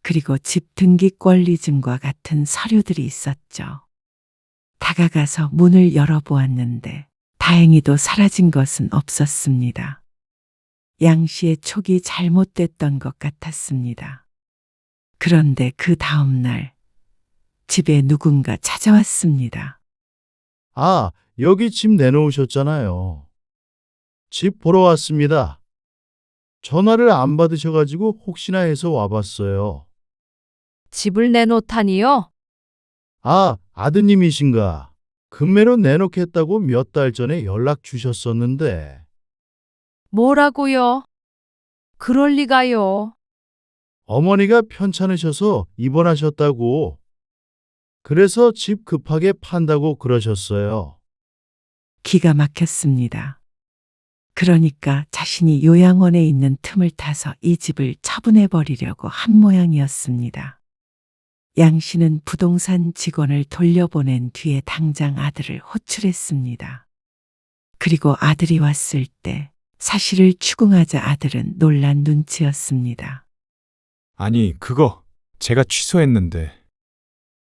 그리고 집 등기권리증과 같은 서류들이 있었죠. 다가가서 문을 열어보았는데 다행히도 사라진 것은 없었습니다. 양 씨의 촉이 잘못됐던 것 같았습니다. 그런데 그 다음 날 집에 누군가 찾아왔습니다. 아, 여기 집 내놓으셨잖아요. 집 보러 왔습니다. 전화를 안 받으셔가지고 혹시나 해서 와봤어요. 집을 내놓다니요? 아, 아드님이신가? 금매로 내놓겠다고 몇 달 전에 연락 주셨었는데. 뭐라고요? 그럴 리가요. 어머니가 편찮으셔서 입원하셨다고. 그래서 집 급하게 판다고 그러셨어요. 기가 막혔습니다. 그러니까 자신이 요양원에 있는 틈을 타서 이 집을 처분해버리려고 한 모양이었습니다. 양 씨는 부동산 직원을 돌려보낸 뒤에 당장 아들을 호출했습니다. 그리고 아들이 왔을 때 사실을 추궁하자 아들은 놀란 눈치였습니다. 아니, 그거 제가 취소했는데.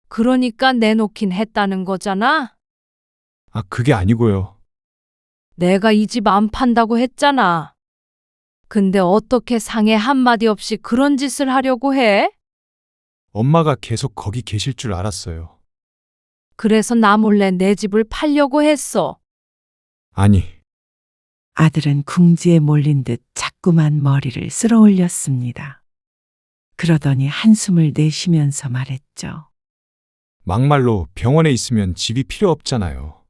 그러니까 내놓긴 했다는 거잖아? 아, 그게 아니고요. 내가 이 집 안 판다고 했잖아. 근데 어떻게 상해 한마디 없이 그런 짓을 하려고 해? 엄마가 계속 거기 계실 줄 알았어요. 그래서 나 몰래 내 집을 팔려고 했어. 아니, 아들은 궁지에 몰린 듯 자꾸만 머리를 쓸어 올렸습니다. 그러더니 한숨을 내쉬면서 말했죠. 막말로 병원에 있으면 집이 필요 없잖아요.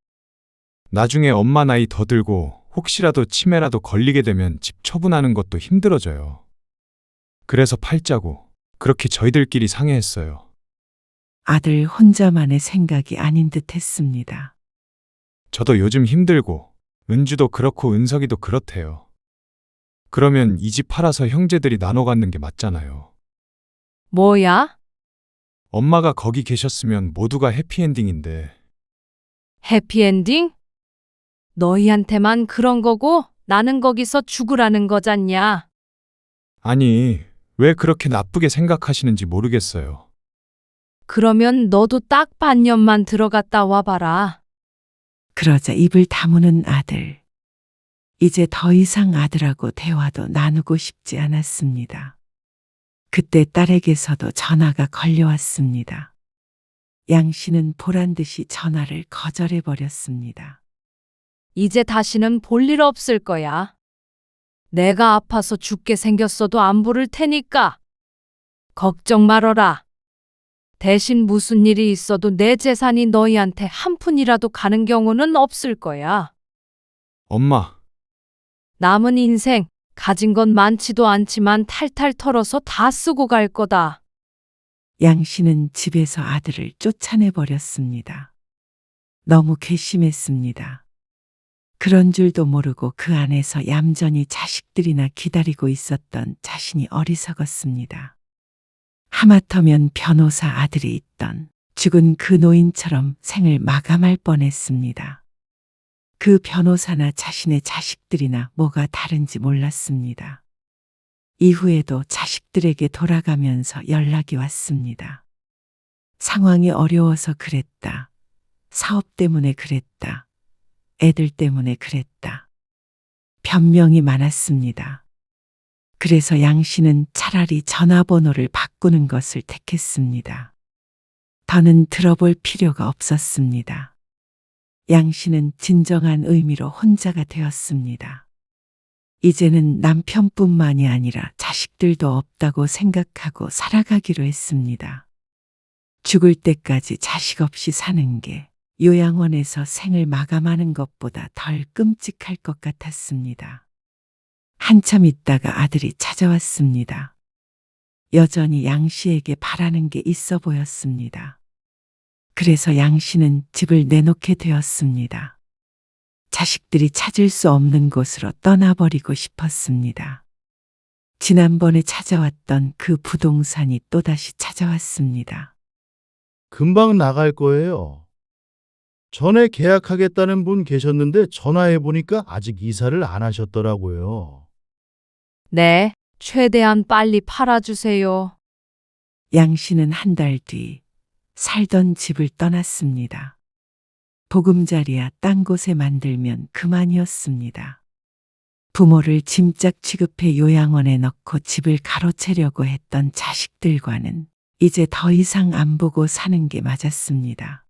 나중에 엄마 나이 더 들고 혹시라도 치매라도 걸리게 되면 집 처분하는 것도 힘들어져요. 그래서 팔자고 그렇게 저희들끼리 상의했어요. 아들 혼자만의 생각이 아닌 듯 했습니다. 저도 요즘 힘들고 은주도 그렇고 은석이도 그렇대요. 그러면 이 집 팔아서 형제들이 나눠 갖는 게 맞잖아요. 뭐야? 엄마가 거기 계셨으면 모두가 해피엔딩인데. 해피엔딩? 너희한테만 그런 거고 나는 거기서 죽으라는 거잖냐? 아니, 왜 그렇게 나쁘게 생각하시는지 모르겠어요. 그러면 너도 딱 반년만 들어갔다 와봐라. 그러자 입을 다무는 아들. 이제 더 이상 아들하고 대화도 나누고 싶지 않았습니다. 그때 딸에게서도 전화가 걸려왔습니다. 양 씨는 보란 듯이 전화를 거절해 버렸습니다. 이제 다시는 볼 일 없을 거야. 내가 아파서 죽게 생겼어도 안 부를 테니까. 걱정 말어라. 대신 무슨 일이 있어도 내 재산이 너희한테 한 푼이라도 가는 경우는 없을 거야. 엄마, 남은 인생 가진 건 많지도 않지만 탈탈 털어서 다 쓰고 갈 거다. 양 씨는 집에서 아들을 쫓아내 버렸습니다. 너무 괘씸했습니다. 그런 줄도 모르고 그 안에서 얌전히 자식들이나 기다리고 있었던 자신이 어리석었습니다. 하마터면 변호사 아들이 있던 죽은 그 노인처럼 생을 마감할 뻔했습니다. 그 변호사나 자신의 자식들이나 뭐가 다른지 몰랐습니다. 이후에도 자식들에게 돌아가면서 연락이 왔습니다. 상황이 어려워서 그랬다. 사업 때문에 그랬다. 애들 때문에 그랬다. 변명이 많았습니다. 그래서 양 씨는 차라리 전화번호를 바꾸는 것을 택했습니다. 더는 들어볼 필요가 없었습니다. 양 씨는 진정한 의미로 혼자가 되었습니다. 이제는 남편뿐만이 아니라 자식들도 없다고 생각하고 살아가기로 했습니다. 죽을 때까지 자식 없이 사는 게 요양원에서 생을 마감하는 것보다 덜 끔찍할 것 같았습니다. 한참 있다가 아들이 찾아왔습니다. 여전히 양 씨에게 바라는 게 있어 보였습니다. 그래서 양 씨는 집을 내놓게 되었습니다. 자식들이 찾을 수 없는 곳으로 떠나버리고 싶었습니다. 지난번에 찾아왔던 그 부동산이 또다시 찾아왔습니다. 금방 나갈 거예요. 전에 계약하겠다는 분 계셨는데 전화해 보니까 아직 이사를 안 하셨더라고요. 네, 최대한 빨리 팔아주세요. 양 씨는 한 달 뒤 살던 집을 떠났습니다. 보금자리야 딴 곳에 만들면 그만이었습니다. 부모를 짐짝 취급해 요양원에 넣고 집을 가로채려고 했던 자식들과는 이제 더 이상 안 보고 사는 게 맞았습니다.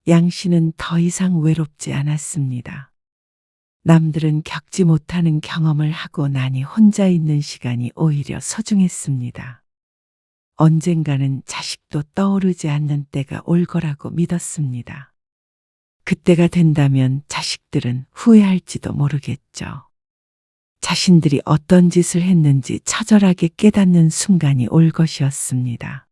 양 씨는 더 이상 외롭지 않았습니다. 남들은 겪지 못하는 경험을 하고 나니 혼자 있는 시간이 오히려 소중했습니다. 언젠가는 자식도 떠오르지 않는 때가 올 거라고 믿었습니다. 그때가 된다면 자식들은 후회할지도 모르겠죠. 자신들이 어떤 짓을 했는지 처절하게 깨닫는 순간이 올 것이었습니다.